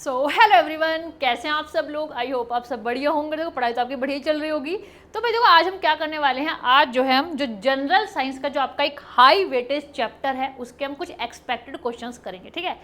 Hello everyone, कैसे हैं आप सब लोग। आई होप आप सब बढ़िया होंगे। देखो पढ़ाई तो आपकी बढ़िया चल रही होगी। तो भाई देखो आज हम क्या करने वाले हैं। आज जो है हम जो जनरल साइंस का जो आपका एक हाई वेटेज चैप्टर है उसके हम कुछ एक्सपेक्टेड क्वेश्चंस करेंगे। ठीक है,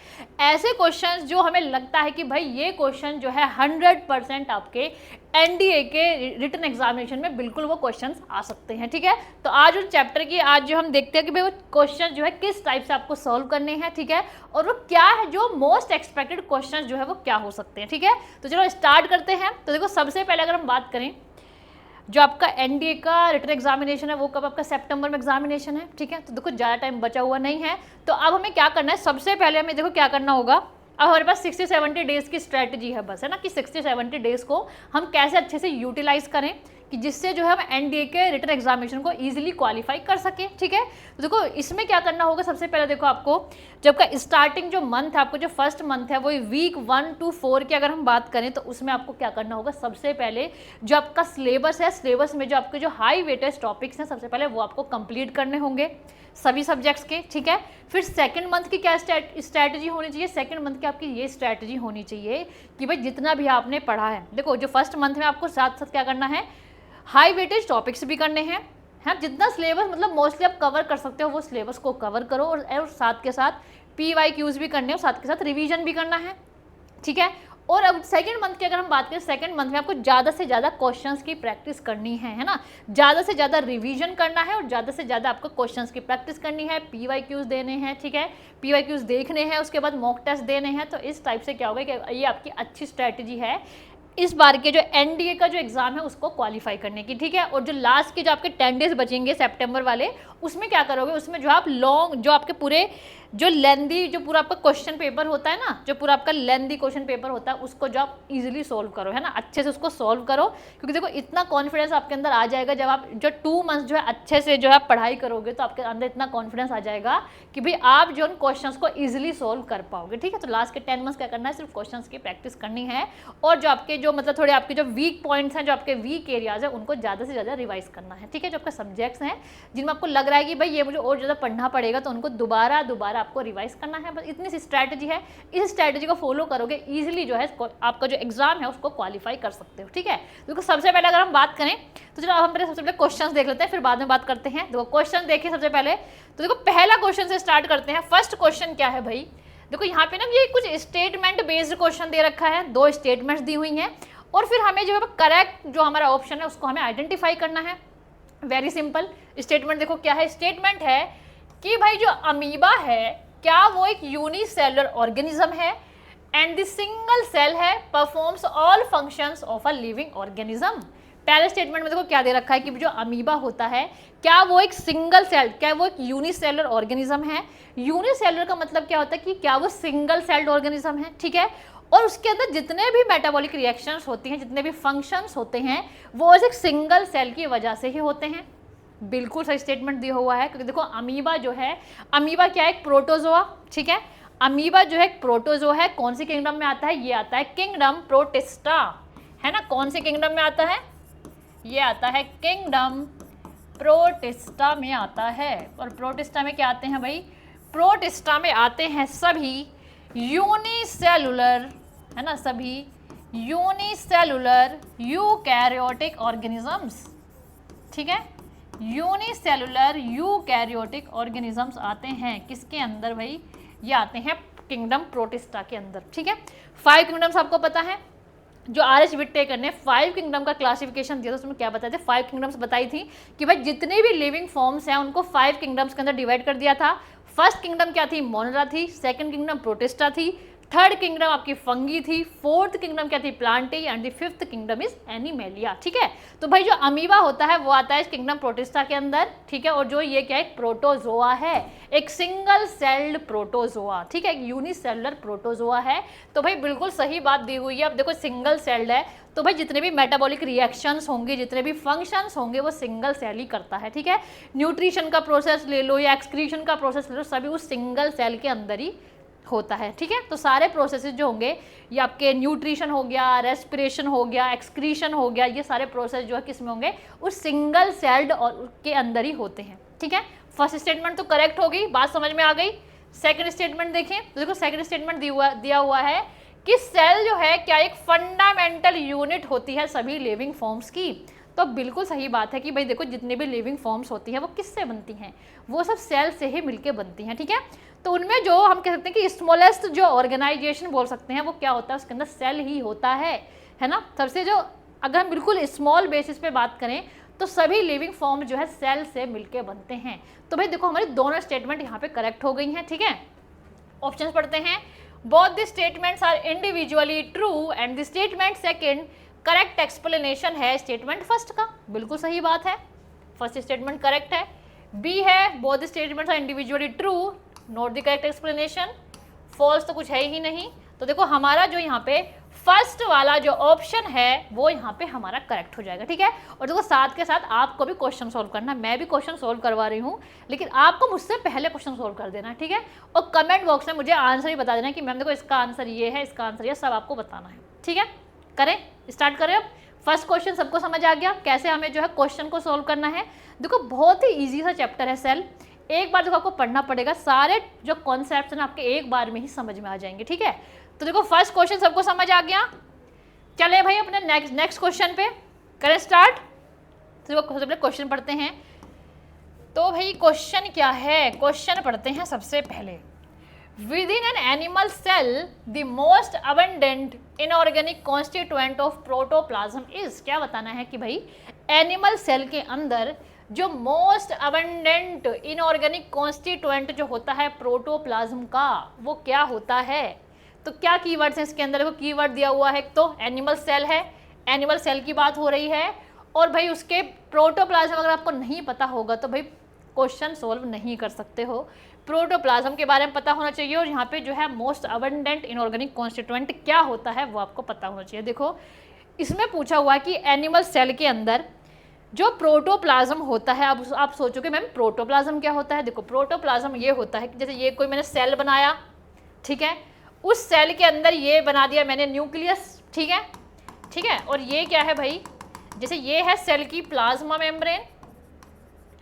ऐसे क्वेश्चंस जो हमें लगता है कि भाई ये क्वेश्चन जो है 100% आपके एनडीए के रिटन एग्जामिनेशन में बिल्कुल वो क्वेश्चंस आ सकते हैं। ठीक है, तो आज उस चैप्टर की आज जो हम देखते हैं कि भाई वो क्वेश्चन जो है किस टाइप से आपको सॉल्व करने हैं। ठीक है, और वो क्या है जो मोस्ट एक्सपेक्टेड क्वेश्चन जो है वो क्या हो सकते हैं। ठीक है, तो चलो स्टार्ट करते हैं। तो देखो सबसे पहले अगर हम बात करें जो आपका एनडीए का रिटन एग्जामिनेशन है वो कब आपका सितंबर में एग्जामिनेशन है। ठीक है, तो देखो ज़्यादा टाइम बचा हुआ नहीं है। तो अब हमें क्या करना है, सबसे पहले हमें देखो क्या करना होगा। अब हमारे पास 60-70 डेज़ की स्ट्रैटेजी है बस, है ना, कि 60-70 डेज़ को हम कैसे अच्छे से यूटिलाइज करें कि जिससे जो है हम एनडीए के रिटन एग्जामिनेशन को इजीली क्वालिफाई कर सकें। ठीक है, तो देखो इसमें क्या करना होगा। सबसे पहले देखो आपको जब का स्टार्टिंग जो मंथ है, आपको जो फर्स्ट मंथ है वो वीक 1 to 4 की अगर हम बात करें तो उसमें आपको क्या करना होगा। सबसे पहले जो आपका सिलेबस है, सिलेबस में जो आपके जो हाई वेटेज टॉपिक्स हैं सबसे पहले वो आपको कंप्लीट करने होंगे सभी सब्जेक्ट्स के। ठीक है, फिर सेकंड मंथ की क्या स्ट्रैटेजी होनी चाहिए। सेकंड मंथ की आपकी ये स्ट्रैटेजी होनी चाहिए कि भाई जितना भी आपने पढ़ा है, देखो जो फर्स्ट मंथ में आपको साथ साथ क्या करना है, हाई वेटेज टॉपिक्स भी करने हैं। हाँ, जितना सिलेबस मतलब मोस्टली आप कवर कर सकते हो वो सिलेबस को कवर करो, और साथ के साथ PYQs भी करने, और साथ के साथ रिवीजन भी करना है। ठीक है, और अब सेकंड मंथ की अगर हम बात करें, सेकंड मंथ में आपको ज़्यादा से ज़्यादा क्वेश्चंस की प्रैक्टिस करनी है ना, ज़्यादा से ज़्यादा रिवीजन करना है और ज़्यादा से ज़्यादा आपको क्वेश्चंस की प्रैक्टिस करनी है, PYQs देने हैं। ठीक है, PYQs देखने हैं, उसके बाद मॉक टेस्ट देने हैं। तो इस टाइप से क्या होगा कि ये आपकी अच्छी स्ट्रैटेजी है इस बार के जो एनडीए का जो एग्जाम है उसको क्वालिफाई करने की। ठीक है, और जो लास्ट के जो आपके 10 डेज बचेंगे सितंबर वाले, उसमें क्या करोगे, उसमें जो आप लॉन्ग जो आपके पूरे जो लेंदी जो पूरा आपका क्वेश्चन पेपर होता है ना, जो पूरा आपका लेंदी क्वेश्चन पेपर होता है उसको जो आप इजीली सॉल्व करो, है ना, अच्छे से उसको सॉल्व करो। क्योंकि देखो इतना कॉन्फिडेंस आपके अंदर आ जाएगा जब आप जो 2 मंथ्स जो है अच्छे से जो है पढ़ाई करोगे, तो आपके अंदर इतना कॉन्फिडेंस आ जाएगा कि भाई आप जो उन क्वेश्चन को ईजिली सॉल्व कर पाओगे। ठीक है, तो लास्ट के 10 मंथ्स क्या करना है, सिर्फ क्वेश्चन की प्रैक्टिस करनी है, और जो आपके जो मतलब थोड़े आपके जो वीक पॉइंट्स हैं, जो आपके वीक एरियाज हैं, उनको ज़्यादा से ज़्यादा रिवाइज करना है। ठीक है, जो आपके सब्जेक्ट्स हैं जिनमें आपको लग रहा है कि भाई ये मुझे और ज़्यादा पढ़ना पड़ेगा, तो उनको दोबारा आपको रिवाइज करना है। बस इतनी सी स्ट्रैटेजी है, इस स्ट्रैटेजी को फॉलो करोगे इजीली जो है आपका जो एग्जाम है उसको क्वालिफाई कर सकते हो। ठीक है, तो सबसे पहले अगर हम बात करें तो चलो हम पहले सबसे पहले क्वेश्चंस देख लेते हैं, फिर बाद में बात करते हैं। देखो क्वेश्चन देखिए सबसे पहले, तो देखो पहला क्वेश्चन से स्टार्ट करते हैं। फर्स्ट क्वेश्चन क्या है भाई, देखो यहाँ पे ना ये कुछ स्टेटमेंट बेस्ड क्वेश्चन दे रखा है, 2 स्टेटमेंट्स दी हुई हैं, और फिर हमें जो है करेक्ट जो हमारा ऑप्शन है उसको हमें आइडेंटिफाई करना है। Very simple. स्टेटमेंट देखो क्या है, स्टेटमेंट है कि भाई जो अमीबा है क्या वो एक यूनिसेलुलर ऑर्गेनिज्म है, एंड द सिंगल सेल है performs all functions of a living organism. पहले स्टेटमेंट में देखो क्या दे रखा है कि जो अमीबा होता है क्या वो एक सिंगल सेल, क्या वो एक यूनिसेलुलर ऑर्गेनिज्म है। यूनिसेलुलर का मतलब क्या होता है कि क्या वो सिंगल सेल्ड ऑर्गेनिज्म है। ठीक है, और उसके अंदर जितने भी मेटाबॉलिक रिएक्शंस होती हैं, जितने भी फंक्शंस होते हैं, वो एक सिंगल सेल की वजह से ही होते हैं। बिल्कुल सही स्टेटमेंट दिया हुआ है, क्योंकि देखो अमीबा जो है, अमीबा क्या है, एक प्रोटोजोआ। ठीक है, अमीबा जो है एक प्रोटोजोआ है। कौन सी किंगडम में आता है, ये आता है किंगडम प्रोटिस्टा, है ना। कौन से किंगडम में आता है, ये आता है किंगडम प्रोटिस्टा में आता है। और प्रोटिस्टा में क्या आते हैं भाई, प्रोटिस्टा में आते हैं सभी यूनिसेलुलर, है ना, सभी यूनिसेलुलर यूकैरियोटिक ऑर्गेनिजम्स। ठीक है, यूनिसेलुलर यूकैरियोटिक ऑर्गेनिजम्स आते हैं किसके अंदर भाई, ये आते हैं किंगडम प्रोटिस्टा के अंदर। ठीक है, 5 किंगडम्स आपको पता है, जो RS विट्टेकर ने 5 किंगडम का क्लासिफिकेशन दिया था उसमें क्या बताए थे, 5 किंगडम्स बताई थी कि भाई जितने भी लिविंग फॉर्म्स हैं उनको 5 किंगडम्स के अंदर डिवाइड कर दिया था। फर्स्ट किंगडम क्या थी, मोनरा थी। सेकंड किंगडम प्रोटिस्टा थी। थर्ड किंगडम आपकी फंगी थी। फोर्थ किंगडम क्या थी, Plantae, and the fifth kingdom is animalia. ठीक है, तो भाई जो अमीबा होता है वो आता है किंगडम प्रोटिस्टा के अंदर। ठीक है, और जो ये क्या है, एक प्रोटोजोआ है, एक सिंगल सेल्ड प्रोटोजोआ। ठीक है, एक यूनिसेलुलर प्रोटोजोआ है। तो भाई बिल्कुल सही बात दी हुई है। अब देखो सिंगल सेल्ड है तो भाई जितने भी मेटाबॉलिक रिएक्शंस होंगे, जितने भी फंक्शंस होंगे वो सिंगल सेल ही करता है। ठीक है, न्यूट्रिशन का प्रोसेस ले लो या एक्सक्रीशन का प्रोसेस ले लो, सभी उस सिंगल सेल के अंदर ही होता है। ठीक है, तो सारे प्रोसेसेस जो होंगे, ये आपके न्यूट्रिशन हो गया, रेस्पिरेशन हो गया, एक्सक्रीशन हो गया, ये सारे प्रोसेस जो है किस में होंगे, उस सिंगल सेल्ड और के अंदर ही होते हैं। ठीक है, फर्स्ट स्टेटमेंट तो करेक्ट हो गई, बात समझ में आ गई। सेकंड स्टेटमेंट देखें तो देखो सेकंड स्टेटमेंट दिया हुआ है कि सेल जो है क्या एक फंडामेंटल यूनिट होती है सभी लिविंग फॉर्म्स की। तो बिल्कुल सही बात है कि भाई देखो जितने भी लिविंग फॉर्म्स होती है वो किससे बनती हैं, वो सब सेल से ही मिलके बनती हैं, ठीक है। तो उनमें जो हम कह सकते हैं कि स्मॉलेस्ट जो ऑर्गेनाइजेशन बोल सकते हैं वो क्या होता है, उसके अंदर सेल ही होता है ना। सबसे जो अगर हम बिल्कुल स्मॉल बेसिस पे बात करें तो सभी लिविंग फॉर्म जो है सेल से मिलके बनते हैं। तो भाई देखो हमारी दोनों स्टेटमेंट यहाँ पे करेक्ट हो गई हैं, ठीक है। ऑप्शंस पढ़ते हैं। Both the statements are individually true and the statement second correct explanation है स्टेटमेंट फर्स्ट का, बिल्कुल सही बात है, फर्स्ट स्टेटमेंट करेक्ट है। बी है both the statements are individually true not the correct explanation, false तो कुछ है ही नहीं। तो देखो हमारा जो यहाँ पे फर्स्ट वाला जो ऑप्शन है वो यहाँ पे हमारा करेक्ट हो जाएगा, ठीक है। और देखो साथ के साथ आपको भी क्वेश्चन सोल्व करना, मैं भी क्वेश्चन सोल्व करवा रही हूँ, लेकिन आपको मुझसे पहले क्वेश्चन सोल्व कर देना, ठीक है। और कमेंट बॉक्स में मुझे आंसर ही बता देना कि मैम देखो इसका आंसर ये है, इसका आंसर ये, सब आपको बताना है, ठीक है। करें, स्टार्ट करें। अब फर्स्ट क्वेश्चन सबको समझ आ गया कैसे हमें जो है क्वेश्चन को सोल्व करना है। देखो बहुत ही ईजी सा चैप्टर है सेल, एक बार देखो आपको पढ़ना पड़ेगा, सारे जो कॉन्सेप्ट्स हैं आपके एक बार में ही समझ में आ जाएंगे, ठीक है। तो देखो फर्स्ट क्वेश्चन सबको समझ आ गया, चले भाई अपने नेक्स्ट क्वेश्चन पे करें स्टार्ट। तो देखो सबसे क्वेश्चन पढ़ते हैं। तो भाई क्वेश्चन क्या है, क्वेश्चन पढ़ते हैं सबसे पहले। Within an animal cell the most abundant inorganic constituent of protoplasm is, क्या बताना है कि भाई एनिमल सेल के अंदर जो मोस्ट अबंडेंट इनऑर्गेनिक कॉन्स्टिट्यूएंट जो होता है प्रोटोप्लाज्म का वो क्या होता है। तो क्या कीवर्ड्स हैं इसके अंदर, देखो कीवर्ड दिया हुआ है, तो एनिमल सेल है, एनिमल सेल की बात हो रही है, और भाई उसके प्रोटोप्लाज्म अगर आपको नहीं पता होगा तो भाई क्वेश्चन सोल्व नहीं कर सकते हो। प्रोटोप्लाज्म के बारे में पता होना चाहिए, और यहाँ पे जो है मोस्ट अबंडेंट इनऑर्गेनिक कॉन्स्टिट्यूएंट क्या होता है वो आपको पता होना चाहिए। देखो इसमें पूछा हुआ है कि एनिमल सेल के अंदर जो प्रोटोप्लाज्म होता है, अब आप सोचोगे मैम प्रोटोप्लाज्म क्या होता है। देखो प्रोटोप्लाज्म ये होता है कि जैसे ये कोई मैंने सेल बनाया, ठीक है, उस सेल के अंदर ये बना दिया मैंने न्यूक्लियस, ठीक है, ठीक है। और ये क्या है भाई, जैसे ये है सेल की प्लाज्मा मेम्ब्रेन,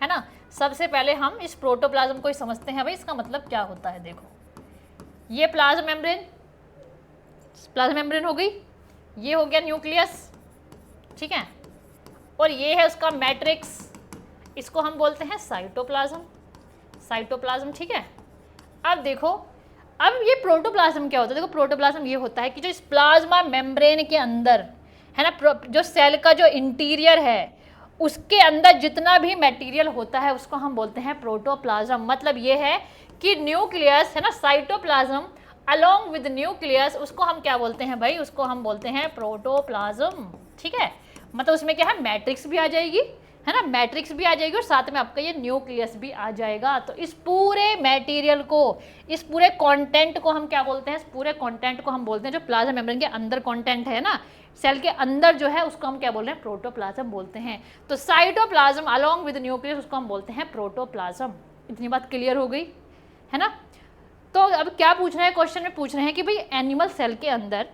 है ना। सबसे पहले हम इस प्रोटोप्लाज्म को ही समझते हैं भाई इसका मतलब क्या होता है। देखो ये प्लाज्मा मेम्ब्रेन हो गई, ये हो गया न्यूक्लियस, ठीक है, और ये है उसका मैट्रिक्स, इसको हम बोलते हैं साइटोप्लाज्म, ठीक है। अब देखो अब ये प्रोटोप्लाज्म क्या होता है, देखो प्रोटोप्लाज्म ये होता है कि जो इस प्लाज्मा मेम्ब्रेन के अंदर है ना, जो सेल का जो इंटीरियर है उसके अंदर जितना भी मटेरियल होता है उसको हम बोलते हैं प्रोटोप्लाज्म। मतलब ये है कि न्यूक्लियस है ना, साइटोप्लाज्म अलोंग विद न्यूक्लियस, उसको हम क्या बोलते हैं भाई, उसको हम बोलते हैं प्रोटोप्लाज्म, ठीक है। मतलब उसमें क्या है, मैट्रिक्स भी आ जाएगी, है ना, मैट्रिक्स भी आ जाएगी और साथ में आपका ये न्यूक्लियस भी आ जाएगा। तो इस पूरे मटेरियल को, इस पूरे कंटेंट को हम क्या बोलते हैं, इस पूरे कंटेंट को हम बोलते हैं जो प्लाज्मा मेम्ब्रेन के अंदर कंटेंट है ना, सेल के अंदर जो है उसको हम क्या बोल रहे हैं, प्रोटोप्लाज्म बोलते हैं। तो साइटोप्लाज्म अलोंग विद न्यूक्लियस उसको हम बोलते हैं प्रोटोप्लाज्म। इतनी बात क्लियर हो गई है ना। तो अब क्या पूछ रहे हैं क्वेश्चन में, पूछ रहे हैं कि भाई एनिमल सेल के अंदर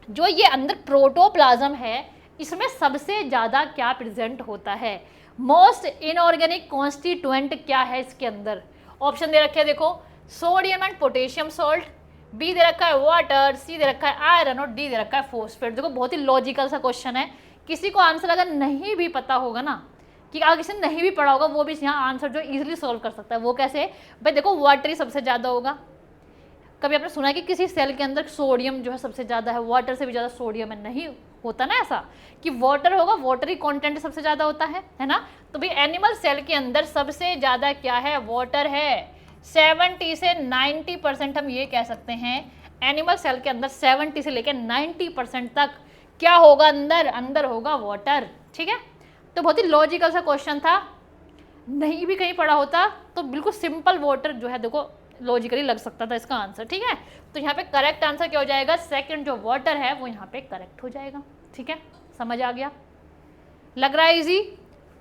जो ये अंदर प्रोटोप्लाज्म है इसमें सबसे ज़्यादा क्या प्रेजेंट होता है, मोस्ट इनऑर्गेनिक कॉन्स्टिट्यूएंट क्या है इसके अंदर। ऑप्शन दे रखे हैं देखो, sodium and potassium salt, B दे रखा है वाटर, सी दे रखा है आयरन और डी दे रखा है फॉस्फेट। देखो बहुत ही लॉजिकल सा क्वेश्चन है, किसी को आंसर अगर नहीं भी पता होगा ना, कि अगर किसी ने नहीं भी पढ़ा होगा वो भी यहाँ आंसर जो इजीली सॉल्व कर सकता है। वो कैसे भाई, देखो वाटर ही सबसे ज़्यादा होगा। कभी आपने सुना है कि किसी सेल के अंदर सोडियम जो है सबसे ज़्यादा है, वाटर से भी ज़्यादा सोडियम है, नहीं होता ना ऐसा कि वाटर होगा, वाटर ही कंटेंट सबसे ज़्यादा होता है ना। तो भाई एनिमल सेल के अंदर सबसे ज़्यादा क्या है, वाटर है। 70 से 90% हम ये कह सकते हैं एनिमल सेल के अंदर 70 से लेकर 90% तक क्या होगा, अंदर होगा वाटर, ठीक है। तो बहुत ही लॉजिकल सा क्वेश्चन था, नहीं भी कहीं पढ़ा होता तो बिल्कुल सिंपल वाटर जो है देखो लॉजिकली लग सकता था इसका आंसर, ठीक है। तो यहाँ पे करेक्ट आंसर क्या हो जाएगा, सेकंड जो वाटर है वो यहाँ पे करेक्ट हो जाएगा, ठीक है। समझ आ गया, लग रहा है इजी,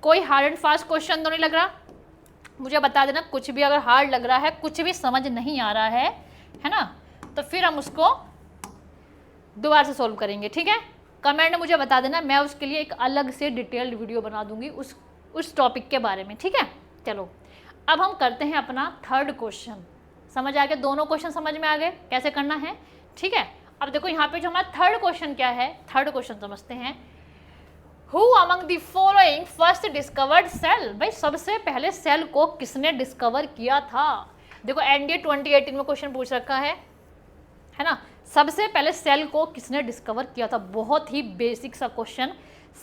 कोई हार्ड एंड फास्ट क्वेश्चन तो नहीं लग रहा। मुझे बता देना कुछ भी अगर हार्ड लग रहा है, कुछ भी समझ नहीं आ रहा है ना, तो फिर हम उसको दोबारा से सोल्व करेंगे, ठीक है। कमेंट में मुझे बता देना, मैं उसके लिए एक अलग से डिटेल्ड वीडियो बना दूंगी उस टॉपिक के बारे में, ठीक है। चलो अब हम करते हैं अपना थर्ड क्वेश्चन। समझ आ गया, दोनों क्वेश्चन समझ में आ गए कैसे करना है, ठीक है। अब देखो यहाँ पे जो हमारा थर्ड क्वेश्चन क्या है, थर्ड क्वेश्चन समझते हैं। Who among the following first discovered cell? भाई सबसे पहले सेल को किसने डिस्कवर किया था? देखो एनडीए 2018 में क्वेश्चन पूछ रखा है ना, सबसे पहले सेल को किसने डिस्कवर किया था। बहुत ही बेसिक सा क्वेश्चन।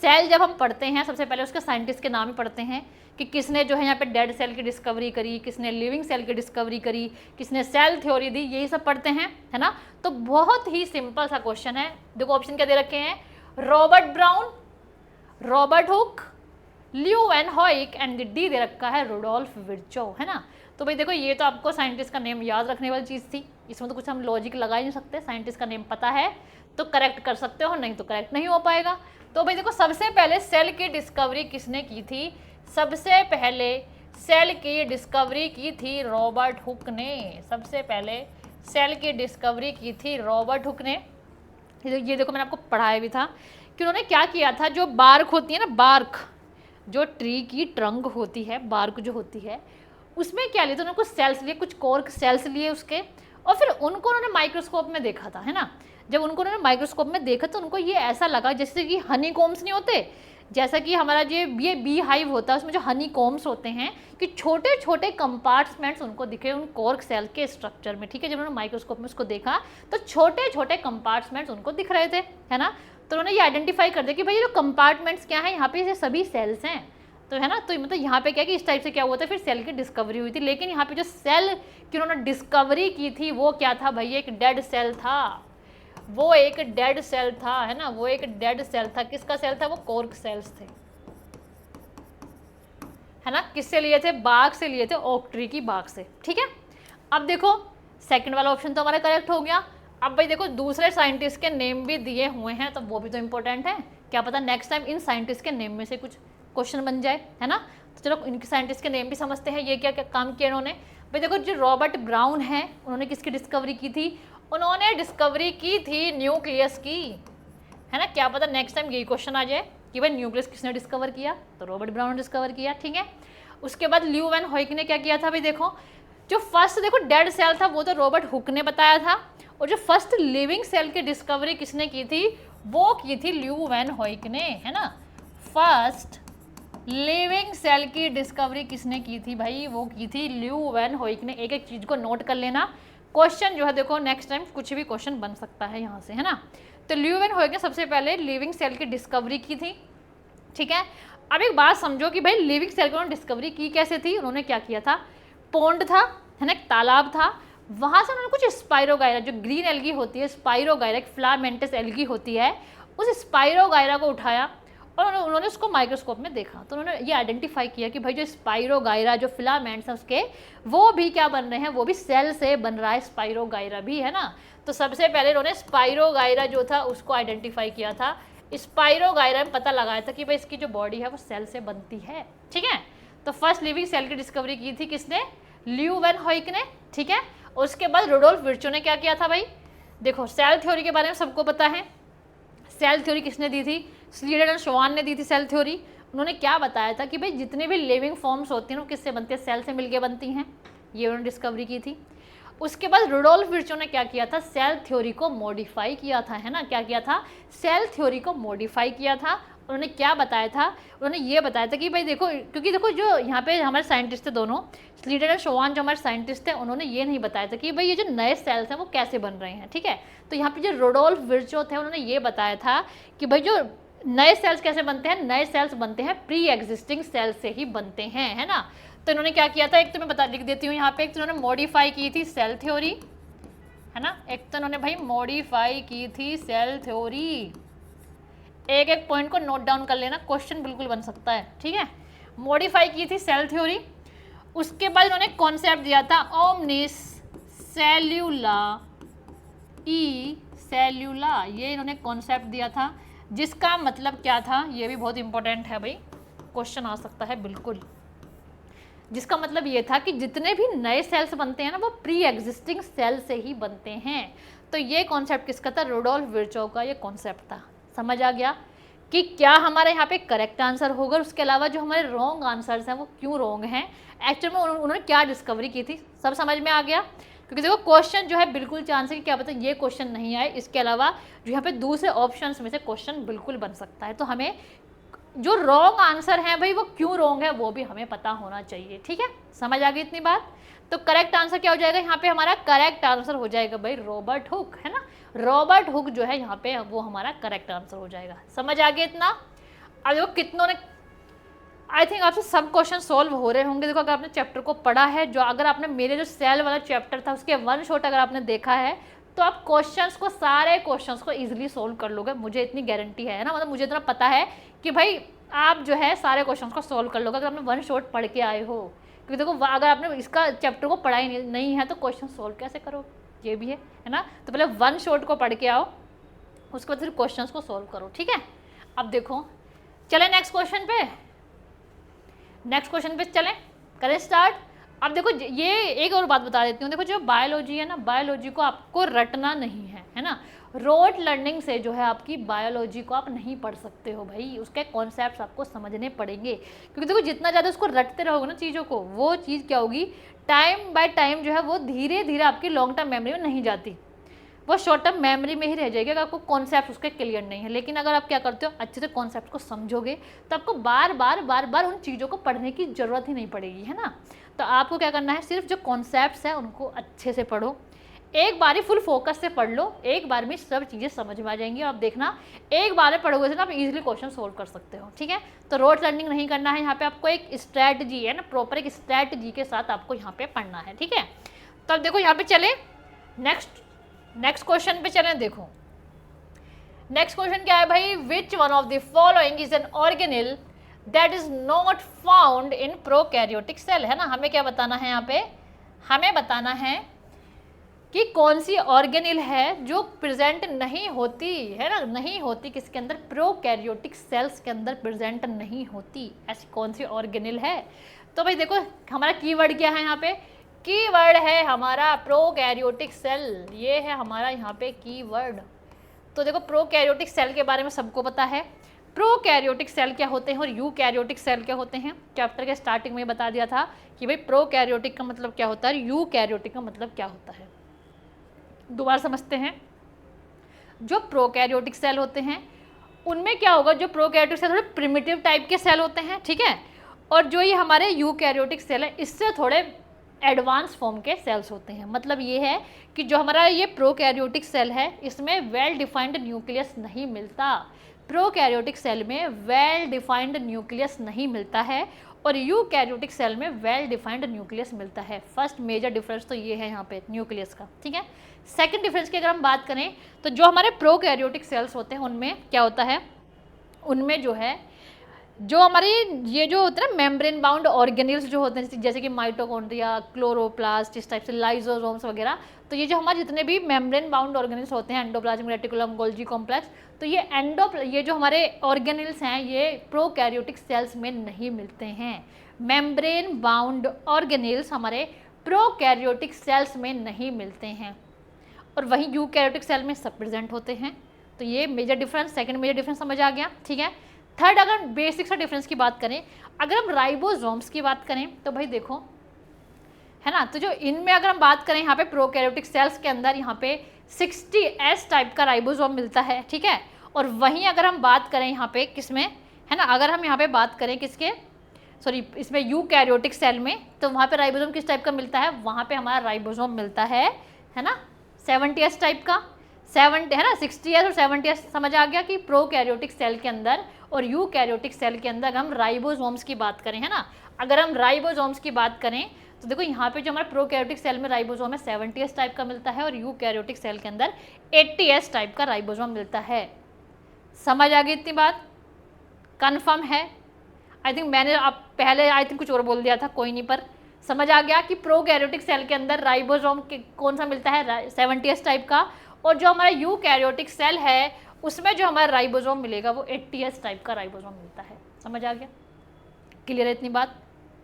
सेल जब हम पढ़ते हैं सबसे पहले उसके साइंटिस्ट के नाम ही पढ़ते हैं कि किसने जो है यहाँ पे डेड सेल की डिस्कवरी करी, किसने लिविंग सेल की डिस्कवरी करी, किसने सेल थ्योरी दी, यही सब पढ़ते हैं, है ना। तो बहुत ही सिंपल सा क्वेश्चन है। देखो ऑप्शन क्या दे रखे हैं, Robert Brown, Robert Hooke, Leeuwenhoek and D दे रखा है रुडोल्फ विर्चोव, है ना। तो भाई देखो ये तो आपको साइंटिस्ट का नेम याद रखने वाली चीज़ थी, इसमें तो कुछ हम लॉजिक लगा ही नहीं सकते। साइंटिस्ट का नेम पता है तो करेक्ट कर सकते हो, नहीं तो करेक्ट नहीं हो पाएगा। तो भाई देखो सबसे पहले सेल की डिस्कवरी किसने की थी, सबसे पहले सेल की डिस्कवरी की थी रॉबर्ट हुक ने। सबसे पहले सेल की डिस्कवरी की थी रॉबर्ट हुक ने। ये देखो मैंने आपको पढ़ाया भी था कि उन्होंने क्या किया था, जो बार्क होती है ना, बार्क जो ट्री की ट्रंक होती है, बार्क जो होती है, उसमें क्या लिए थे उन्होंने, कुछ सेल्स लिए, कुछ कॉर्क सेल्स लिए उसके, और फिर उनको उन्होंने माइक्रोस्कोप में देखा था, है ना। जब उनको उन्होंने माइक्रोस्कोप में देखा तो उनको ये ऐसा लगा जैसे कि हनी कॉम्स नहीं होते, जैसा कि हमारा ये बी हाइव होता है उसमें जो हनी कॉम्स होते हैं, कि छोटे छोटे कंपार्टमेंट्स उनको दिखे उन कॉर्क सेल के स्ट्रक्चर में, ठीक है। जब उन्होंने माइक्रोस्कोप में उसको देखा तो छोटे छोटे कंपार्टमेंट्स उनको दिख रहे थे, है ना। तो उन्होंने ये आइडेंटिफाई कर दिया कि भाई ये जो कंपार्टमेंट्स क्या है, यहाँ पे ये सभी सेल्स हैं, तो है ना। तो मतलब यहाँ पे क्या कि इस टाइप से क्या हुआ था, फिर सेल की डिस्कवरी हुई थी। लेकिन यहाँ पे जो सेल की उन्होंने डिस्कवरी की थी वो क्या था भाई, एक डेड सेल था, वो एक डेड सेल था, है ना, वो एक डेड सेल था। किसका सेल था, वो कॉर्क सेल्स थे, है ना। किससे लिए थे, बाग से लिए थे, ओक ट्री की बाग से, ठीक है। अब देखो सेकंड वाला ऑप्शन तो हमारा करेक्ट हो गया। अब भाई देखो दूसरे साइंटिस्ट के नेम भी दिए हुए हैं, तो वो भी तो इंपॉर्टेंट है, क्या पता नेक्स्ट टाइम इन साइंटिस्ट के नेम में से कुछ क्वेश्चन बन जाए, है ना। तो चलो इनके साइंटिस्ट के नेम भी समझते हैं, ये क्या क्या काम किया इन्होंने। भाई देखो जो रॉबर्ट ब्राउन है उन्होंने किसकी डिस्कवरी की थी, उन्होंने डिस्कवरी की थी न्यूक्लियस की, है ना। क्या पता नेक्स्ट टाइम यही क्वेश्चन आ जाए कि भाई न्यूक्लियस किसने डिस्कवर किया, तो रॉबर्ट ब्राउन ने डिस्कवर किया, ठीक है। उसके बाद ल्यूवेनहॉइक ने क्या किया था, भाई देखो जो फर्स्ट देखो डेड सेल था वो तो रॉबर्ट हुक ने बताया था, और जो फर्स्ट लिविंग सेल की डिस्कवरी किसने की थी, वो की थी ल्यूवेनहॉइक ने, है ना। फर्स्ट लिविंग सेल की डिस्कवरी किसने की थी भाई, वो की थी ल्यूवेनहॉइक ने। एक एक चीज़ को नोट कर लेना, क्वेश्चन जो है देखो नेक्स्ट टाइम कुछ भी क्वेश्चन बन सकता है यहाँ से, है ना। तो ल्यूवेनहॉइक ने सबसे पहले लिविंग सेल की डिस्कवरी की थी, ठीक है। अब एक बात समझो कि भाई लिविंग सेल की उन्होंने डिस्कवरी की कैसे थी, उन्होंने क्या किया था, पोंड था, है ना, एक तालाब था, वहाँ से उन्होंने कुछ स्पाइरोगायरा जो ग्रीन एल्गी होती है, स्पाइरोगायरा एक फिलामेंटस एल्गी होती है, उस स्पाइरोगायरा को उठाया और उन्होंने उसको माइक्रोस्कोप में देखा। तो उन्होंने ये आइडेंटिफाई किया कि भाई जो स्पाइरोगायरा जो फिलामेंट्स हैं उसके, वो भी क्या बन रहे हैं, वो भी सेल से बन रहा है स्पाइरोगायरा भी, है ना। तो सबसे पहले उन्होंने स्पाइरोगायरा जो था उसको आइडेंटिफाई किया था, स्पाइरोगायरा में पता लगाया था कि भाई इसकी जो बॉडी है वो सेल से बनती है, ठीक है। तो फर्स्ट लिविंग सेल की डिस्कवरी की थी किसने, ल्यूवेनहॉइक ने, ठीक है। उसके बाद रुडोल्फ विर्चोव ने क्या किया था भाई, देखो सेल थ्योरी के बारे में सबको पता है, सेल थ्योरी किसने दी थी, स्लीडर एंड शवान ने दी थी सेल थ्योरी। उन्होंने क्या बताया था कि भाई जितने भी लिविंग फॉर्म्स होती हैं वो किससे बनती है, सेल से मिलके बनती हैं, ये उन्होंने डिस्कवरी की थी। उसके बाद रुडोल्फ विर्चोव ने क्या किया था, सेल थ्योरी को मॉडिफाई किया था, है ना। क्या किया था, सेल थ्योरी को मॉडिफाई किया था। उन्होंने क्या बताया था, उन्होंने ये बताया था कि भाई देखो, क्योंकि देखो जो यहाँ पे हमारे साइंटिस्ट थे दोनों, स्लीडर एंड शवान जो हमारे साइंटिस्ट थे, उन्होंने ये नहीं बताया था कि भाई ये जो नए सेल्स हैं वो कैसे बन रहे हैं, ठीक है। तो यहाँ पे जो रुडोल्फ विर्चोव थे उन्होंने ये बताया था कि भाई जो नए सेल्स कैसे बनते हैं, नए सेल्स बनते हैं प्री एग्जिस्टिंग सेल्स से ही बनते हैं, है ना। तो इन्होंने क्या किया था, एक तो मैं बता लिख देती हूँ यहाँ पे, एक तो इन्होंने मॉडिफाई की थी सेल थ्योरी, है ना, एक तो इन्होंने भाई मॉडिफाई की थी सेल थ्योरी। एक एक पॉइंट को नोट डाउन कर लेना, क्वेश्चन बिल्कुल बन सकता है, ठीक है। मॉडिफाई की थी सेल थ्योरी। उसके बाद इन्होंने कॉन्सेप्ट दिया था ओमनिस सेल्यूला ई सेल्यूला, ये इन्होंने कॉन्सेप्ट दिया था, जिसका मतलब क्या था, ये भी बहुत इंपॉर्टेंट है भाई, क्वेश्चन आ सकता है बिल्कुल। जिसका मतलब ये था कि जितने भी नए सेल्स बनते हैं ना वो प्री एग्जिस्टिंग सेल से ही बनते हैं। तो ये कॉन्सेप्ट किसका था, रुडोल्फ विर्चोव का ये कॉन्सेप्ट था। समझ आ गया कि क्या हमारे यहाँ पे करेक्ट आंसर होगा, उसके अलावा जो हमारे रॉन्ग आंसर्स हैं वो क्यों रॉन्ग हैं, एक्चुअल में उन्होंने क्या डिस्कवरी की थी, सब समझ में आ गया। क्योंकि देखो क्वेश्चन जो है बिल्कुल चांस है कि क्या पता ये क्वेश्चन नहीं आए, इसके अलावा जो यहाँ पे दूसरे ऑप्शंस में से क्वेश्चन बिल्कुल बन सकता है। तो हमें जो रॉन्ग आंसर है भाई वो क्यों रॉन्ग है वो भी हमें पता होना चाहिए, ठीक है, समझ आ गई इतनी बात। तो करेक्ट आंसर क्या हो जाएगा यहाँ पे, हमारा करेक्ट आंसर हो जाएगा भाई रॉबर्ट हुक, है ना, रॉबर्ट हुक जो है यहाँ पे वो हमारा करेक्ट आंसर हो जाएगा। समझ आ गया इतना। अब देखो कितनों ने, आई थिंक आपसे सब क्वेश्चन सॉल्व हो रहे होंगे। देखो अगर आपने चैप्टर को पढ़ा है, जो अगर आपने मेरे जो सेल वाला चैप्टर था उसके वन शॉट अगर आपने देखा है तो आप क्वेश्चंस को, सारे क्वेश्चंस को इजीली सोल्व कर लोगे, मुझे इतनी गारंटी है ना, मतलब मुझे इतना पता है कि भाई आप जो है सारे क्वेश्चंस को सोल्व कर लोगे अगर आपने वन शॉट पढ़ के आए हो। क्योंकि देखो अगर आपने इसका चैप्टर को पढ़ा ही नहीं है तो क्वेश्चन सोल्व कैसे करो, ये भी है ना। तो पहले वन शॉट को पढ़ के आओ, उसके बाद फिर क्वेश्चन को सोल्व करो, ठीक है। अब देखो चले नेक्स्ट क्वेश्चन पे, नेक्स्ट क्वेश्चन पे चलें, करें स्टार्ट। अब देखो ये एक और बात बता देती हूँ, देखो जो बायोलॉजी है ना, बायोलॉजी को आपको रटना नहीं है ना, रोट लर्निंग से जो है आपकी बायोलॉजी को आप नहीं पढ़ सकते हो भाई, उसके कॉन्सेप्ट्स आपको समझने पड़ेंगे। क्योंकि देखो जितना ज़्यादा उसको रटते रहोगे ना चीज़ों को, वो चीज़ क्या होगी, टाइम बाय टाइम जो है वो धीरे धीरे आपकी लॉन्ग टर्म मेमोरी में नहीं जाती, वो शॉर्ट टर्म मेमोरी में ही रह जाएगी अगर आपको कॉन्सेप्ट उसके क्लियर नहीं है। लेकिन अगर आप क्या करते हो, अच्छे से कॉन्सेप्ट को समझोगे तो आपको बार बार उन चीज़ों को पढ़ने की ज़रूरत ही नहीं पड़ेगी, है ना। तो आपको क्या करना है, सिर्फ जो कॉन्सेप्ट्स हैं उनको अच्छे से पढ़ो, एक बार ही फुल फोकस से पढ़ लो, एक बार में सब चीज़ें समझ में आ जाएंगी। आप देखना एक बार में पढ़ोगे तो आप इजीली क्वेश्चन सोल्व कर सकते हो, ठीक है। तो रोट लर्निंग नहीं करना है, यहाँ पे आपको एक स्ट्रैटेजी है ना, प्रॉपर एक स्ट्रैटेजी के साथ आपको यहाँ पे पढ़ना है, ठीक है। तो अब देखो यहाँ पे चले नेक्स्ट क्वेश्चन पे चलें। देखो नेक्स्ट क्वेश्चन क्या है भाई, which one of the following is an organelle that is not found in prokaryotic cell, है ना। हमें क्या बताना है यहाँ पे, हमें बताना है कि कौन सी ऑर्गेनिल है जो प्रेजेंट नहीं होती, है ना, नहीं होती किसके अंदर, प्रोकैरियोटिक सेल्स के अंदर प्रेजेंट नहीं होती, ऐसी कौन सी ऑर्गेनिल है। तो भाई देखो हमारा कीवर्ड क्या है यहाँ पे, कीवर्ड है हमारा प्रोकैरियोटिक सेल, ये है हमारा यहाँ पे कीवर्ड। तो देखो प्रोकैरियोटिक सेल के बारे में सबको पता है, प्रोकैरियोटिक सेल क्या होते हैं और यूकैरियोटिक सेल क्या होते हैं। चैप्टर के स्टार्टिंग में बता दिया था कि भाई प्रोकैरियोटिक का मतलब क्या होता है, यूकैरियोटिक का मतलब क्या होता है। दोबारा समझते हैं, जो प्रोकैरियोटिक सेल होते हैं उनमें क्या होगा, जो प्रोकैरियोटिक सेल थोड़े प्रिमिटिव टाइप के सेल होते हैं, ठीक है, और जो ये हमारे यूकैरियोटिक सेल है इससे थोड़े एडवांस फॉर्म के सेल्स होते हैं। मतलब ये है कि जो हमारा ये प्रोकैरियोटिक सेल है इसमें वेल डिफाइंड न्यूक्लियस नहीं मिलता, प्रोकैरियोटिक सेल में वेल डिफाइंड न्यूक्लियस नहीं मिलता है और यूकैरियोटिक सेल में वेल डिफाइंड न्यूक्लियस मिलता है। फर्स्ट मेजर डिफरेंस तो ये है यहाँ पे न्यूक्लियस का, ठीक है। सेकंड डिफरेंस की अगर हम बात करें तो जो हमारे प्रोकैरियोटिक सेल्स होते हैं उनमें क्या होता है, उनमें जो है जो हमारे ये जो होते हैं ना मेम्ब्रेन बाउंड ऑर्गेनिल्स जो होते हैं जैसे कि माइटोकॉन्ड्रिया, क्लोरोप्लास्ट, इस टाइप से लाइजोसोम्स वगैरह, तो ये जो हमारे जितने भी मेम्ब्रेन बाउंड ऑर्गेनिल्स होते हैं, एंडोप्लाज्मिक रेटिकुलम, गोल्जी कॉम्प्लेक्स, तो ये जो हमारे ऑर्गेनिल्स हैं ये प्रोकैरियोटिक सेल्स में नहीं मिलते हैं। मेम्ब्रेन बाउंड ऑर्गेनिल्स हमारे प्रोकैरियोटिक सेल्स में नहीं मिलते हैं और वहीं यूकैरियोटिक सेल में सब प्रेजेंट होते हैं। तो ये major difference, second major difference समझ आ गया, ठीक है। थर्ड अगर बेसिक सा डिफरेंस की बात करें, अगर हम राइबोसोम्स की बात करें तो भाई देखो, है ना, तो जो इनमें अगर हम बात करें यहाँ पे प्रोकैरियोटिक सेल्स के अंदर यहाँ पे 60S टाइप का राइबोसोम मिलता है, ठीक है। और वहीं अगर हम बात करें यहाँ पे किसमें, है ना, अगर हम यहाँ पे बात करें किसके, सॉरी इसमें यूकैरियोटिक सेल में, तो वहाँ पे राइबोसोम किस टाइप का मिलता है, वहाँ पे हमारा राइबोसोम मिलता है ना 70S टाइप का, 70 है ना, 60S और 70S। समझ आ गया कि प्रोकैरियोटिक सेल के अंदर और यूकैरियोटिक सेल के अंदर हम राइबोसोम्स की बात करें, है ना, अगर हम राइबोसोम्स की बात करें तो देखो यहाँ पे जो हमारा प्रोकैरियोटिक सेल में राइबोसोम है 70S टाइप का मिलता है और यूकैरियोटिक सेल के अंदर 80S टाइप का राइबोसोम मिलता है। समझ आ गई इतनी बात, कन्फर्म है। आई थिंक मैंने आप पहले आई थिंक कुछ और बोल दिया था, कोई नहीं, पर समझ आ गया कि प्रोकैरियोटिक सेल के अंदर राइबोसोम कौन सा मिलता है, 70S टाइप का, और जो हमारा यूकैरियोटिक सेल है उसमें जो हमारा राइबोसोम मिलेगा वो 80S टाइप का राइबोसोम मिलता है। समझ आ गया, क्लियर है इतनी बात।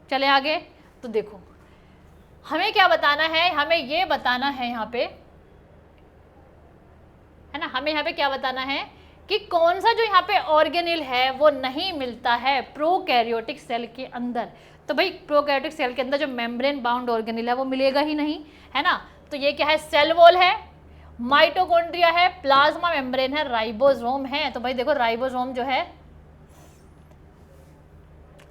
चले आगे। तो देखो हमें क्या बताना है, हमें ये बताना है यहाँ पे, है ना, हमें यहाँ पे क्या बताना है कि कौन सा जो यहाँ पे ऑर्गेनिल है वो नहीं मिलता है प्रोकैरियोटिक सेल के अंदर। तो भाई प्रोकैरियोटिक सेल के अंदर जो मेम्ब्रेन बाउंड ऑर्गेनिल है वो मिलेगा ही नहीं, है ना। तो ये क्या है, सेल वॉल है, माइटोकॉन्ड्रिया है, प्लाज्मा मेम्ब्रेन है, राइबोसोम है। तो भाई देखो राइबोसोम जो है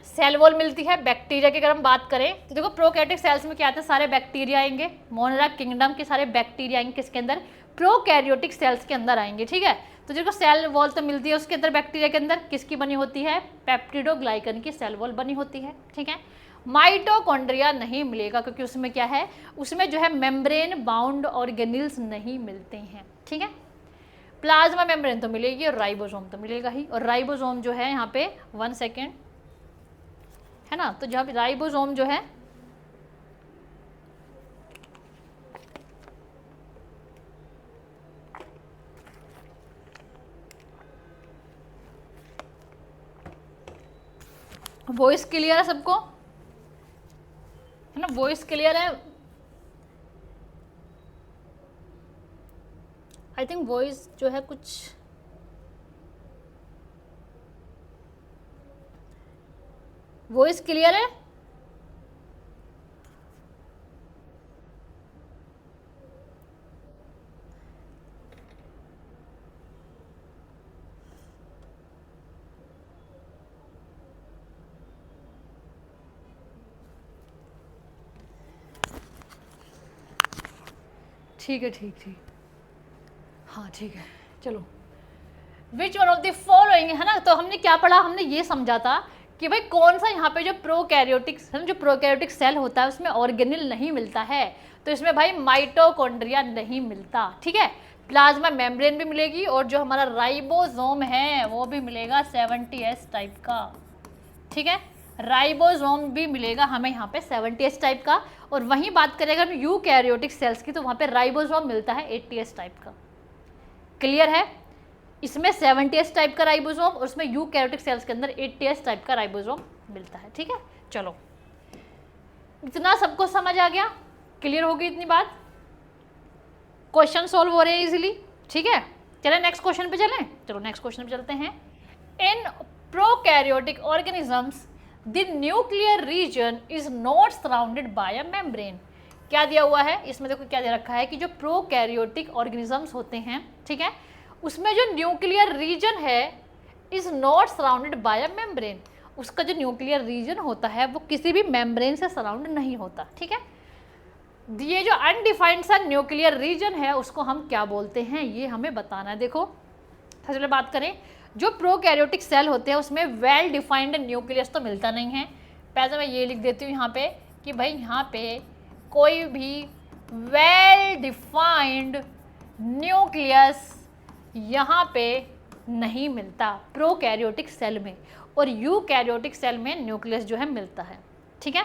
सेल वॉल मिलती है। बैक्टीरिया की अगर हम बात करें तो देखो प्रोकैरियोटिक सेल्स में क्या आते हैं, सारे बैक्टीरिया आएंगे, मोनोरा किंगडम के सारे बैक्टीरिया आएंगे किसके अंदर, प्रोकैरियोटिक सेल्स के अंदर आएंगे, ठीक है। तो जिसको सेल वॉल तो मिलती है उसके अंदर बैक्टीरिया के अंदर किसकी बनी होती है, पेप्टिडोग्लाइकन की सेल वॉल बनी होती है, ठीक है। माइटोकॉन्ड्रिया नहीं मिलेगा क्योंकि उसमें क्या है, उसमें जो है मेम्ब्रेन बाउंड ऑर्गेनिल्स नहीं मिलते हैं, ठीक है। प्लाज्मा मेम्ब्रेन तो मिलेगी और राइबोसोम तो मिलेगा ही, और राइबोसोम जो है यहाँ पे 1 सेकेंड है ना, तो जब राइबोसोम जो है वॉइस क्लियर है सबको, है ना, वॉइस क्लियर है, आई थिंक वॉइस जो है कुछ वॉइस क्लियर है। ठीक है, ठीक, हाँ ठीक है, चलो। Which one of the following, है ना, तो हमने क्या पढ़ा, हमने ये समझा था कि भाई कौन सा यहाँ पे जो प्रोकैरियोटिक सेल होता है उसमें ऑर्गेनिल नहीं मिलता है, तो इसमें भाई माइटोकॉन्ड्रिया नहीं मिलता, ठीक है। प्लाज्मा मेम्ब्रेन भी मिलेगी और जो हमारा राइबोसोम है वो भी मिलेगा 70S टाइप का, ठीक है। राइबोसोम भी मिलेगा हमें यहाँ पे 70S टाइप का, और वहीं बात करें अगर हम यूकैरियोटिक सेल्स की तो वहाँ पे राइबोसोम मिलता है 80S टाइप का। क्लियर है, इसमें 70S टाइप का राइबोसोम और उसमें यूकैरियोटिक सेल्स के अंदर 80S टाइप का राइबोसोम मिलता है, ठीक है। चलो, इतना सबको समझ आ गया, क्लियर हो गई इतनी बात, क्वेश्चन सॉल्व हो रहे हैं इजीली, ठीक है। चलें नेक्स्ट क्वेश्चन पे चलें, चलो नेक्स्ट क्वेश्चन पे चलते हैं। इन prokaryotic organisms the nuclear region is not surrounded by a membrane. क्या दिया हुआ है इसमें, देखो क्या दे रखा है कि जो प्रोकैरियोटिक ऑर्गेनिजम्स होते हैं, ठीक है, उसमें जो न्यूक्लियर रीजन है is not surrounded by a membrane, उसका जो न्यूक्लियर रीजन होता है वो किसी भी मेम्ब्रेन से सराउंड नहीं होता, ठीक है। ये जो अनडिफाइंड सा न्यूक्लियर रीजन है उसको हम क्या बोलते हैं, ये हमें बताना है। देखो सबसे पहले बात करें, जो प्रोकैरियोटिक सेल होते हैं उसमें वेल डिफाइंड न्यूक्लियस तो मिलता नहीं है। पहले मैं ये लिख देती हूँ यहाँ पे कि भाई यहाँ पे कोई भी वेल डिफाइंड न्यूक्लियस यहाँ पे नहीं मिलता प्रोकैरियोटिक सेल में, और यूकैरियोटिक सेल में न्यूक्लियस जो है मिलता है, ठीक है।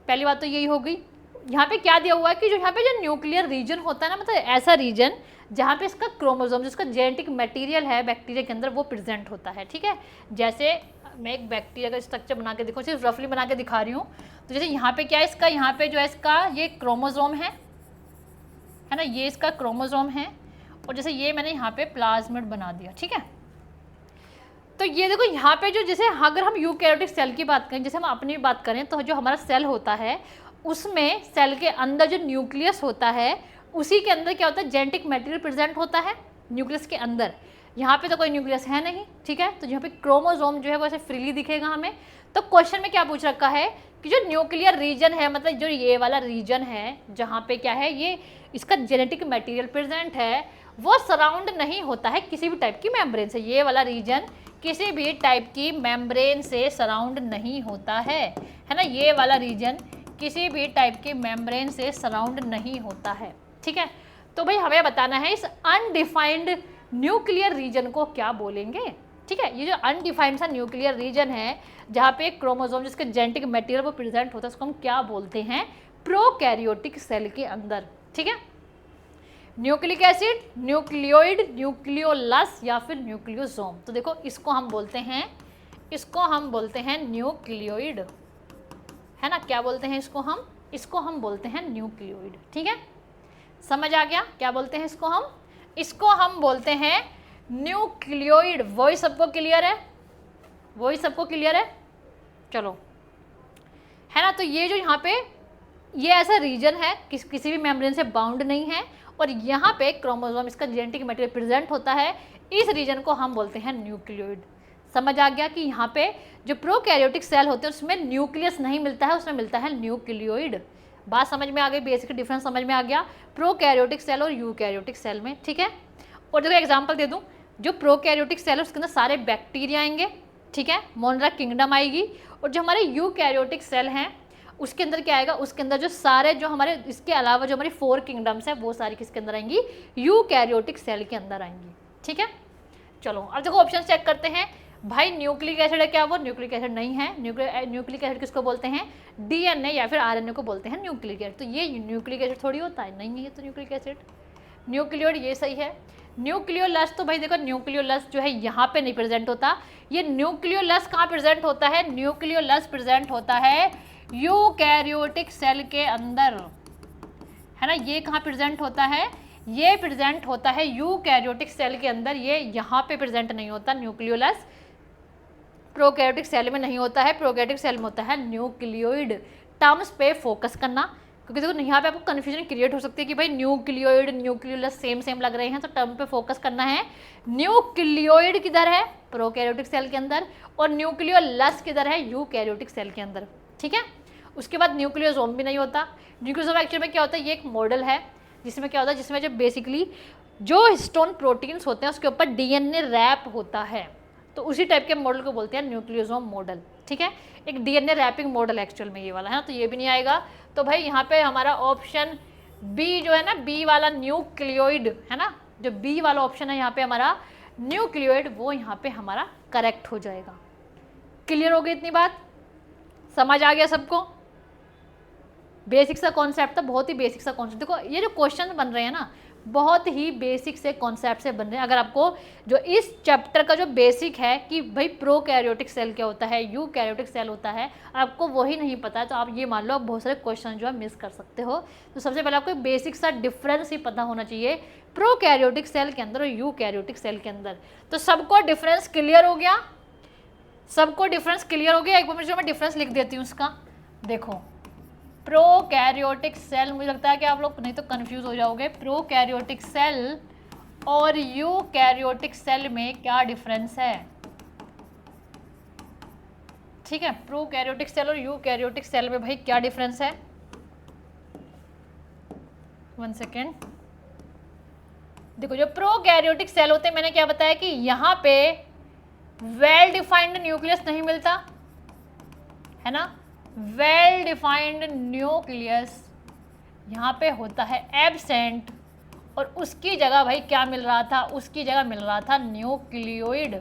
पहली बात तो यही हो गई। यहाँ पे क्या दिया हुआ है कि जो यहाँ पे जो न्यूक्लियर रीजन होता है ना, मतलब ऐसा रीजन जहाँ पे इसका क्रोमोसोम, जिसका जेनेटिक मटेरियल है बैक्टीरिया के अंदर, वो प्रेजेंट होता है, ठीक है। जैसे मैं एक बैक्टीरिया का स्ट्रक्चर बना के दिखाऊँ, सिर्फ रफली बना के दिखा रही हूँ। तो जैसे यहाँ पे क्या है इसका, यहाँ पे जो है इसका ये क्रोमोसोम है ना, ये इसका क्रोमोसोम है, और जैसे ये मैंने यहाँ पे प्लाज्मिड बना दिया, ठीक है। तो ये देखो यहाँ पे जो, जैसे अगर हम यूकैरियोटिक सेल की बात करें, जैसे हम अपनी बात करें, तो जो हमारा सेल होता है उसमें सेल के अंदर जो न्यूक्लियस होता है उसी के अंदर क्या होता है, जेनेटिक मटेरियल प्रेजेंट होता है न्यूक्लियस के अंदर। यहाँ पे तो कोई न्यूक्लियस है नहीं, ठीक है। तो यहाँ पे क्रोमोसोम जो है वो ऐसे फ्रीली दिखेगा हमें। तो क्वेश्चन में क्या पूछ रखा है कि जो न्यूक्लियर रीजन है, मतलब जो ये वाला रीजन है जहाँ पे क्या है, ये इसका जेनेटिक मटेरियल प्रेजेंट है, वो सराउंड नहीं होता है किसी भी टाइप की मेम्ब्रेन से। ये वाला रीजन किसी भी टाइप की मेम्ब्रेन से सराउंड नहीं होता है ना, ये वाला रीजन किसी भी टाइप की मेम्ब्रेन से सराउंड नहीं होता है, ठीक है। तो भाई हमें बताना है इस अनडिफाइंड न्यूक्लियर रीजन को क्या बोलेंगे, ठीक है। ये जो अनडिफाइंड सा न्यूक्लियर रीजन है जहाँ पे क्रोमोसोम जिसके जेनेटिक मटेरियल वो प्रेजेंट होता है, उसको हम क्या बोलते हैं, प्रोकैरियोटिक सेल के अंदर, ठीक है। न्यूक्लिक एसिड, न्यूक्लियोइड, न्यूक्लियोलस या फिर न्यूक्लियोसोम। तो देखो इसको हम बोलते हैं न्यूक्लियोइड, है ना। क्या बोलते हैं इसको हम बोलते हैं न्यूक्लियोइड, ठीक है। समझ आ गया क्या बोलते हैं इसको हम बोलते हैं न्यूक्लियोइड। वही सबको क्लियर है, चलो, है ना। तो ये जो यहाँ पे ये ऐसा रीजन है किसी भी मेम्ब्रेन से बाउंड नहीं है, और यहाँ पे क्रोमोसोम इसका जेनेटिक मटेरियल प्रेजेंट होता है, इस रीजन को हम बोलते हैं न्यूक्लियोइड। समझ आ गया कि यहाँ पे जो प्रोकैरियोटिक सेल होते हैं उसमें न्यूक्लियस नहीं मिलता है, उसमें मिलता है न्यूक्लियोइड। बात समझ में आ गई, बेसिक डिफरेंस समझ में आ गया प्रोकैरियोटिक सेल और यूकैरियोटिक सेल में, ठीक है। और देखो एग्जांपल दे दूं, जो प्रोकैरियोटिक सेल है उसके अंदर सारे बैक्टीरिया आएंगे, ठीक है, मोनोरा किंगडम आएगी, और जो हमारे यूकैरियोटिक सेल हैं उसके अंदर क्या आएगा, उसके अंदर जो सारे जो हमारे इसके अलावा जो हमारी 4 किंगडम्स है वो सारी किसके अंदर आएंगी, यूकैरियोटिक सेल के अंदर आएंगी, ठीक है। चलो अब देखो ऑप्शन चेक करते हैं। भाई न्यूक्लिक एसिड है क्या, वो न्यूक्लिक एसिड नहीं है। न्यूक्लिक एसिड किसको बोलते हैं, डीएनए या फिर आरएनए को बोलते हैं न्यूक्लिक एसिड। तो ये न्यूक्लिक एसिड थोड़ी होता है, नहीं है ये तो न्यूक्लिक एसिड। न्यूक्लियोइड ये सही है। न्यूक्लियोलस तो भाई देखो न्यूक्लियोलस जो है यहाँ पे नहीं प्रेजेंट होता, ये न्यूक्लियोलस कहाँ प्रेजेंट होता है, न्यूक्लियोलस प्रेजेंट होता है यूकैरियोटिक सेल के अंदर, है ना। ये कहाँ प्रेजेंट होता है, ये प्रेजेंट होता है यूकैरियोटिक सेल के अंदर, ये यहाँ पे प्रेजेंट नहीं होता। न्यूक्लियोलस प्रोकैरियोटिक सेल में नहीं होता है, प्रोकैरियोटिक सेल में होता है न्यूक्लियोइड। टर्म्स पे फोकस करना, क्योंकि देखो यहाँ पे आपको कन्फ्यूजन क्रिएट हो सकती है कि भाई न्यूक्लियोइड न्यूक्लियोलस सेम सेम लग रहे हैं, तो टर्म पे फोकस करना है। न्यूक्लियोइड किधर है, प्रोकैरियोटिक सेल के अंदर, और न्यूक्लियोलस किधर है, यूकैरियोटिक सेल के अंदर, ठीक है। उसके बाद न्यूक्लियोसोम भी नहीं होता। न्यूक्लियोसोम एक्चुअली में क्या होता है, ये एक मॉडल है जिसमें क्या होता है, जिसमें जो बेसिकली जो हिस्टोन प्रोटीन्स होते हैं उसके ऊपर डीएनए रैप होता है, तो उसी टाइप के मॉडल को बोलते हैं न्यूक्लियोसोम मॉडल, ठीक है। एक डीएनए रैपिंग मॉडल एक्चुअल में ये वाला है ना, तो ये भी नहीं आएगा। तो भाई यहाँ पे हमारा ऑप्शन बी जो है ना, बी वाला न्यूक्लियोइड है ना, जो बी वाला ऑप्शन है यहाँ पे हमारा न्यूक्लियोइड, वो यहाँ पे हमारा करेक्ट हो जाएगा। क्लियर हो गई इतनी बात, समझ आ गया सबको। बेसिक सा कॉन्सेप्ट था, बहुत ही बेसिक सा कॉन्सेप्ट। देखो ये जो क्वेश्चन बन रहे हैं ना, बहुत ही बेसिक से कॉन्सेप्ट से बन रहे हैं। अगर आपको जो इस चैप्टर का जो बेसिक है कि भाई प्रोकैरियोटिक सेल क्या होता है, यूकैरियोटिक सेल होता है, आपको वही नहीं पता है, तो आप ये मान लो आप बहुत सारे क्वेश्चन जो है मिस कर सकते हो। तो सबसे पहले आपको बेसिक सा डिफरेंस ही पता होना चाहिए प्रोकैरियोटिक सेल के अंदर और यूकैरियोटिक सेल के अंदर। तो सबको डिफरेंस क्लियर हो गया, सबको डिफरेंस क्लियर हो गया। एक बार मैं डिफरेंस लिख देती हूँ उसका। देखो प्रोकैरियोटिक सेल, मुझे लगता है कि आप लोग नहीं तो कंफ्यूज हो जाओगे, प्रोकैरियोटिक सेल और यूकैरियोटिक सेल में क्या डिफरेंस है, ठीक है। प्रोकैरियोटिक सेल और यूकैरियोटिक सेल में भाई क्या डिफरेंस है, 1 सेकेंड। देखो जो प्रोकैरियोटिक सेल होते हैं, मैंने क्या बताया कि यहाँ पे वेल डिफाइंड न्यूक्लियस नहीं मिलता है ना, वेल डिफाइंड न्यूक्लियस यहाँ पे होता है एब्सेंट, और उसकी जगह भाई क्या मिल रहा था, उसकी जगह मिल रहा था न्यूक्लियोइड,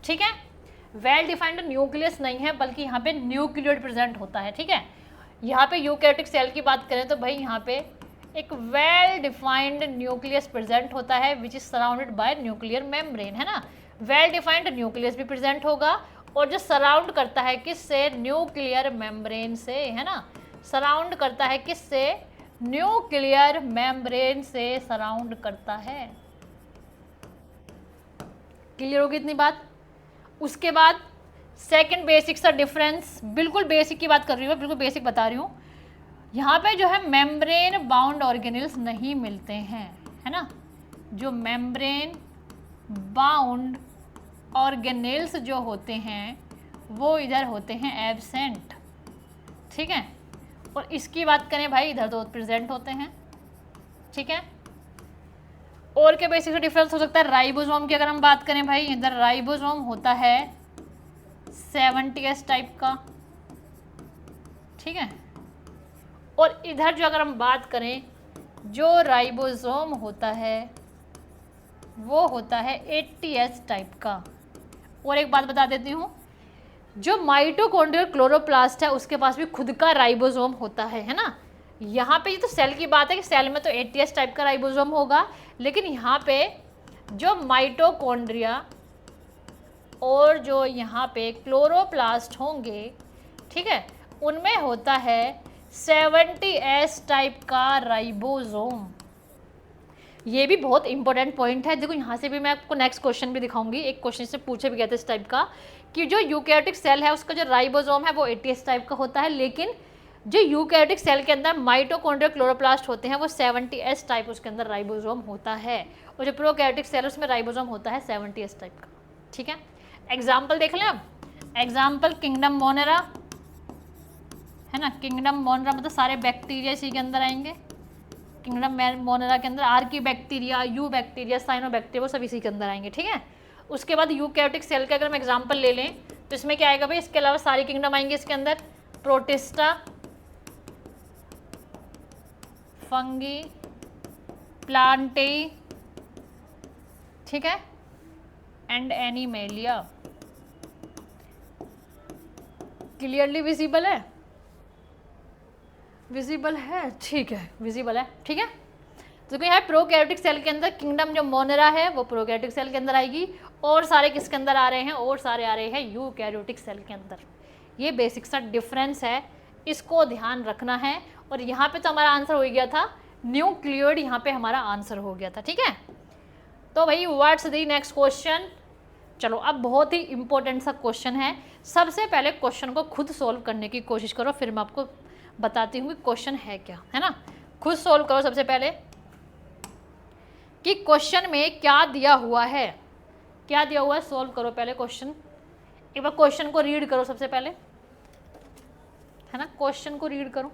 ठीक है। वेल डिफाइंड न्यूक्लियस नहीं है, बल्कि यहाँ पे न्यूक्लियोइड प्रेजेंट होता है, ठीक है। यहाँ पे यूकैरियोटिक सेल की बात करें तो भाई यहाँ पे एक वेल डिफाइंड न्यूक्लियस प्रेजेंट होता है which is surrounded by nuclear membrane, है ना। वेल डिफाइंड न्यूक्लियस भी प्रेजेंट होगा, और जो सराउंड करता है किससे, न्यूक्लियर मेम्ब्रेन से, है ना। सराउंड करता है किससे, न्यूक्लियर मेम्ब्रेन से सराउंड करता है। क्लियर होगी इतनी बात। उसके बाद सेकंड बेसिक सा डिफरेंस, बिल्कुल बेसिक की बात कर रही हूँ, बिल्कुल बेसिक बता रही हूँ। यहाँ पे जो है मेम्ब्रेन बाउंड ऑर्गेनेल्स नहीं मिलते हैं, है ना। जो मेम्ब्रेन बाउंड ऑर्गेनेल्स जो होते हैं वो इधर होते हैं एब्सेंट, ठीक है। और इसकी बात करें भाई, इधर तो प्रेजेंट होते हैं, ठीक है। और क्या बेसिक डिफरेंस हो सकता है, राइबोसोम की अगर हम बात करें भाई, इधर राइबोसोम होता है 70S टाइप का, ठीक है। और इधर जो अगर हम बात करें, जो राइबोसोम होता है वो होता है 80S टाइप का। और एक बात बता देती हूँ, जो माइटोकॉन्ड्रियल क्लोरोप्लास्ट है उसके पास भी खुद का राइबोसोम होता है ना। यहाँ पे ये तो सेल की बात है कि सेल में तो 80S टाइप का राइबोसोम होगा, लेकिन यहाँ पे जो माइटोकॉन्ड्रिया और जो यहाँ पे क्लोरोप्लास्ट होंगे, ठीक है, उनमें होता है 70S टाइप का राइबोसोम। ये भी बहुत इंपॉर्टेंट पॉइंट है। देखो यहाँ से भी मैं आपको नेक्स्ट क्वेश्चन भी दिखाऊंगी, एक क्वेश्चन से पूछे भी गया था इस टाइप का, कि जो यूकैरियोटिक सेल है उसका जो राइबोसोम है वो 80S टाइप का होता है, लेकिन जो यूकैरियोटिक सेल के अंदर माइटोकॉन्ड्रियल क्लोरोप्लास्ट होते हैं वो 70S टाइप उसके अंदर राइबोसोम होता है, और जो प्रोकैरियोटिक सेल उसमें राइबोसोम होता है 70S टाइप का। ठीक है, एग्जाम्पल देख लें अब। एग्जाम्पल किंगडम मोनेरा है ना, किंगडम मोनेरा मतलब सारे बैक्टीरिया इसी के अंदर आएंगे। किंगडम मोनेरा के अंदर archaebacteria, eubacteria, cyanobacteria, वो सब इसी के अंदर आएंगे। ठीक है, उसके बाद यूकैरियोटिक सेल का अगर हम एग्जाम्पल ले लें तो इसमें क्या आएगा भाई, इसके अलावा सारी किंगडम आएंगे इसके अंदर, प्रोटिस्टा, फंगी, प्लांटेई, ठीक है, एंड एनिमेलिया। क्लियरली विजिबल है? विजिबल है, ठीक है, विजिबल है। ठीक है, तो क्या है, प्रोकैरियोटिक सेल के अंदर किंगडम जो मोनेरा है वो प्रोकैरियोटिक सेल के अंदर आएगी, और सारे किसके अंदर आ रहे हैं, और सारे आ रहे हैं यूकैरियोटिक सेल के अंदर। ये बेसिक सा डिफरेंस है, इसको ध्यान रखना है। और यहाँ पे तो हमारा आंसर हो गया था न्यूक्लियोइड, यहाँ पे हमारा आंसर हो गया था। ठीक है, तो भाई व्हाट्स द नेक्स्ट क्वेश्चन। चलो अब बहुत ही इंपॉर्टेंट सा क्वेश्चन है। सबसे पहले क्वेश्चन को खुद सोल्व करने की कोशिश करो, फिर मैं आपको बताती हूँ कि क्वेश्चन है क्या, है ना। खुद सोल्व करो सबसे पहले कि क्वेश्चन में क्या दिया हुआ है, क्या दिया हुआ है, सोल्व करो पहले क्वेश्चन। एक बार क्वेश्चन को रीड करो सबसे पहले, है ना, क्वेश्चन को रीड करो।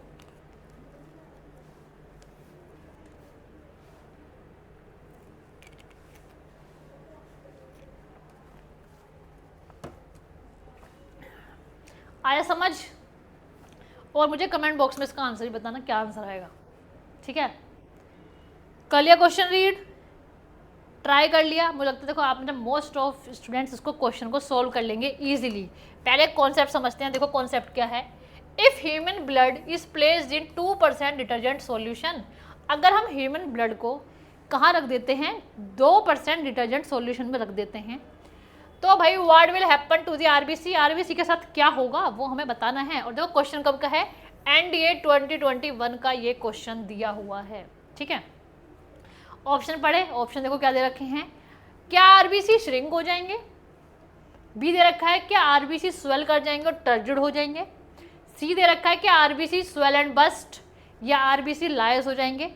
आया समझ? और मुझे कमेंट बॉक्स में इसका आंसर ही बताना, क्या आंसर आएगा। ठीक है, कर लिया क्वेश्चन रीड, ट्राई कर लिया। मुझे लगता है देखो आपने मोस्ट ऑफ स्टूडेंट्स इसको क्वेश्चन को सोल्व कर लेंगे इजीली। पहले कॉन्सेप्ट समझते हैं। देखो कॉन्सेप्ट क्या है, if human blood is placed in 2% detergent solution, अगर हम ह्यूमन ब्लड को कहाँ रख देते हैं, 2% डिटर्जेंट सॉल्यूशन में रख देते हैं, तो भाई what will happen to the RBC, RBC के साथ क्या होगा वो हमें बताना है। और देखो क्वेश्चन कब का है, एनडीए 2021 का ये क्वेश्चन दिया हुआ है। ठीक है, ऑप्शन पढ़े, ऑप्शन देखो क्या दे रखे हैं, क्या आरबीसी श्रिंक हो जाएंगे, बी दे रखा है क्या आरबीसी स्वेल कर जाएंगे और टर्जिड हो जाएंगे, सी दे रखा है क्या आरबीसी स्वेल एंड बस्ट, या आरबीसी लायस हो जाएंगे।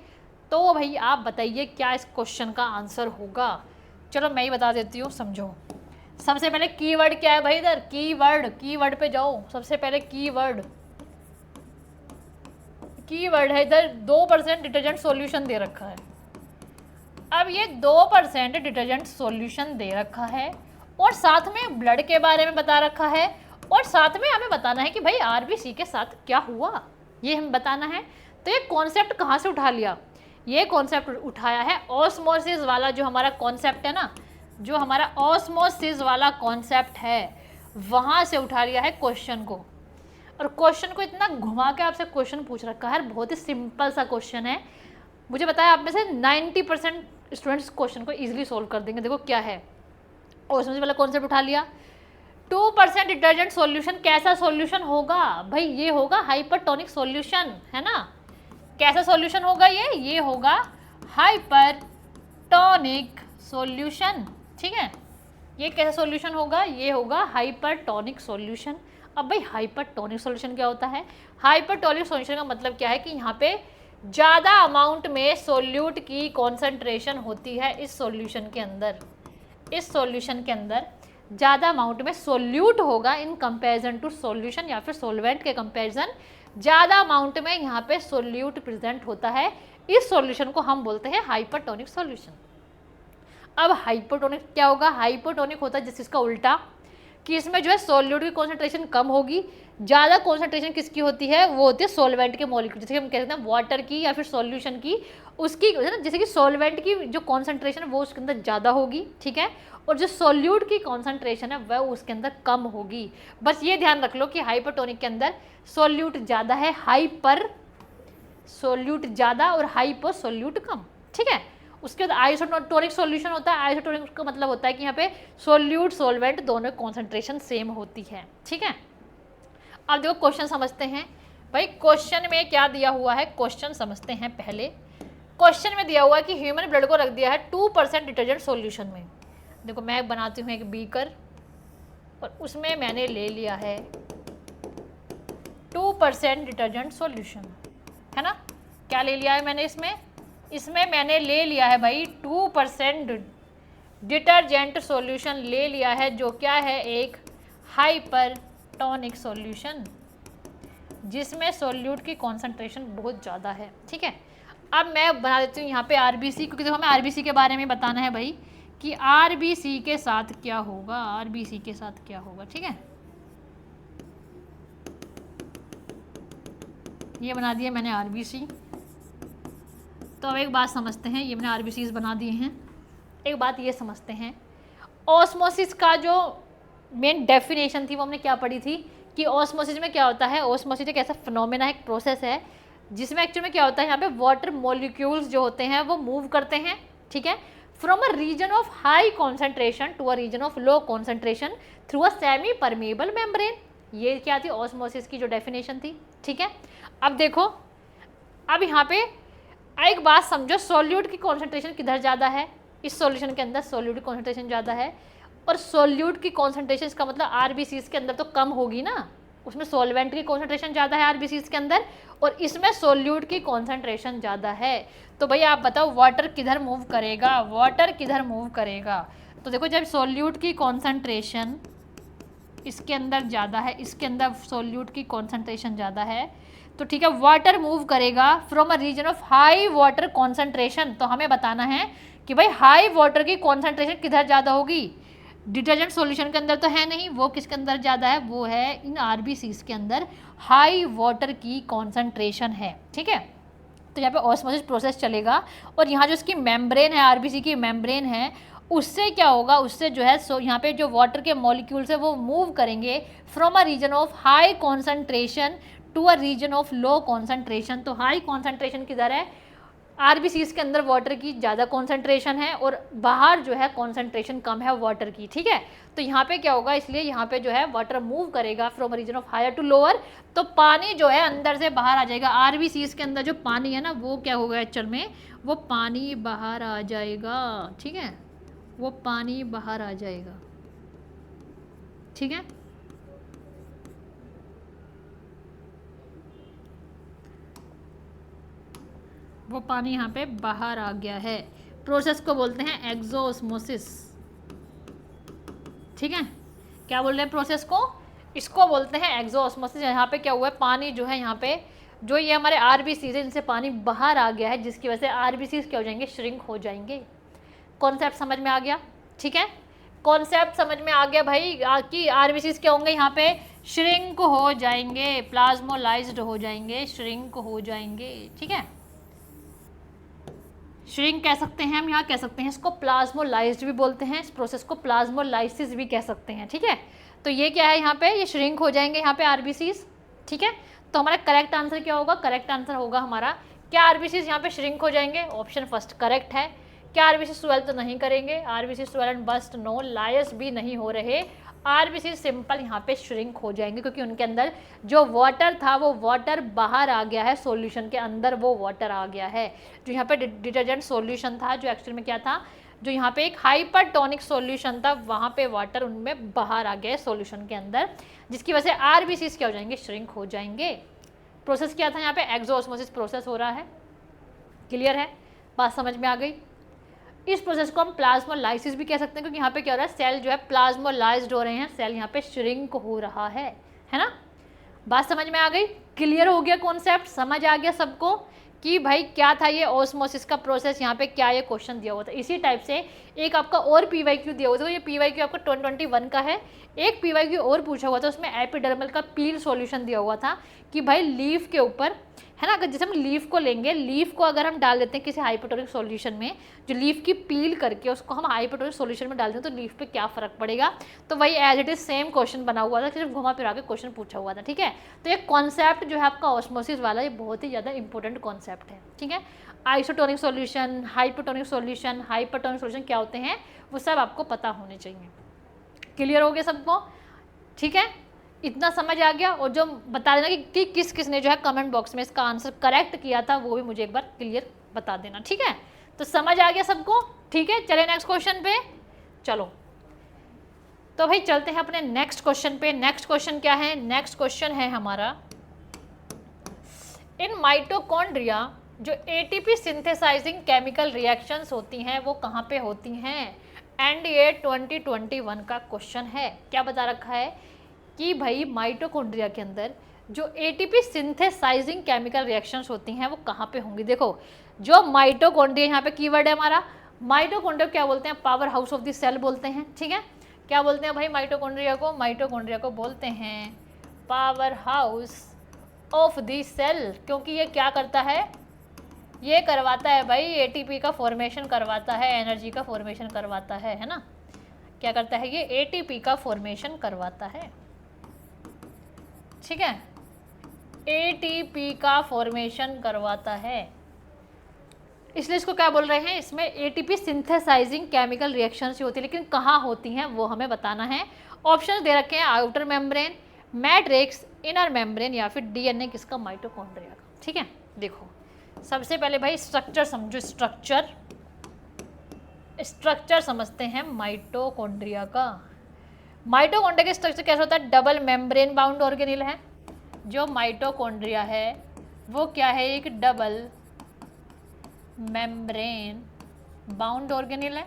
तो भाई आप बताइए क्या इस क्वेश्चन का आंसर होगा। चलो मैं ही बता देती हूँ, समझो। सबसे पहले कीवर्ड क्या है भाई, इधर कीवर्ड, कीवर्ड पे जाओ। सबसे पहले कीवर्ड, कीवर्ड है इधर 2% डिटर्जेंट सॉल्यूशन दे रखा है। अब ये 2% डिटर्जेंट सॉल्यूशन दे रखा है और साथ में ब्लड के बारे में बता रखा है, और साथ में हमें बताना है कि भाई आरबीसी के साथ क्या हुआ, ये हमें बताना है। तो ये कॉन्सेप्ट कहाँ से उठा लिया, ये कॉन्सेप्ट उठाया है ऑस्मोसिस वाला, जो हमारा कॉन्सेप्ट है ना, जो हमारा ऑस्मोसिस वाला कॉन्सेप्ट है, वहाँ से उठा लिया है क्वेश्चन को। और क्वेश्चन को इतना घुमा के आपसे क्वेश्चन पूछ रखा है, बहुत ही सिंपल सा क्वेश्चन है। मुझे बताया आप में से 90% स्टूडेंट्स क्वेश्चन को इजीली सोल्व कर देंगे। देखो क्या है, ऑस्मोसिस वाला कॉन्सेप्ट उठा लिया। 2% डिटर्जेंट सॉल्यूशन कैसा सॉल्यूशन होगा भाई, ये होगा हाइपरटोनिक सॉल्यूशन, है ना। कैसा सॉल्यूशन होगा ये होगा हाइपरटोनिक सॉल्यूशन। ठीक है, ये कैसा सॉल्यूशन होगा, ये होगा हाइपरटोनिक सॉल्यूशन। अब भाई हाइपरटोनिक सॉल्यूशन क्या होता है, हाइपरटोनिक सॉल्यूशन का मतलब क्या है कि यहाँ पे ज़्यादा अमाउंट में सोल्यूट की कॉन्सेंट्रेशन होती है इस सॉल्यूशन के अंदर। इस सॉल्यूशन के अंदर ज़्यादा अमाउंट में सोल्यूट होगा इन कंपैरिजन टू सॉल्यूशन, या फिर सॉल्वेंट के कंपैरिजन ज़्यादा अमाउंट में यहाँ पे सोल्यूट प्रेजेंट होता है। इस सॉल्यूशन को हम बोलते हैं हाइपरटोनिक सॉल्यूशन। अब हाइपोटोनिक क्या होगा, हाइपोटोनिक होता है जिस इसका उल्टा, कि इसमें जो है सोल्यूट की कॉन्सेंट्रेशन कम होगी, ज़्यादा कॉन्सेंट्रेशन किसकी होती है, वो होती है सॉल्वेंट के मॉलिक्यूल, जैसे हम कहते हैं वाटर की या फिर सॉल्यूशन की, उसकी है ना, जैसे कि सॉल्वेंट की जो कॉन्सेंट्रेशन है वो उसके अंदर ज़्यादा होगी, ठीक है, और जो सोल्यूट की कॉन्सेंट्रेशन है वह उसके अंदर कम होगी। बस ये ध्यान रख लो कि हाइपरटोनिक के अंदर सोल्यूट ज़्यादा है, हाइपर सोल्यूट ज़्यादा और हाइपर सोल्यूट कम, ठीक है। उसके बाद आइसोटोनिक सॉल्यूशन होता है, आइसोटोनिक का मतलब होता है कि यहाँ पे सोल्यूट सोल्वेंट दोनों कॉन्सेंट्रेशन सेम होती है, ठीक है। अब देखो क्वेश्चन समझते हैं भाई, क्वेश्चन में क्या दिया हुआ है, क्वेश्चन समझते हैं पहले। क्वेश्चन में दिया हुआ है कि ह्यूमन ब्लड को रख दिया है 2% डिटर्जेंट सॉल्यूशन में। देखो मैं बनाती हूँ एक बीकर और उसमें मैंने ले लिया है 2% डिटर्जेंट सॉल्यूशन, है ना। क्या ले लिया है मैंने इसमें मैंने ले लिया है भाई 2% डिटर्जेंट सॉल्यूशन ले लिया है, जो क्या है, एक हाइपरटोनिक सॉल्यूशन जिसमें सॉल्यूट की कॉन्सेंट्रेशन बहुत ज़्यादा है। ठीक है, अब मैं बना देती हूँ यहाँ पे आरबीसी, क्योंकि देखो हमें आरबीसी के बारे में बताना है भाई कि आरबीसी के साथ क्या होगा, आरबीसी के साथ क्या होगा। ठीक है, ये बना दिया मैंने आरबीसी। तो अब एक बात समझते हैं, ये मैंने आरबीसीज बना दिए हैं। एक बात ये समझते हैं, ऑस्मोसिस का जो मेन डेफिनेशन थी वो हमने क्या पढ़ी थी कि ऑस्मोसिस में क्या होता है। ऑस्मोसिस एक ऐसा फिनोमेना, एक प्रोसेस है जिसमें एक्चुअली में क्या होता है, यहाँ पे वाटर मॉलिक्यूल्स जो होते हैं वो मूव करते हैं। ठीक है, from a region of high concentration to a region of low concentration through a semi permeable membrane. ये क्या थी, ऑस्मोसिस की जो डेफिनेशन थी। ठीक है, अब देखो, अब यहाँ पे एक बात समझो, सॉल्यूट की कॉन्सेंट्रेशन किधर ज़्यादा है, इस सॉल्यूशन के अंदर सॉल्यूट की कॉन्सेंट्रेशन ज़्यादा है, और सॉल्यूट की कॉन्सेंट्रेशन इसका मतलब आरबीसीज के अंदर तो कम होगी ना, उसमें सॉल्वेंट की कॉन्सेंट्रेशन ज़्यादा है आरबीसीज के अंदर, और इसमें सॉल्यूट की कॉन्सेंट्रेशन ज़्यादा है। तो भाई आप बताओ वाटर किधर मूव करेगा, वाटर किधर मूव करेगा। तो देखो, जब सॉल्यूट की कॉन्सेंट्रेशन इसके अंदर ज़्यादा है, इसके अंदर सॉल्यूट की कॉन्सेंट्रेशन ज़्यादा है, तो ठीक है, वाटर मूव करेगा from a region of high water concentration. तो हमें बताना है कि भाई हाई वाटर की कॉन्सेंट्रेशन किधर ज़्यादा होगी, डिटर्जेंट सॉल्यूशन के अंदर तो है नहीं, वो किसके अंदर ज़्यादा है, वो है इन आरबीसीज के अंदर हाई वाटर की कॉन्सेंट्रेशन है। ठीक है, तो यहाँ पे ऑस्मोसिस प्रोसेस चलेगा, और यहाँ जो इसकी मेम्ब्रेन है, आरबीसी की मेम्ब्रेन है, उससे क्या होगा, उससे जो है यहाँ पे जो वाटर के मॉलिक्यूल्स है वो मूव करेंगे from a region of high concentration to a region of low concentration. तो हाई कॉन्सेंट्रेशन किधर है, आरबीसीज के अंदर वाटर की ज़्यादा कॉन्सेंट्रेशन है, और बाहर जो है कॉन्सेंट्रेशन कम है वाटर की। ठीक है, तो यहाँ पे क्या होगा, इसलिए यहाँ पे जो है वाटर मूव करेगा from region of higher to lower, तो पानी जो है अंदर से बाहर आ जाएगा। आरबीसीज के अंदर जो पानी है ना, वो क्या होगा एक्चुअल में, वो पानी बाहर आ जाएगा। ठीक है, वो पानी बाहर आ जाएगा। ठीक है, वो पानी यहाँ पे बाहर आ गया है। प्रोसेस को बोलते हैं एक्सोस्मोसिस। ठीक है, क्या बोल रहे हैं प्रोसेस को, इसको बोलते हैं एक्सोस्मोसिस। यहाँ पे क्या हुआ है, पानी जो है यहाँ पे जो ये हमारे आरबीसीज है, इनसे पानी बाहर आ गया है, जिसकी वजह से आरबीसीज क्या हो जाएंगे, श्रिंक हो जाएंगे। कॉन्सेप्ट समझ में आ गया। ठीक है, कॉन्सेप्ट समझ में आ गया भाई कि आरबीसीज क्या होंगे, यहाँ पे श्रिंक हो जाएंगे, प्लाज्मोलाइज्ड हो जाएंगे, श्रिंक हो जाएंगे। ठीक है, श्रिंक कह सकते हैं हम, यहाँ कह सकते हैं इसको प्लाज्मोलाइज्ड भी बोलते हैं, इस प्रोसेस को प्लाज्मोलाइसिस भी कह सकते हैं। ठीक है, तो ये क्या है, यहाँ पे ये श्रिंक हो जाएंगे यहाँ पे आरबीसीज। ठीक है, तो हमारा करेक्ट आंसर क्या होगा, करेक्ट आंसर होगा हमारा, क्या आरबीसीज यहाँ पे श्रिंक हो जाएंगे, ऑप्शन फर्स्ट करेक्ट है। क्या आरबीसी स्वेल तो नहीं करेंगे, RBC swell and burst no, lyse भी नहीं हो रहे, आरबीसी सिंपल यहाँ पे श्रिंक हो जाएंगे, क्योंकि उनके अंदर जो वाटर था वो वाटर बाहर आ गया है, सॉल्यूशन के अंदर वो वाटर आ गया है। जो यहाँ पे डिटर्जेंट सॉल्यूशन था, जो एक्चुअल में क्या था, जो यहाँ पे एक हाइपरटोनिक सॉल्यूशन था, वहाँ पे वाटर उनमें बाहर आ गया है सॉल्यूशन के अंदर, जिसकी वजह से आरबीसी क्या हो जाएंगे, श्रिंक हो जाएंगे। प्रोसेस क्या था, यहाँ पे एक्सोस्मोसिस प्रोसेस हो रहा है। क्लियर है, बात समझ में आ गई। इस प्रोसेस को हम प्लाज्मोलाइसिस भी कह सकते हैं, क्योंकि यहाँ पे क्या हो रहा है, सेल जो है प्लाज्मोलाइज्ड हो रहे हैं, सेल यहाँ पे श्रिंक हो रहा है ना। बात समझ में आ गई, क्लियर हो गया, कॉन्सेप्ट समझ आ गया सबको कि भाई क्या था ये ऑस्मोसिस का प्रोसेस, यहाँ पे क्या ये क्वेश्चन दिया हुआ था। इसी टाइप से एक आपका और पीवाईक्यू दिया हुआ था, ये पीवाईक्यू आपका 2021 का है। एक पीवाईक्यू और पूछा हुआ था, उसमें एपिडर्मल का पील सॉल्यूशन दिया हुआ था कि भाई लीफ के ऊपर, है ना, अगर जैसे हम लीफ को लेंगे, लीफ को अगर हम डाल देते हैं किसी हाइपोटोनिक सॉल्यूशन में, जो लीफ की पील करके उसको हम हाइपोटोनिक सॉल्यूशन में डाल दें, तो लीफ पे क्या फ़र्क पड़ेगा। तो वही as it is same question बना हुआ था, सिर्फ घुमा फिरा के क्वेश्चन पूछा हुआ था। ठीक है, तो ये कॉन्सेप्ट जो है आपका ऑस्मोसिस वाला, ये बहुत ही ज़्यादा इंपॉर्टेंट कॉन्सेप्ट है। ठीक है, isotonic solution, hypotonic solution, hypertonic solution क्या होते हैं, वो सब आपको पता होने चाहिए। क्लियर हो गया सबको। ठीक है, इतना समझ आ गया। और जो बता देना कि किस किसने जो है कमेंट बॉक्स में इसका आंसर करेक्ट किया था, वो भी मुझे एक बार क्लियर बता देना। ठीक है, तो समझ आ गया सबको। ठीक है, चले नेक्स्ट क्वेश्चन पे। चलो तो भाई चलते हैं अपने नेक्स्ट क्वेश्चन पे। नेक्स्ट क्वेश्चन क्या है, नेक्स्ट क्वेश्चन है हमारा इन माइटोकॉन्ड्रिया जो एटीपी सिंथेसाइजिंग केमिकल रिएक्शंस होती हैं वो कहाँ पे होती हैं, एंड ये 2021 का क्वेश्चन है। क्या बता रखा है कि भाई माइटोकॉन्ड्रिया के अंदर जो एटीपी सिंथेसाइजिंग केमिकल रिएक्शंस होती हैं वो कहाँ पे होंगी। देखो जो माइटोकॉन्ड्रिया, यहाँ पे कीवर्ड है हमारा, माइटोकॉन्ड्रिया क्या बोलते हैं, powerhouse of the cell बोलते हैं, ठीक है। क्या बोलते हैं भाई माइटोकॉन्ड्रिया को, माइटोकॉन्ड्रिया को बोलते हैं powerhouse of the cell, क्योंकि ये क्या करता है, ये करवाता है भाई एटीपी का फॉर्मेशन करवाता है, एनर्जी का फॉर्मेशन करवाता है ना। क्या करता है ये, एटीपी का फॉर्मेशन करवाता है, ठीक है, एटीपी का फॉर्मेशन करवाता है, इसलिए इसको क्या बोल रहे हैं, इसमें एटीपी सिंथेसाइजिंग केमिकल रिएक्शंस होती है, लेकिन कहाँ होती हैं वो हमें बताना है। ऑप्शन दे रखे हैं outer membrane, matrix, inner membrane या फिर डीएनए किसका, माइटोकॉन्ड्रिया का, ठीक है। देखो सबसे पहले भाई स्ट्रक्चर समझो, स्ट्रक्चर समझते हैं माइटोकॉन्ड्रिया का। माइटोकॉन्ड्रिया का स्ट्रक्चर कैसा होता है, डबल मेम्ब्रेन बाउंड ऑर्गेनेल है। जो माइटोकॉन्ड्रिया है वो क्या है, एक डबल मेम्ब्रेन बाउंड ऑर्गेनेल है।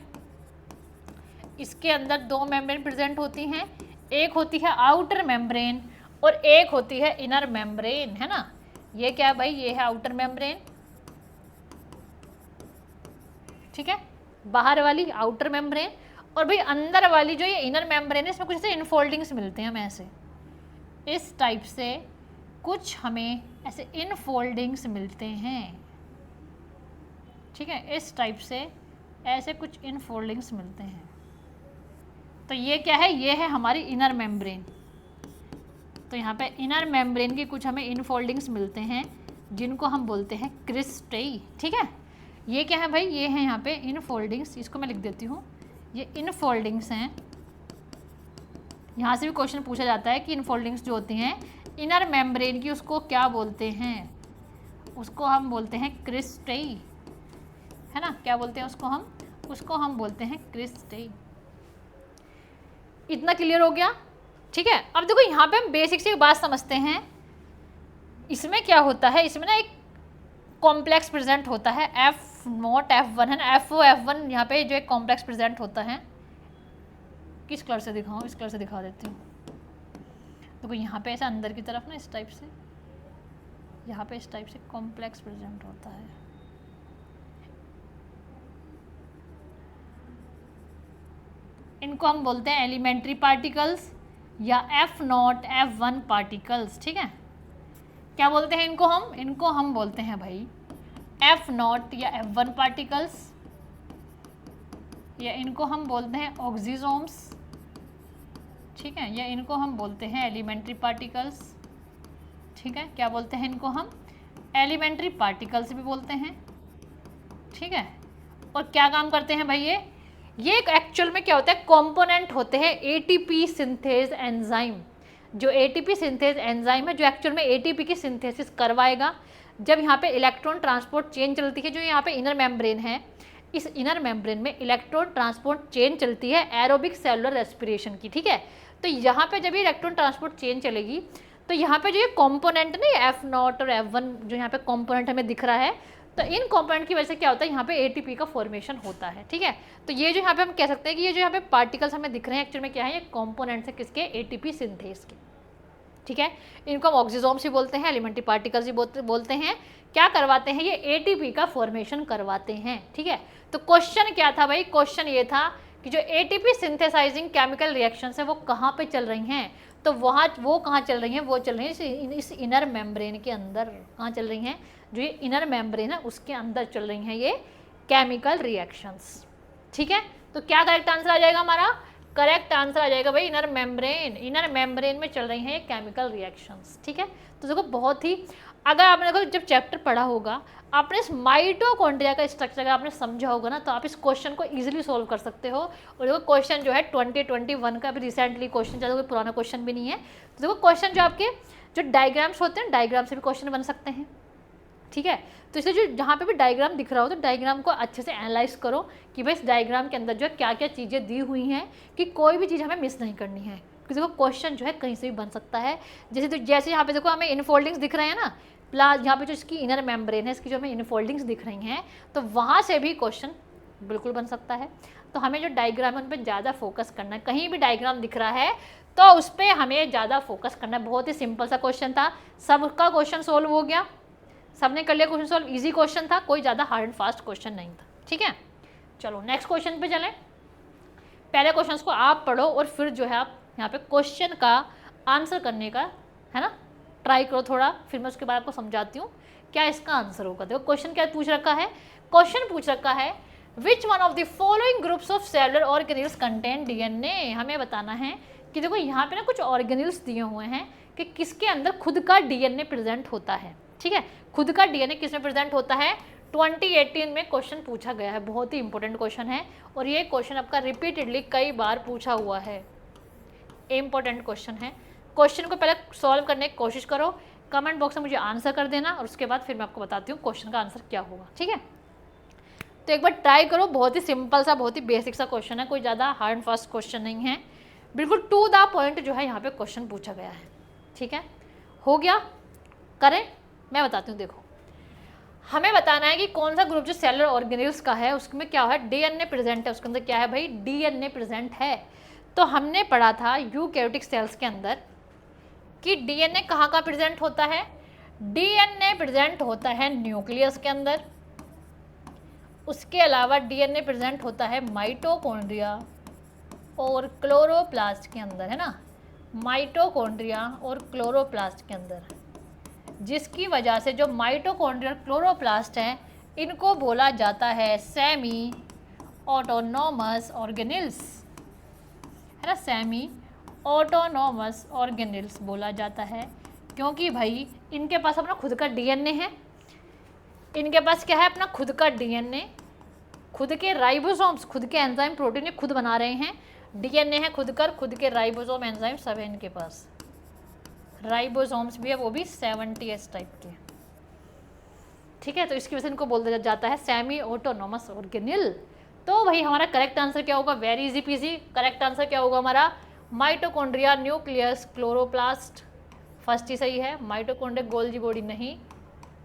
इसके अंदर दो मेम्ब्रेन प्रेजेंट होती हैं, एक होती है आउटर मेम्ब्रेन और एक होती है इनर मेम्ब्रेन, है ना। ये क्या है भाई, ये है आउटर मेम्ब्रेन, ठीक है, बाहर वाली आउटर मेम्ब्रेन, और भाई अंदर वाली जो ये इनर मेम्ब्रेन है इसमें कुछ ऐसे इनफोल्डिंग्स मिलते हैं हमें, ऐसे इस टाइप से कुछ हमें ऐसे इनफोल्डिंग्स मिलते हैं, ठीक है, इस टाइप से ऐसे कुछ इनफोल्डिंग्स मिलते हैं। तो ये क्या है, ये है हमारी इनर मेम्ब्रेन। तो यहाँ पे इनर मेम्ब्रेन की कुछ हमें इनफोल्डिंग्स मिलते हैं जिनको हम बोलते हैं क्रिस्टेई, ठीक है। ये क्या है भाई, ये है यहाँ पे इनफोल्डिंग्स, इसको मैं लिख देती हूँ, ये इनफोल्डिंग्स हैं। यहाँ से भी क्वेश्चन पूछा जाता है कि इनफोल्डिंग्स जो होती हैं इनर मेम्ब्रेन की उसको क्या बोलते हैं, उसको हम बोलते हैं क्रिस्टेई, है ना। क्या बोलते हैं उसको हम बोलते हैं क्रिस्टेई। इतना क्लियर हो गया, ठीक है। अब देखो यहाँ पे हम बेसिक से एक बात समझते हैं, इसमें क्या होता है, इसमें ना एक कॉम्प्लेक्स प्रेजेंट होता है, F0 F1 है ना, F1 यहाँ पे जो एक कॉम्प्लेक्स प्रेजेंट होता है, किस कलर से दिखाऊँ, इस कलर से दिखा देती हूँ। देखो यहाँ पे ऐसा अंदर की तरफ ना इस टाइप से, यहाँ पे इस टाइप से कॉम्प्लेक्स प्रेजेंट होता है। इनको हम बोलते हैं एलिमेंट्री पार्टिकल्स या F0 F1 पार्टिकल्स, ठीक है। क्या बोलते हैं इनको हम बोलते हैं भाई F0 या F1 पार्टिकल्स, या इनको हम बोलते हैं ऑक्सीजोम्स, ठीक है, या इनको हम बोलते हैं एलिमेंट्री पार्टिकल्स, ठीक है। क्या बोलते हैं इनको हम एलिमेंट्री पार्टिकल्स भी बोलते हैं, ठीक है। और क्या काम करते हैं भाई ये एक्चुअल में क्या होता है, कंपोनेंट होते हैं एटीपी सिंथेज एंजाइम। जो एटीपी सिंथेज एंजाइम है जो एक्चुअल में एटीपी की सिंथेसिस करवाएगा। जब यहाँ पे इलेक्ट्रॉन ट्रांसपोर्ट चेन चलती है, जो यहाँ पे इनर मेम्ब्रेन है, इस इनर मेम्ब्रेन में इलेक्ट्रॉन ट्रांसपोर्ट चेन चलती है एरोबिक सेलुलर रेस्पिरेशन की, ठीक है। तो यहाँ पे जब ये इलेक्ट्रॉन ट्रांसपोर्ट चेन चलेगी तो यहाँ पे जो ये कॉम्पोनेंट ना F0 और F1 जो यहाँ पे कॉम्पोनेंट हमें दिख रहा है, तो इन कॉम्पोनेंट की वजह से क्या होता है, यहाँ पे एटीपी का फॉर्मेशन होता है, ठीक है। तो ये जो यहाँ पे हम कह सकते हैं कि ये जो यहाँ पे पार्टिकल्स हमें दिख रहे हैं एक्चुअल में क्या है, ये कॉम्पोनेंट्स है किसके, एटीपी सिंथेस के, ठीक है। इनको हम ऑक्सीजोम्स भी बोलते हैं, एलिमेंट्री पार्टिकल्स भी बोलते हैं। क्या करवाते हैं, ये एटीपी का फॉर्मेशन करवाते हैं, ठीक है। तो क्वेश्चन क्या था भाई, क्वेश्चन ये था कि जो एटीपी सिंथेसाइजिंग केमिकल रिएक्शंस है वो कहाँ पे चल रही हैं, तो वो कहाँ चल रही हैं, वो चल रही हैं इस इनर मेम्ब्रेन के अंदर। कहाँ चल रही हैं, जो ये इनर मेम्ब्रेन है उसके अंदर चल रही हैं ये केमिकल रिएक्शंस, ठीक है। तो क्या करेक्ट आंसर आ जाएगा हमारा, करेक्ट आंसर आ जाएगा भाई इनर मेम्ब्रेन में चल रही हैं ये केमिकल रिएक्शंस, ठीक है। तो देखो बहुत ही, अगर आपने देखो जब चैप्टर पढ़ा होगा आपने इस माइटोकॉन्ड्रिया का स्ट्रक्चर अगर आपने समझा होगा ना, तो आप इस क्वेश्चन को इजीली सोल्व कर सकते हो। और देखो क्वेश्चन जो है 2021 का, अभी रिसेंटली क्वेश्चन, ज़्यादा कोई पुराना क्वेश्चन भी नहीं है। तो देखो क्वेश्चन जो आपके जो डायग्राम्स होते हैं, डायग्राम से भी क्वेश्चन बन सकते हैं, ठीक है। तो इसलिए जो जहाँ पे भी डायग्राम दिख रहा हो तो डायग्राम को अच्छे से एनालाइज करो कि भाई इस डायग्राम के अंदर जो है क्या क्या चीज़ें दी हुई हैं, कि कोई भी चीज़ हमें मिस नहीं करनी है, क्योंकि देखो क्वेश्चन जो है कहीं से भी बन सकता है। जैसे यहाँ पे देखो हमें इनफोल्डिंग्स दिख रहे हैं ना, प्लाज यहाँ पे जो इसकी इनर मेम्ब्रेन है, इसकी जो हमें इनफोल्डिंग्स दिख रही हैं, तो वहाँ से भी क्वेश्चन बिल्कुल बन सकता है। तो हमें जो डायग्राम है उन पर ज़्यादा फोकस करना है। कहीं भी डायग्राम दिख रहा है तो उस पर हमें ज़्यादा फोकस करना है। बहुत ही सिंपल सा क्वेश्चन था, सबका क्वेश्चन सोल्व हो गया, सबने कर लिया क्वेश्चन सोल्व। इजी क्वेश्चन था, कोई ज़्यादा हार्ड एंड फास्ट क्वेश्चन नहीं था। ठीक है, चलो नेक्स्ट क्वेश्चन पे चलें। पहले क्वेश्चन को आप पढ़ो और फिर जो है आप यहाँ पे क्वेश्चन का आंसर करने का है ना ट्राई करो थोड़ा, फिर मैं उसके बाद आपको समझाती हूँ क्या इसका आंसर होगा। देखो क्वेश्चन क्या पूछ रखा है, क्वेश्चन पूछ रखा है which one of the following groups of cellular organelles contain DNA. हमें बताना है कि देखो यहाँ पे ना कुछ ऑर्गेनेल्स दिए हुए हैं कि किसके अंदर खुद का डीएनए प्रेजेंट होता है। ठीक है, खुद का डीएनए किस में प्रेजेंट होता है, 2018 में क्वेश्चन पूछा गया है। बहुत ही इंपॉर्टेंट क्वेश्चन है और ये क्वेश्चन आपका रिपीटेडली कई बार पूछा हुआ है, इंपॉर्टेंट क्वेश्चन है। क्वेश्चन को पहले सॉल्व करने की कोशिश करो, कमेंट बॉक्स में मुझे आंसर कर देना और उसके बाद फिर मैं आपको बताती हूँ क्वेश्चन का आंसर क्या होगा। ठीक है, तो एक बार ट्राई करो। बहुत ही सिंपल सा, बहुत ही बेसिक सा क्वेश्चन है, कोई ज़्यादा हार्ड एंड फास्ट क्वेश्चन नहीं है, बिल्कुल टू द पॉइंट जो है यहाँ पे क्वेश्चन पूछा गया है। ठीक है, हो गया, करें, मैं बताती हूँ। देखो हमें बताना है कि कौन सा ग्रुप जो सेलुलर ऑर्गेनेल्स का है उसमें क्या है, डीएनए प्रेजेंट है, उसके अंदर क्या है भाई, डीएनए प्रेजेंट है। तो हमने पढ़ा था यूकैरियोटिक सेल्स के अंदर कि डीएनए कहाँ का प्रेजेंट होता है, डीएनए प्रेजेंट होता है न्यूक्लियस के अंदर। उसके अलावा डीएनए प्रेजेंट होता है माइटोकॉन्ड्रिया और क्लोरोप्लास्ट के अंदर, है ना, माइटोकॉन्ड्रिया और क्लोरोप्लास्ट के अंदर, जिसकी वजह से जो माइटोकॉन्ड्रिया और क्लोरोप्लास्ट हैं इनको बोला जाता है सेमी ऑटोनॉमस ऑर्गेनेल्स, है ना, सेमी ऑटोनॉमस ऑर्गेनेल्स बोला जाता है। क्योंकि भाई इनके पास अपना खुद का डीएनए है, इनके पास क्या है, अपना खुद का डीएनए, खुद के राइबोसोम्स, खुद के एंजाइम प्रोटीन ये खुद बना रहे हैं, डीएनए है खुद के राइबोसोम एंजाइम सब है इनके पास, राइबोसोम्स भी है, वो भी 70S टाइप के। ठीक है, तो इसकी वजह से इनको बोल दिया जाता है सेमी ऑटोनॉमस ऑर्गेनेल। तो भाई हमारा करेक्ट आंसर क्या होगा, very easy PG, correct answer क्या होगा हमारा, माइटोकॉन्ड्रिया, न्यूक्लियस, क्लोरोप्लास्ट, फर्स्ट ही सही है। माइटोकॉन्ड्रिया गोल्जी बॉडी नहीं,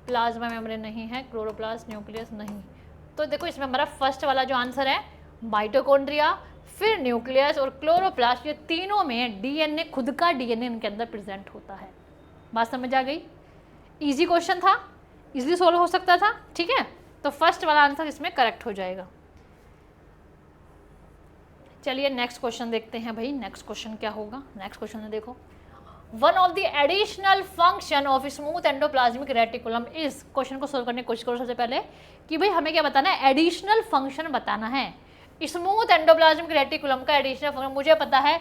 प्लाज्मा मेम्ब्रेन नहीं है, क्लोरोप्लास्ट, न्यूक्लियस नहीं। तो देखो इसमें हमारा फर्स्ट वाला जो आंसर है माइटोकॉन्ड्रिया, फिर न्यूक्लियस और क्लोरोप्लास्ट, ये तीनों में डीएनए, खुद का डीएनए इनके अंदर प्रेजेंट होता है। बात समझ आ गई, इजी क्वेश्चन था, इजीली सॉल्व हो सकता था। ठीक है, तो फर्स्ट वाला आंसर इसमें करेक्ट हो जाएगा। चलिए नेक्स्ट क्वेश्चन देखते हैं भाई, नेक्स्ट क्वेश्चन क्या होगा। नेक्स्ट क्वेश्चन है, देखो one of the additional function of smooth endoplasmic reticulum is. Question को सोल्व करने की कोशिश करो सबसे पहले कि भाई हमें क्या बताना है, एडिशनल फंक्शन बताना है। स्मूथ एंडोप्लाज्मिक रेटिकुलम का एडिशनल फंक्शन मुझे पता है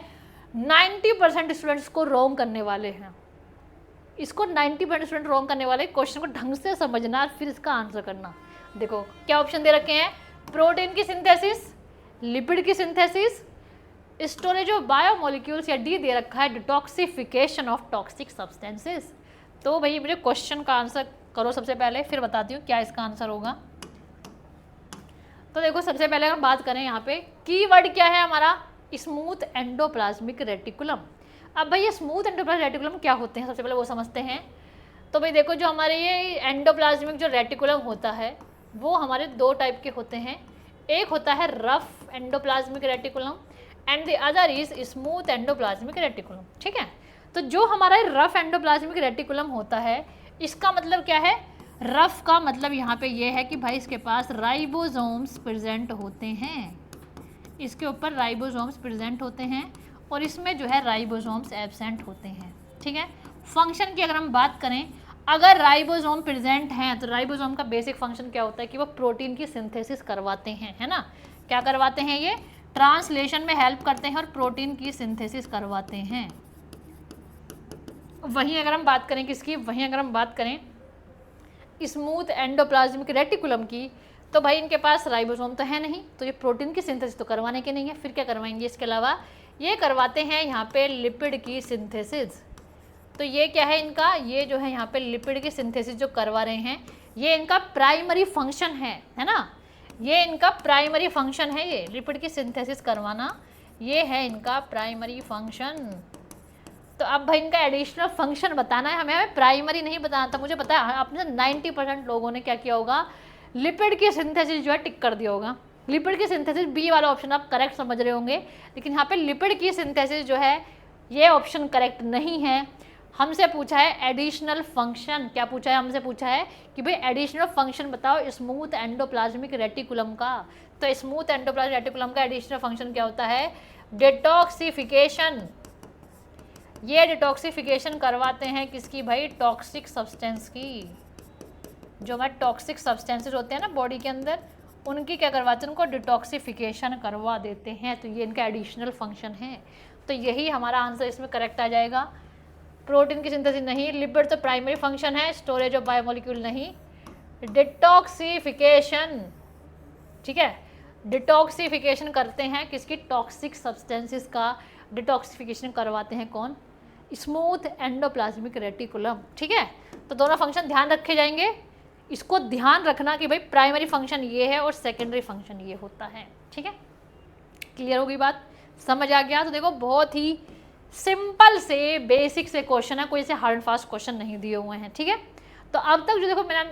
90% स्टूडेंट्स को रॉन्ग करने वाले हैं, इसको 90% स्टूडेंट रॉन्ग करने वाले। क्वेश्चन को ढंग से समझना और फिर इसका आंसर करना। देखो क्या ऑप्शन दे रखे हैं, प्रोटीन की सिंथेसिस, लिपिड की सिंथेसिस, स्टोरेज ऑफ बायोमोलिक्यूल्स, या डी दे रखा है डिटॉक्सिफिकेशन ऑफ टॉक्सिक सब्सटेंसेस। तो भाई मुझे क्वेश्चन का आंसर करो सबसे पहले, फिर बताती हूँ क्या इसका आंसर होगा। तो देखो सबसे पहले हम बात करें यहाँ पे कीवर्ड क्या है हमारा, स्मूथ एंडोप्लाज्मिक रेटिकुलम। अब भाई ये स्मूथ एंडोप्लाज्मिक रेटिकुलम क्या होते हैं सबसे पहले वो समझते हैं। तो भाई देखो जो हमारे ये एंडोप्लाज्मिक जो रेटिकुलम होता है वो हमारे दो टाइप के होते हैं, एक होता है rough endoplasmic reticulum and the other is smooth endoplasmic reticulum. ठीक है, तो जो हमारा रफ एंडोप्लाज्मिक रेटिकुलम होता है इसका मतलब क्या है, रफ का मतलब यहाँ पे ये है कि भाई इसके पास राइबोसोम्स प्रेजेंट होते हैं, इसके ऊपर राइबोसोम्स प्रेजेंट होते हैं और इसमें जो है राइबोसोम्स एब्सेंट होते हैं। ठीक है, फंक्शन की अगर हम बात करें, अगर राइबोसोम प्रेजेंट हैं तो राइबोसोम का बेसिक फंक्शन क्या होता है कि वो प्रोटीन की सिंथेसिस करवाते हैं, है ना, क्या करवाते हैं, ये ट्रांसलेशन में हेल्प करते हैं और प्रोटीन की सिंथेसिस करवाते हैं। वहीं अगर हम बात करें किसकी, वहीं अगर हम बात करें स्मूथ एंडोप्लाज्मिक रेटिकुलम की, तो भाई इनके पास राइबोसोम तो है नहीं, तो ये प्रोटीन की सिंथेसिस तो करवाने के नहीं है, फिर क्या करवाएंगे, इसके अलावा ये करवाते हैं यहाँ पे लिपिड की सिंथेसिस। तो ये क्या है इनका, ये जो है यहाँ पे लिपिड की सिंथेसिस जो करवा रहे हैं ये इनका प्राइमरी फंक्शन है ना, ये इनका प्राइमरी फंक्शन है, ये लिपिड की सिंथेसिस करवाना, ये है इनका प्राइमरी फंक्शन। तो अब भाई इनका एडिशनल फंक्शन बताना है हमें प्राइमरी नहीं बताना था। मुझे पता है आपने 90% लोगों ने क्या किया होगा, लिपिड की सिंथेसिस जो है टिक कर दिया होगा। लिपिड की सिंथेसिस बी वाला ऑप्शन आप करेक्ट समझ रहे होंगे, लेकिन यहाँ पे लिपिड की सिंथेसिस जो है ये ऑप्शन करेक्ट नहीं है। हमसे पूछा है एडिशनल फंक्शन, क्या पूछा है, हमसे पूछा है कि भाई एडिशनल फंक्शन बताओ स्मूथ एंडोप्लाज्मिक रेटिकुलम का। तो स्मूथ एंडोप्लाज्मिक रेटिकुलम का एडिशनल फंक्शन क्या होता है, डिटॉक्सिफिकेशन। ये डिटॉक्सिफिकेशन करवाते हैं किसकी भाई, टॉक्सिक सब्सटेंस की। जो हमारे टॉक्सिक सब्सटेंसेस होते हैं ना बॉडी के अंदर, उनकी क्या करवाते हैं, उनको डिटॉक्सिफिकेशन करवा देते हैं। तो ये इनका एडिशनल फंक्शन है। तो यही हमारा आंसर इसमें करेक्ट आ जाएगा। प्रोटीन की सिंथेसिस नहीं, लिपिड तो प्राइमरी फंक्शन है, स्टोरेज ऑफ बायोमोलिक्यूल नहीं, डिटॉक्सिफिकेशन। ठीक है, डिटॉक्सिफिकेशन करते हैं किसकी, टॉक्सिक सब्सटेंसेस का डिटॉक्सिफिकेशन करवाते हैं कौन, स्मूथ एंडोप्लाज्मिक रेटिकुलम। ठीक है, तो दोनों फंक्शन ध्यान रखे जाएंगे। इसको ध्यान रखना कि भाई प्राइमरी फंक्शन ये है और सेकेंडरी फंक्शन ये होता है। ठीक है, क्लियर होगी बात, समझ आ गया। तो देखो बहुत ही सिंपल से बेसिक से क्वेश्चन है, कोई से हार्ड एंड फास्ट क्वेश्चन नहीं दिए हुए हैं। ठीक है, तो अब तक जो देखो मैंने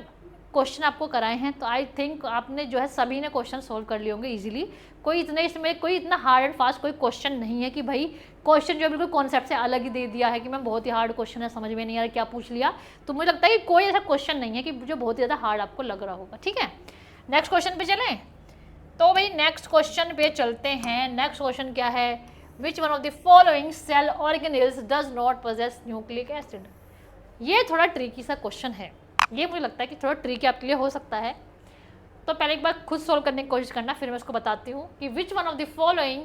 क्वेश्चन आपको कराए हैं, तो आई थिंक आपने जो है सभी ने क्वेश्चन सोल्व कर लिए होंगे इजीली। कोई इतने इसमें कोई इतना हार्ड एंड फास्ट कोई क्वेश्चन नहीं है कि भाई क्वेश्चन जो बिल्कुल कॉन्सेप्ट से अलग ही दे दिया है कि मैं बहुत ही हार्ड क्वेश्चन है, समझ में नहीं आ रहा क्या पूछ लिया। तो मुझे लगता है कि कोई ऐसा क्वेश्चन नहीं है कि जो बहुत ज़्यादा हार्ड आपको लग रहा होगा। ठीक है, नेक्स्ट क्वेश्चन पे चलें। तो भाई नेक्स्ट क्वेश्चन पे चलते हैं। नेक्स्ट क्वेश्चन क्या है, which one of the following cell organelles does not possess nucleic acid. ये थोड़ा ट्रिकी सा क्वेश्चन है, ये मुझे लगता है कि थोड़ा ट्रिकी आपके लिए हो सकता है। तो पहले एक बार खुद सॉल्व करने की कोशिश करना, फिर मैं उसको बताती हूँ कि विच वन ऑफ द फॉलोइंग,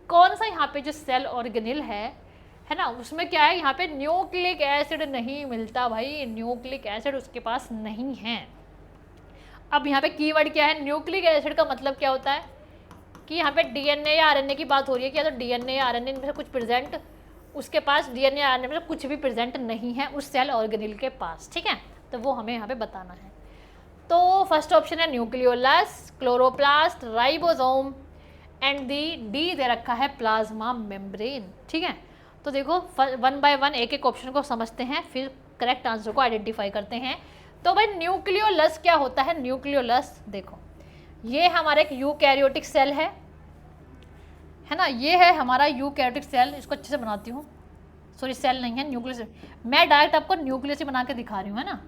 कौन सा यहाँ पे जो सेल ऑर्गेनेल है ना, उसमें क्या है, यहाँ पे न्यूक्लिक एसिड नहीं मिलता भाई, न्यूक्लिक एसिड उसके पास नहीं है। अब यहाँ पे कीवर्ड क्या है, न्यूक्लिक एसिड का मतलब क्या होता है कि यहाँ पे डीएनए या आरएनए की बात हो रही है, क्या तो डीएनए या आरएनए में से कुछ प्रेजेंट, उसके पास डीएनए या आरएनए में से कुछ भी प्रेजेंट नहीं है उस सेल ऑर्गेनेल के पास। ठीक है, तो वो हमें यहाँ पे बताना है। तो फर्स्ट ऑप्शन है nucleolus, chloroplast, ribosome and D दे रखा है प्लाज्मा मेम्ब्रेन। ठीक है, तो देखो वन बाय वन एक एक ऑप्शन को समझते हैं, फिर करेक्ट आंसर को आइडेंटिफाई करते हैं। तो भाई न्यूक्लियोलस क्या होता है, न्यूक्लियोलस देखो ये हमारा एक यूकैरियोटिक सेल है ना, ये है हमारा यूकैरियोटिक सेल। इसको अच्छे से बनाती हूँ, सॉरी सेल नहीं है न्यूक्लियस, मैं डायरेक्ट आपको न्यूक्लियस ही बना के दिखा रही हूँ, है ना।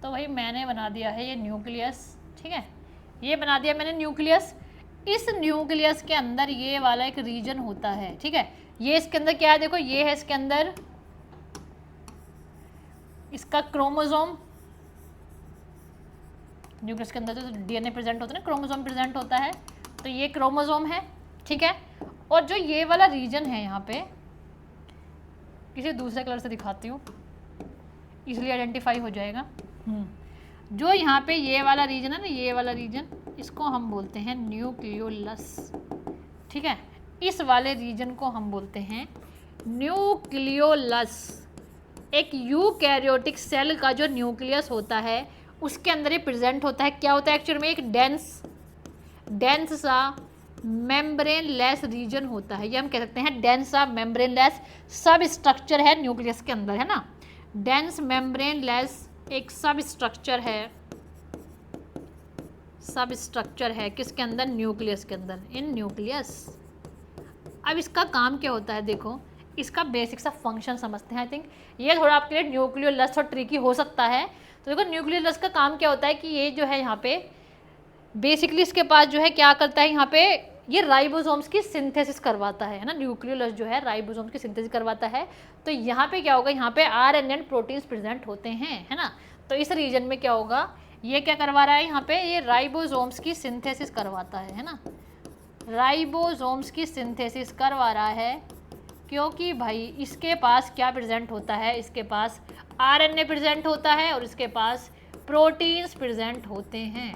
तो भाई मैंने बना दिया है ये न्यूक्लियस। ठीक है, ये बना दिया मैंने न्यूक्लियस। इस न्यूक्लियस के अंदर ये वाला एक रीजन होता है। ठीक है, ये इसके अंदर क्या है, देखो ये है इसके अंदर इसका क्रोमोसोम, न्यूक्लियस के अंदर तो डीएनए प्रेजेंट होता है ना, क्रोमोसोम प्रेजेंट होता है, तो ये क्रोमोसोम है। ठीक है, और जो ये वाला रीजन है यहाँ पे, किसी दूसरे कलर से दिखाती हूँ इसलिए आइडेंटिफाई हो जाएगा। जो यहाँ पे ये वाला रीजन है ना, ये वाला रीजन, इसको हम बोलते हैं न्यूक्लियोलस। ठीक है, इस वाले रीजन को हम बोलते हैं न्यूक्लियोलस। एक यूकैरियोटिक सेल का जो न्यूक्लियस होता है उसके अंदर ये प्रेजेंट होता है। क्या होता है एक्चुअली में, एक डेंस सा मेम्ब्रेन लेस रीजन होता है, ये हम कह सकते हैं डेंस सा मेम्ब्रेन लेस सब स्ट्रक्चर है न्यूक्लियस के अंदर, है ना। डेंस मेम्ब्रेन लेस एक सब स्ट्रक्चर है किसके अंदर, न्यूक्लियस के अंदर, इन न्यूक्लियस। अब इसका काम क्या होता है, देखो इसका बेसिक सा फंक्शन समझते हैं। आई थिंक ये थोड़ा आपके लिए न्यूक्लियोलस और ट्रिकी हो सकता है। तो देखो न्यूक्लियोलस का काम क्या होता है कि ये जो है यहाँ पे बेसिकली इसके पास जो है क्या करता है, यहाँ पे ये राइबोसोम्स की सिंथेसिस करवाता है ना। न्यूक्लियोलस जो है राइबोसोम्स की सिंथेसिस करवाता है। तो यहाँ पे क्या होगा, यहाँ पे आरएनए प्रोटीन्स प्रेजेंट होते हैं, है ना। तो इस रीजन में क्या होगा, ये क्या करवा रहा है, यहाँ पे ये राइबोसोम्स की सिंथेसिस करवाता है ना। राइबोसोम्स की सिंथेसिस करवा रहा है क्योंकि भाई इसके पास क्या प्रेजेंट होता है, इसके पास आरएनए प्रेजेंट होता है और इसके पास प्रोटीन्स प्रेजेंट होते हैं।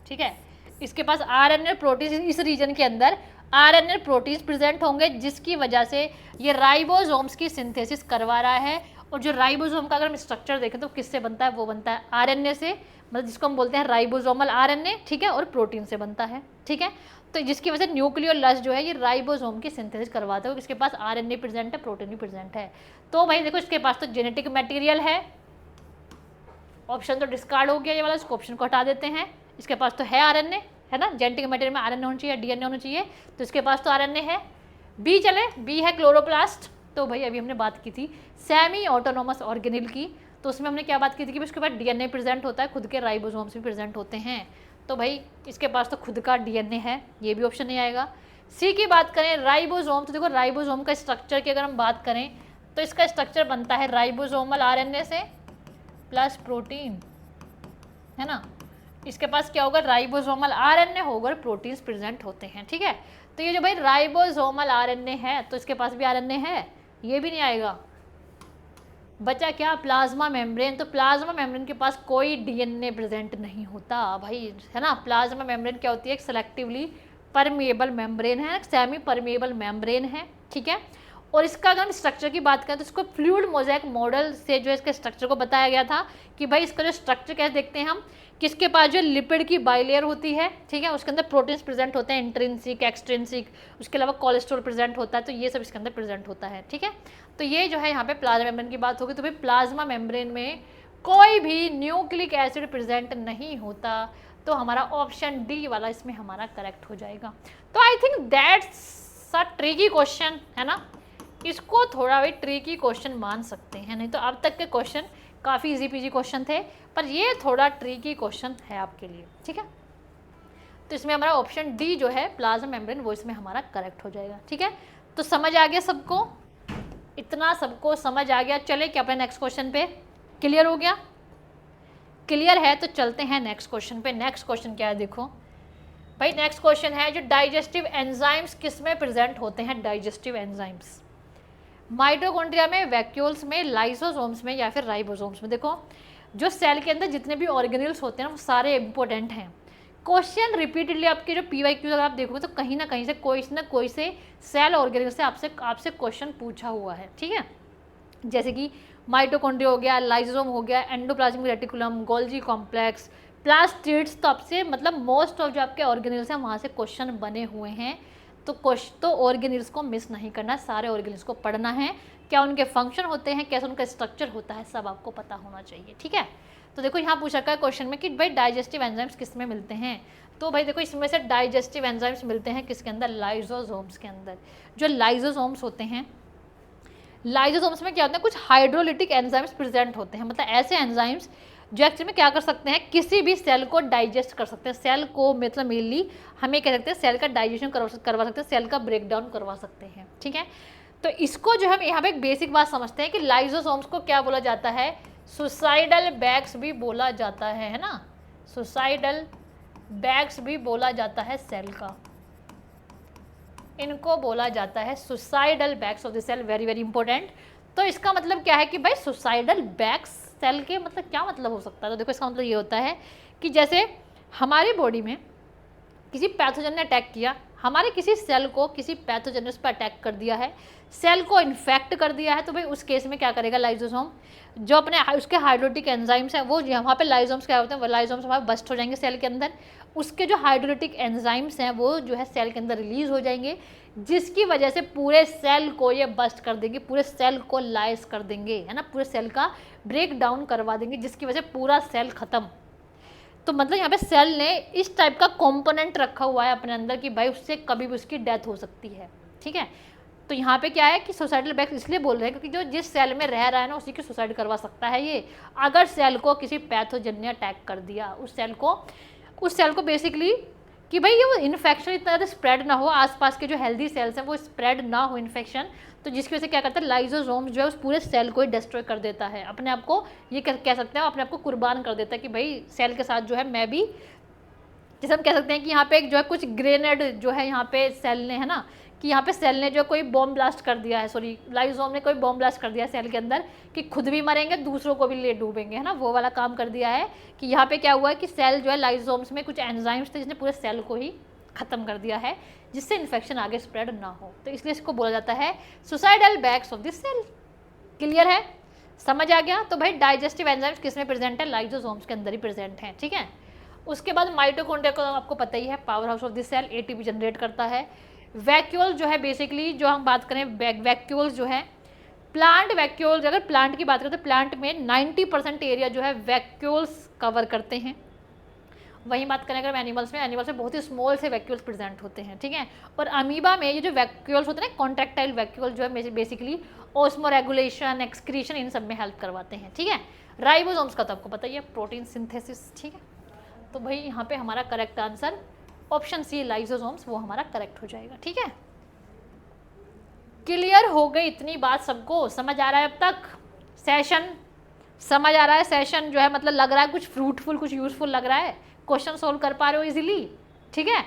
ठीक है, इसके पास आरएनए प्रोटीन्स, इस रीजन के अंदर आरएनए प्रोटीन्स प्रेजेंट होंगे जिसकी वजह से ये राइबोसोम्स की सिंथेसिस करवा रहा है और जो राइबोसोम का अगर हम स्ट्रक्चर देखें तो किससे बनता है, वो बनता है आरएनए से, मतलब जिसको हम बोलते हैं राइबोसोमल आरएनए, ठीक है, और प्रोटीन से बनता है, ठीक है। तो जिसकी वजह से न्यूक्लियोलस जो है ये राइबोसोम की सिंथेसिस करवाते हो, इसके पास आरएनए प्रेजेंट है, प्रोटीन भी प्रेजेंट है। तो भाई देखो इसके पास तो जेनेटिक मटेरियल है, ऑप्शन तो डिस्कार्ड हो गया ये वाला, इसको ऑप्शन को हटा देते हैं। इसके पास तो है आरएनए, है ना, जेनेटिक मटेरियल में आरएनए होना चाहिए, डीएनए होना चाहिए, तो इसके पास तो आरएनए है। बी चले, बी है क्लोरोप्लास्ट। तो भाई अभी हमने बात की थी सेमी ऑटोनोमस ऑर्गेनिल की, तो उसमें हमने क्या बात की थी कि उसके पास डीएनए प्रेजेंट होता है, खुद के राइबोसोम्स भी प्रेजेंट होते हैं। तो भाई इसके पास तो खुद का डीएनए है, ये भी ऑप्शन नहीं आएगा। सी की बात करें राइबोसोम, तो देखो राइबोसोम का स्ट्रक्चर की अगर हम बात करें तो इसका स्ट्रक्चर बनता है राइबोसोमल आरएनए से प्लस प्रोटीन, है ना। इसके पास क्या होगा, राइबोसोमल आरएनए होगा और प्रोटीन्स प्रेजेंट होते हैं, ठीक है। तो ये जो भाई राइबोसोमल आरएनए है तो इसके पास भी आरएनए है, ये भी नहीं आएगा। बचा क्या, प्लाज्मा मेम्ब्रेन। तो प्लाज्मा मेम्ब्रेन के पास कोई डीएनए प्रेजेंट नहीं होता भाई, है ना। प्लाज्मा मेम्ब्रेन क्या होती है, एक सेलेक्टिवली परमेएबल मेम्ब्रेन है, सेमी परमेएबल मेम्ब्रेन है, ठीक है। और इसका अगर हम स्ट्रक्चर की बात करें तो इसको फ्लूइड मोज़ेक मॉडल से जो है इसके स्ट्रक्चर को बताया गया था कि भाई इसका जो स्ट्रक्चर कैसे देखते हैं हम, किसके पास जो लिपिड की बाइलेयर होती है, ठीक है, उसके अंदर प्रोटीन्स प्रेजेंट होते हैं, इंट्रिंसिक एक्सट्रिंसिक, उसके अलावा कोलेस्ट्रॉल प्रेजेंट होता है, तो ये सब इसके अंदर प्रेजेंट होता है, ठीक है। तो ये जो है यहाँ पे प्लाज्मा मेम्ब्रेन की बात होगी, तो भाई प्लाज्मा मेम्ब्रेन में कोई भी न्यूक्लिक एसिड प्रेजेंट नहीं होता, तो हमारा ऑप्शन डी वाला इसमें हमारा करेक्ट हो जाएगा। तो I think that's a tricky question, है ना, इसको थोड़ा भी ट्रिकी क्वेश्चन मान सकते हैं, नहीं तो अब तक के क्वेश्चन काफ़ी इजी पीजी क्वेश्चन थे, पर ये थोड़ा ट्रिकी क्वेश्चन है आपके लिए, ठीक है। तो इसमें हमारा ऑप्शन डी जो है प्लाज्मा मेम्ब्रेन वो इसमें हमारा करेक्ट हो जाएगा, ठीक है। तो समझ आ गया सबको, इतना सबको समझ आ गया। चले क्या अपने नेक्स्ट क्वेश्चन पे, क्लियर हो गया, क्लियर है तो चलते हैं नेक्स्ट क्वेश्चन पे। नेक्स्ट क्वेश्चन क्या है, देखो भाई नेक्स्ट क्वेश्चन है जो डाइजेस्टिव एंजाइम्स किस में प्रेजेंट होते हैं। डाइजेस्टिव एंजाइम्स माइटोकॉन्ड्रिया में, वैक्यूल्स में, लाइसोसोम्स में या फिर राइबोसोम्स में। देखो जो सेल के अंदर जितने भी ऑर्गेनिल्स होते हैं वो सारे इंपॉर्टेंट हैं। क्वेश्चन रिपीटेडली आपके जो PYQ अगर आप देखोगे तो कहीं ना कहीं से कोई ना कोई से सेल ऑर्गेनिल से आपसे क्वेश्चन पूछा हुआ है, ठीक है। जैसे कि माइटोकॉन्ड्रिया हो गया, लाइसोसोम हो गया, endoplasmic reticulum, Golgi complex, plastids, तो आपसे मतलब मोस्ट ऑफ जो आपके ऑर्गेनिल्स हैं वहाँ से क्वेश्चन बने हुए हैं। तो ऑर्गेनिल्स को मिस नहीं करना, सारे ऑर्गेनिल्स को पढ़ना है, क्या उनके फंक्शन होते हैं, कैसे उनका स्ट्रक्चर होता है, सब आपको पता होना चाहिए, ठीक है। तो देखो यहाँ पूछा गया क्वेश्चन में कि भाई डाइजेस्टिव एंजाइम्स किस में मिलते हैं। तो भाई देखो इसमें से डाइजेस्टिव एंजाइम्स मिलते हैं किसके अंदर, लाइसोसोम्स के अंदर। जो लाइसोसोम्स होते हैं, लाइसोसोम्स में क्या होता है, कुछ हाइड्रोलिटिक एंजाइम्स प्रेजेंट होते हैं, मतलब ऐसे एंजाइम्स जो एक्चुअली में क्या कर सकते हैं, किसी भी सेल को डाइजेस्ट कर सकते हैं। सेल को मतलब मेनली हमें कह सकते हैं सेल का डाइजेशन करवा सकते हैं, सेल का ब्रेक डाउन करवा सकते हैं, ठीक है। तो इसको जो हम यहाँ पे एक बेसिक बात समझते हैं कि लाइसोसोम्स को क्या बोला जाता है, सुसाइडल बैग्स भी बोला जाता है ना, सुसाइडल बैग्स भी बोला जाता है सेल का, इनको बोला जाता है suicidal bags of the cell, very very important. तो इसका मतलब क्या है कि भाई सुसाइडल बैग्स सेल के मतलब क्या मतलब हो सकता है। तो देखो इसका मतलब ये होता है कि जैसे हमारी बॉडी में किसी पैथोजन ने अटैक किया, हमारे किसी सेल को किसी पैथोजन ने उस पर अटैक कर दिया है, सेल को इन्फेक्ट कर दिया है, तो भाई उस केस में क्या करेगा लाइसोसोम, जो अपने उसके हाइड्रोलिटिक एंजाइम्स हैं वो वहाँ पे लाइसोम्स क्या होते हैं, वो लाइसोम्स वहाँ बस्ट हो जाएंगे सेल के अंदर, उसके जो हाइड्रोलिटिक एंजाइम्स हैं वो जो है सेल के अंदर रिलीज हो जाएंगे, जिसकी वजह से पूरे सेल को ये बस्ट कर देंगे, पूरे सेल को लाइस कर देंगे, है ना, पूरे सेल का ब्रेक डाउन करवा देंगे, जिसकी वजह से पूरा सेल खत्म। तो मतलब यहाँ पे सेल ने इस टाइप का कंपोनेंट रखा हुआ है अपने अंदर कि भाई उससे कभी भी उसकी डेथ हो सकती है, ठीक है। तो यहाँ पे क्या है कि सुसाइडल बैग्स इसलिए बोल रहे हैं क्योंकि जो जिस सेल में रह रहा है ना उसी की सुसाइड करवा सकता है ये, अगर सेल को किसी पैथोजन ने अटैक कर दिया, उस सेल को बेसिकली कि भाई ये वो इन्फेक्शन इतना ज़्यादा स्प्रेड ना हो, आसपास के जो हेल्दी सेल्स हैं वो स्प्रेड ना हो इन्फेक्शन, तो जिसकी वजह से क्या करता है लाइसोसोम जो है उस पूरे सेल को ही डिस्ट्रॉय कर देता है, अपने आप को ये कह सकते हैं अपने आप को कुर्बान कर देता है कि भाई सेल के साथ जो है मैं भी, जैसे हम कह सकते हैं कि यहाँ पे एक जो है कुछ ग्रेनेड जो है यहाँ पे सेल ने, है ना, कि यहाँ पे सेल ने जो कोई बॉम्ब ब्लास्ट कर दिया है, सॉरी लाइसोसोम ने कोई बॉम्ब ब्लास्ट कर दिया सेल के अंदर कि खुद भी मरेंगे दूसरों को भी ले डूबेंगे, है ना, वो वाला काम कर दिया है कि यहाँ पे क्या हुआ है कि सेल जो है लाइसोसोम्स में कुछ एंजाइम्स थे जिसने पूरे सेल को ही खत्म कर दिया है, जिससे इन्फेक्शन आगे स्प्रेड ना हो, तो इसलिए इसको बोला जाता है suicidal bags of the cell. Clear है, समझ आ गया। तो भाई डाइजेस्टिव एंजाइम्स किस में प्रेजेंट है, लाइसोसोम्स के अंदर ही प्रेजेंट हैं, ठीक है। उसके बाद माइटोकॉन्ड्रिया को आपको पता ही है, powerhouse of the cell, ATP generate करता है। वैक्यूल जो है बेसिकली, जो हम बात करें वैक्यूल्स जो है, प्लांट वैक्यूल्स, अगर प्लांट की बात करें तो प्लांट में 90% एरिया जो है वैक्यूल्स कवर करते हैं। वही बात करें अगर एनिमल्स में बहुत ही स्मॉल से वैक्यूल्स प्रेजेंट होते हैं, ठीक है। और अमीबा में ये जो वैक्यूल्स होते हैं, कॉन्ट्रैक्टाइल वैक्यूल जो है बेसिकली ऑस्मो रेगुलेशन, एक्सक्रीशन, इन सब में हेल्प करवाते हैं, ठीक है। राइबोसोम्स का तो आपको पता ही है, प्रोटीन सिंथेसिस, ठीक है। तो भाई यहाँ पे हमारा correct answer option C lysosomes, वो हमारा करेक्ट हो जाएगा, ठीक है। क्लियर हो गई इतनी बात सबको, समझ आ रहा है अब तक सेशन, समझ आ रहा है सेशन जो है, मतलब लग रहा है कुछ फ्रूटफुल, कुछ यूजफुल लग रहा है, क्वेश्चन सोल्व कर पा रहे हो इजीली, ठीक है।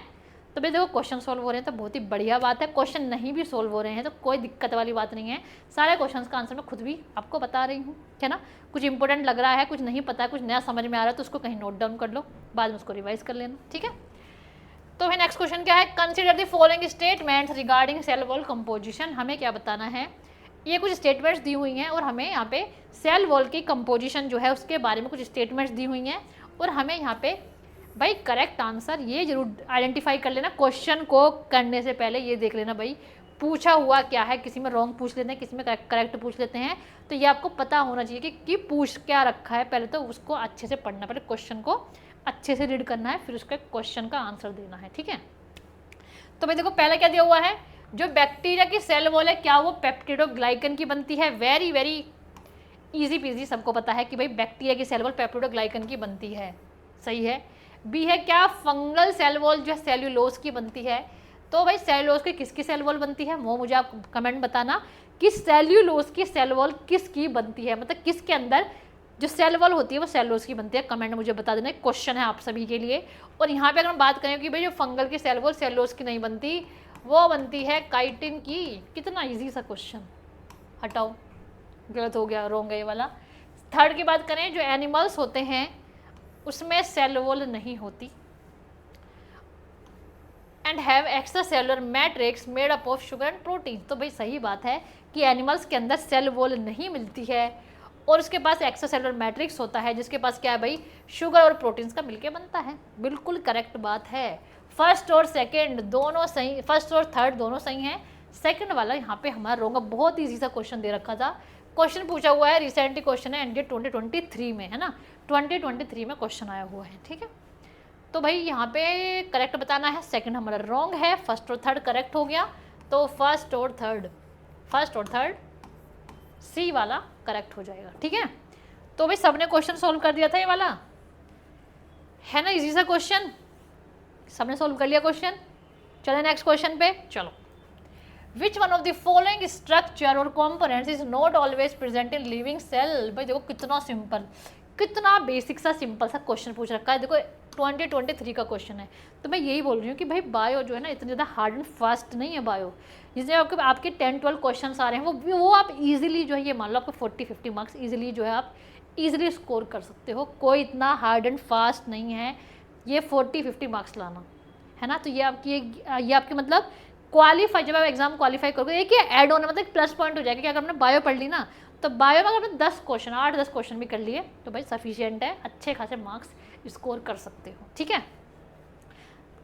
तो भाई देखो क्वेश्चन सोल्व हो रहे हैं तो बहुत ही बढ़िया बात है, क्वेश्चन नहीं भी सोल्व हो रहे हैं तो कोई दिक्कत वाली बात नहीं है, सारे क्वेश्चंस का आंसर मैं खुद भी आपको बता रही हूँ, है ना। कुछ इंपॉर्टेंट लग रहा है, कुछ नहीं पता है, कुछ नया समझ में आ रहा है तो उसको कहीं नोट डाउन कर लो, बाद में उसको रिवाइज कर लेना, ठीक है। तो भाई नेक्स्ट क्वेश्चन क्या है, consider the following statements regarding cell wall composition. हमें क्या बताना है, ये कुछ स्टेटमेंट्स दी हुई हैं और हमें यहाँ पे सेल वॉल की कंपोजिशन जो है उसके बारे में कुछ स्टेटमेंट्स दी हुई हैं, और हमें यहाँ पे भाई करेक्ट आंसर ये जरूर आइडेंटिफाई कर लेना, क्वेश्चन को करने से पहले ये देख लेना भाई पूछा हुआ क्या है, किसी में रॉन्ग पूछ लेते हैं, किसी में करेक्ट पूछ लेते हैं, तो ये आपको पता होना चाहिए कि पूछ क्या रखा है, पहले तो उसको अच्छे से पढ़ना, पहले क्वेश्चन को अच्छे से रीड करना है, फिर उसके क्वेश्चन का आंसर देना है, ठीक है। तो भाई देखो पहले क्या दिया हुआ है, जो बैक्टीरिया की सेल वॉल है क्या वो पेप्टिडोग्लाइकन की बनती है, वेरी वेरी इजी पीजी, सबको पता है कि भाई बैक्टीरिया की सेल वॉल पेप्टिडोग्लाइकन की बनती है, सही है। बी है क्या फंगल सेल वॉल जो है सेल्यूलोज की बनती है, तो भाई सेल्यूलोज की किसकी सेल वॉल बनती है, वो मुझे आप कमेंट बताना कि सेल्यूलोज की सेल वॉल किसकी बनती है, मतलब किसके अंदर जो सेल वॉल होती है वो सेल्यूलोज की बनती है, कमेंट मुझे बता देना, क्वेश्चन है आप सभी के लिए। और यहाँ पे अगर हम बात करें कि भाई जो फंगल की सेल वॉल सेल्यूलोज की नहीं बनती, वो बनती है काइटिन की, कितना ईजी सा क्वेश्चन, हटाओ गलत हो गया, रॉन्ग है ये वाला। थर्ड की बात करें, जो एनिमल्स होते हैं उसमें सेल वॉल नहीं होती, and have extra cellular matrix made up of sugar and protein, तो भाई सही बात है कि एनिमल्स के अंदर सेल वॉल नहीं मिलती है और उसके पास एक्स्ट्रा सेलुलर मैट्रिक्स होता है जिसके पास क्या है भाई, शुगर और प्रोटीन्स का मिलके बनता है, बिल्कुल करेक्ट बात है। फर्स्ट और सेकेंड दोनों सही, फर्स्ट और थर्ड दोनों सही हैं, सेकंड वाला यहाँ पे हमारा रॉन्ग, बहुत ईजी सा क्वेश्चन दे रखा था, क्वेश्चन पूछा हुआ है रिसेंटली, क्वेश्चन है एनडीए 2023 में, है ना, 2023 में क्वेश्चन आया हुआ है, ठीक है। तो भाई यहाँ पे करेक्ट बताना है, सेकंड हमारा रॉन्ग है, फर्स्ट और थर्ड करेक्ट हो गया, तो फर्स्ट और थर्ड सी वाला करेक्ट हो जाएगा, ठीक है। तो भाई सबने क्वेश्चन सॉल्व कर दिया था, ये वाला है ना इजी सा क्वेश्चन, सबने सॉल्व कर लिया क्वेश्चन। चलो नेक्स्ट क्वेश्चन पे चलो, which one of the following structure और components is not always present in living cell. भाई देखो कितना सिंपल, कितना बेसिक सा सिंपल सा क्वेश्चन पूछ रखा है, देखो 2023 का क्वेश्चन है। तो मैं यही बोल रही हूँ कि भाई बायो जो है ना इतनी ज़्यादा हार्ड एंड फास्ट नहीं है बायो, जिसमें आपके 10-12 क्वेश्चन आ रहे हैं वो आप इजीली जो है, ये मान लो आपको 40-50 मार्क्स इजीली जो है आप इजीली स्कोर कर सकते हो, कोई इतना हार्ड एंड फास्ट नहीं है ये 40-50 मार्क्स लाना, है ना। तो ये आपकी मतलब क्वालिफाई, जब आप एग्जाम क्वालिफाई करोगे, एक ये ऐड ऑन मतलब प्लस पॉइंट हो जाएगा कि अगर हमने बायो पढ़ ली ना, तो बायो में अगर आपने 10 क्वेश्चन 8-10 क्वेश्चन भी कर लिए तो भाई सफिशिएंट है, अच्छे खासे मार्क्स स्कोर कर सकते हो, ठीक है।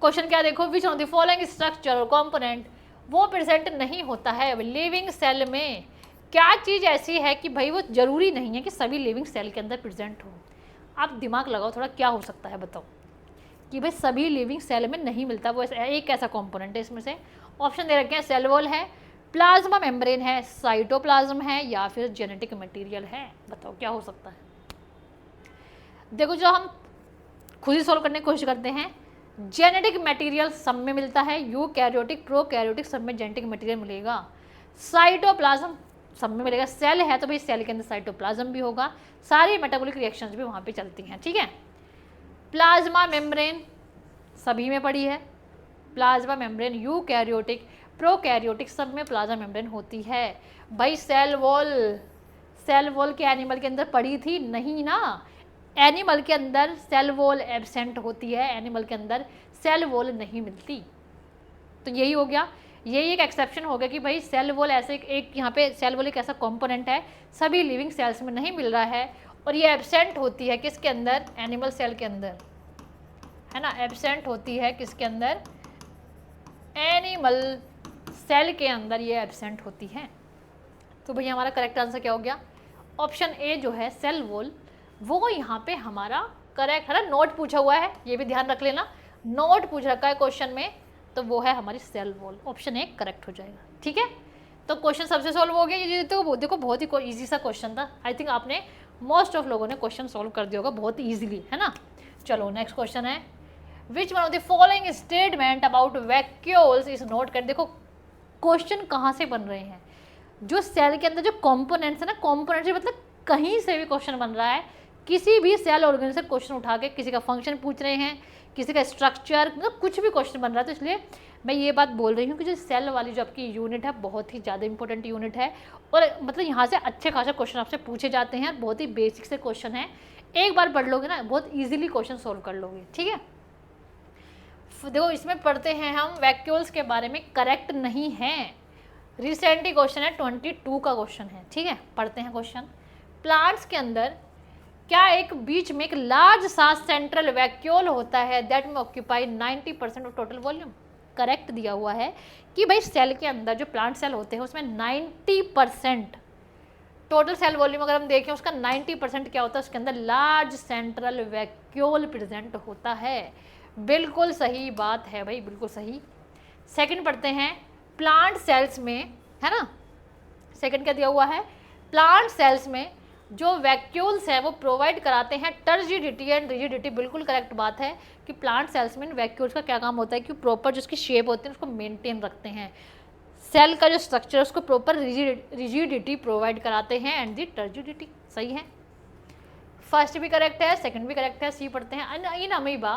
क्वेश्चन क्या देखो, which of the following structure और कंपोनेंट वो प्रेजेंट नहीं होता है लिविंग सेल में, क्या चीज़ ऐसी है कि भाई वो जरूरी नहीं है कि सभी लिविंग सेल के अंदर प्रेजेंट हो। आप दिमाग लगाओ थोड़ा, क्या हो सकता है बताओ कि भाई सभी लिविंग सेल में नहीं मिलता, वो एक ऐसा कंपोनेंट है। इसमें से ऑप्शन दे रखे हैं, सेल वॉल है, प्लाज्मा मेम्ब्रेन है, साइटोप्लाज्म है, या फिर जेनेटिक मटेरियल है, बताओ क्या हो सकता है। देखो जो हम खुद ही सॉल्व करने की कोशिश करते हैं, जेनेटिक मटेरियल सब में मिलता है, यूकैरियोटिक प्रोकैरियोटिक सब में जेनेटिक मटेरियल मिलेगा, साइटोप्लाज्म सब में मिलेगा, सेल है तो भाई सेल के अंदर साइटोप्लाज्म भी होगा, सारी मेटाबॉलिक रिएक्शंस भी वहाँ पे चलती हैं, ठीक है। प्लाज्मा मेम्ब्रेन सभी में पड़ी है, प्लाज्मा मेम्ब्रेन यूकैरियोटिक प्रोकैरियोटिक सब में प्लाज्मा मेम्ब्रेन होती है। भाई सेल वॉल के एनिमल के अंदर पड़ी थी नहीं ना, एनिमल के अंदर सेल वॉल एब्सेंट होती है, एनिमल के अंदर सेल वॉल नहीं मिलती, तो यही हो गया। ये एक एक्सेप्शन हो गया कि भाई सेल वॉल ऐसे एक यहाँ पे सेल वॉल एक ऐसा कंपोनेंट है सभी लिविंग सेल्स में नहीं मिल रहा है, और ये एब्सेंट होती है किसके अंदर, एनिमल सेल के अंदर, है ना, एब्सेंट होती है किसके अंदर, एनिमल सेल के अंदर ये एब्सेंट होती है। तो भैया हमारा करेक्ट आंसर क्या हो गया, ऑप्शन ए जो है सेल वॉल, वो यहाँ पे हमारा करेक्ट है ना। नोट पूछा हुआ है, ये भी ध्यान रख लेना, नोट पूछ रखा है क्वेश्चन में, तो वो है हमारी cell wall, option A correct हो जाएगा। ठीक है, तो क्वेश्चन सबसे सॉल्व हो गया। ये तो देखो बहुत ही ईजी सा क्वेश्चन था, आई थिंक आपने मोस्ट ऑफ लोगों ने क्वेश्चन सॉल्व कर दिया होगा बहुत ईजिली, है ना। चलो नेक्स्ट क्वेश्चन है, which one of the following statement about vacuoles is not correct. देखो क्वेश्चन कहाँ से बन रहे हैं, जो सेल के अंदर जो कॉम्पोनेंट्स है ना, कॉम्पोनेंट्स मतलब कहीं से भी क्वेश्चन बन रहा है, किसी भी सेल ऑर्गेनिज्म से क्वेश्चन उठा के किसी का फंक्शन पूछ रहे हैं, किसी का स्ट्रक्चर, मतलब कुछ भी क्वेश्चन बन रहा है। तो इसलिए मैं ये बात बोल रही हूँ कि जो सेल वाली जो आपकी यूनिट है बहुत ही ज़्यादा इंपॉर्टेंट यूनिट है, और मतलब यहाँ से अच्छे खासे क्वेश्चन आपसे पूछे जाते हैं, बहुत ही बेसिक से क्वेश्चन है, एक बार पढ़ लोगे ना बहुत ईजिली क्वेश्चन सोल्व कर लोगे। ठीक है, देखो इसमें पढ़ते हैं हम वैक्यूल्स के बारे में, करेक्ट नहीं है, रिसेंटली क्वेश्चन है 22 का क्वेश्चन है। ठीक है, पढ़ते हैं क्वेश्चन, प्लांट्स के अंदर क्या एक बीच में एक लार्ज सा सेंट्रल वैक्यूल होता है दैट में occupy 90% of total volume. Correct दिया हुआ है कि भाई सेल के अंदर जो प्लांट सेल होते हैं उसमें 90% टोटल सेल वॉल्यूम अगर हम देखें उसका 90% क्या होता है, उसके अंदर लार्ज सेंट्रल वैक्यूल प्रेजेंट होता है। बिल्कुल सही बात है भाई, बिल्कुल सही। सेकंड पढ़ते हैं, प्लांट सेल्स में, है ना, सेकंड क्या दिया हुआ है, प्लांट सेल्स में जो वैक्यूल्स है वो प्रोवाइड कराते हैं टर्जिडिटी एंड रिजिडिटी। बिल्कुल करेक्ट बात है कि प्लांट सेल्स में वैक्यूल्स का क्या काम होता है कि प्रॉपर जो उसकी शेप होती है उसको मेंटेन रखते हैं, सेल का जो स्ट्रक्चर है उसको प्रॉपर रिजिडिटी प्रोवाइड कराते हैं एंड दी टर्जिडिटी। सही है, फर्स्ट भी करेक्ट है, सेकंड भी करेक्ट है। सी पढ़ते हैं, इन अमीबा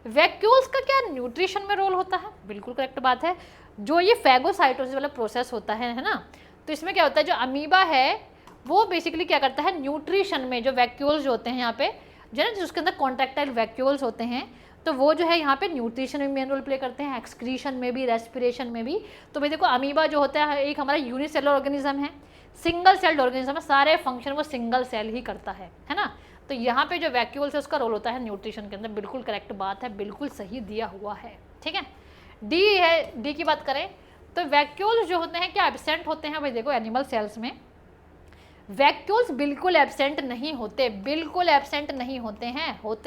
वैक्यूल्स का क्या न्यूट्रिशन में रोल होता है। बिल्कुल करेक्ट बात है, जो ये फैगोसाइटोसिस वाला प्रोसेस होता है ना, तो इसमें क्या होता है, जो अमीबा है वो बेसिकली क्या करता है, न्यूट्रिशन में जो वैक्यूल्स जो होते हैं यहाँ पे जो है ना, जिसके अंदर कॉन्ट्रैक्टाइल वैक्यूल्स होते हैं, तो वो जो है यहाँ पे न्यूट्रिशन में मेन रोल प्ले करते हैं, एक्सक्रीशन में भी, रेस्पिरेशन में भी। तो भाई देखो अमीबा जो होता है एक हमारा यूनिसेलुलर ऑर्गेनिज्म है, सिंगल सेल्ड ऑर्गेनिज्म है, सारे फंक्शन वो सिंगल सेल ही करता है ना। तो यहाँ पे जो वैक्यूल्स है उसका रोल होता है न्यूट्रिशन के अंदर। बिल्कुल करेक्ट बात है, बिल्कुल सही दिया हुआ है। ठीक है, डी है, डी की बात करें तो वैक्यूल्स जो होते हैं क्या एब्सेंट होते हैं। भाई देखो एनिमल सेल्स में वैक्यूल्स बिल्कुल एब्सेंट नहीं होते, बिल्कुल एब्सेंट नहीं होते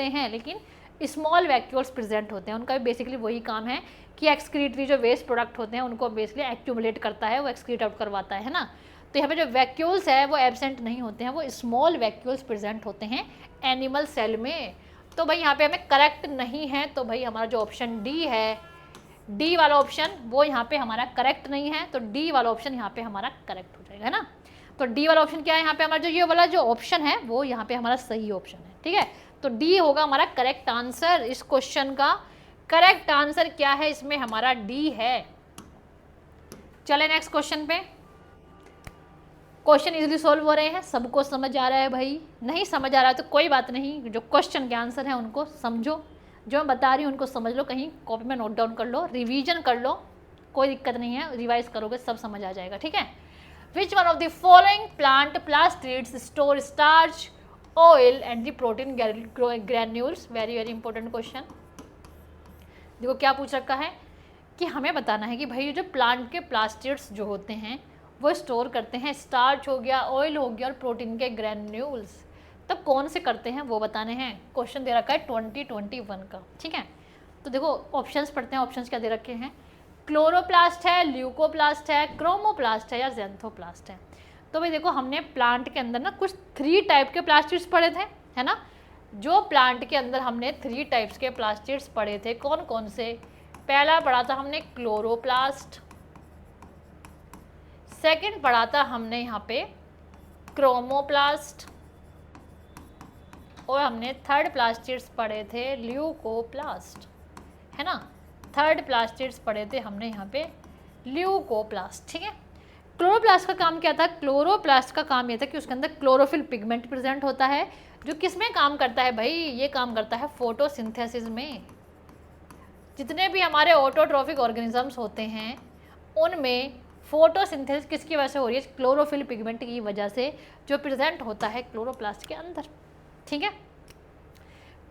हैं लेकिन स्मॉल वैक्यूल्स प्रेजेंट होते हैं। उनका बेसिकली वही काम है कि एक्सक्रीटरी जो वेस्ट प्रोडक्ट होते हैं उनको बेसिकली एक्यूमुलेट करता है, वो एक्सक्रीट आउट करवाता है ना। तो यहाँ पे जो वैक्यूल्स है वो एब्सेंट नहीं होते हैं, वो स्मॉल वैक्यूल्स प्रेजेंट होते हैं एनिमल सेल में। तो भाई यहाँ पे हमें करेक्ट नहीं है, तो भाई हमारा जो ऑप्शन डी है, डी वाला ऑप्शन वो यहाँ पे हमारा करेक्ट नहीं है, तो डी वाला ऑप्शन यहाँ पे हमारा करेक्ट हो जाएगा, है ना। तो डी वाला ऑप्शन क्या है, यहाँ पे हमारा जो ये वाला जो ऑप्शन है वो यहाँ पे हमारा सही ऑप्शन है। ठीक है, तो डी होगा हमारा करेक्ट आंसर। इस क्वेश्चन का करेक्ट आंसर क्या है, इसमें हमारा डी है। चले नेक्स्ट क्वेश्चन पे। क्वेश्चन इजीली सॉल्व हो रहे हैं, सबको समझ आ रहा है भाई। नहीं समझ आ रहा है तो कोई बात नहीं, जो क्वेश्चन के आंसर है उनको समझो, जो मैं बता रही हूँ उनको समझ लो, कहीं कॉपी में नोट डाउन कर लो, रिवीजन कर लो, कोई दिक्कत नहीं है, रिवाइज करोगे सब समझ आ जाएगा। ठीक है, Which one of the following plant plastids store starch, oil and the protein granules? Very very important question. देखो क्या पूछ रखा है कि हमें बताना है कि भाई जो प्लांट के प्लास्टिड्स जो होते हैं वो स्टोर करते हैं, स्टार्च हो गया, ऑयल हो गया और प्रोटीन के ग्रैन्यूल्स, तब कौन से करते हैं वो बताने हैं। क्वेश्चन दे रखा है 2021 का। ठीक है, तो देखो ऑप्शंस पढ़ते हैं, ऑप्शंस क्या दे रखे हैं, क्लोरोप्लास्ट है, ल्यूकोप्लास्ट है, क्रोमोप्लास्ट है या जेंथोप्लास्ट है। तो भाई देखो हमने प्लांट के अंदर ना कुछ 3 टाइप के प्लास्टिड्स पढ़े थे, है ना। जो प्लांट के अंदर हमने 3 टाइप्स के प्लास्टिड्स पढ़े थे, कौन कौन से, पहला पढ़ा था हमने क्लोरोप्लास्ट, सेकंड पढ़ा था हमने यहाँ पे क्रोमोप्लास्ट, और हमने थर्ड प्लास्टिड्स पढ़े थे ल्यूकोप्लास्ट, है ना। थर्ड प्लास्टिड्स पढ़े थे हमने यहाँ पे ल्यूकोप्लास्ट। ठीक है, क्लोरोप्लास्ट का काम क्या था, क्लोरोप्लास्ट का काम ये था कि उसके अंदर क्लोरोफिल पिगमेंट प्रेजेंट होता है, जो किस में काम करता है भाई, ये काम करता है फोटोसिंथेसिस में। जितने भी हमारे ऑटोट्रॉफिक ऑर्गेनिजम्स होते हैं उनमें फोटोसिंथेसिस किसकी वजह से हो रही है? क्लोरोफिल पिगमेंट की वजह से, जो प्रेजेंट होता है क्लोरोप्लास्ट के अंदर। ठीक है,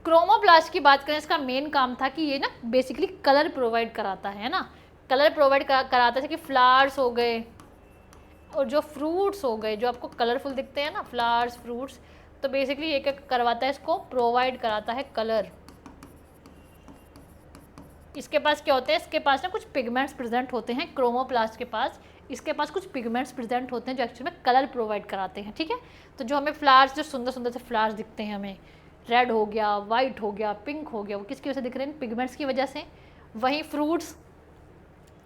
क्रोमोप्लास्ट की बात करें, इसका मेन काम था कि ये ना बेसिकली कलर प्रोवाइड कराता है ना, कलर प्रोवाइड कराता है कि फ्लावर्स हो गए और जो फ्रूट्स हो गए जो आपको कलरफुल दिखते हैं ना, फ्लावर्स फ्रूट्स, तो बेसिकली ये क्या करवाता है? इसको प्रोवाइड कराता है कलर। इसके पास क्या होते हैं? इसके पास ना कुछ पिगमेंट्स प्रेजेंट होते हैं क्रोमोप्लास्ट के पास, इसके पास कुछ पिगमेंट्स प्रेजेंट होते हैं जो एक्चुअली में कलर प्रोवाइड कराते हैं। ठीक है, तो जो हमें फ्लावर्स, जो सुंदर सुंदर से फ्लावर्स दिखते हैं, हमें रेड हो गया, वाइट हो गया, पिंक हो गया, वो किसकी वजह से दिख रहे हैं? पिगमेंट्स की वजह से। वहीं फ्रूट्स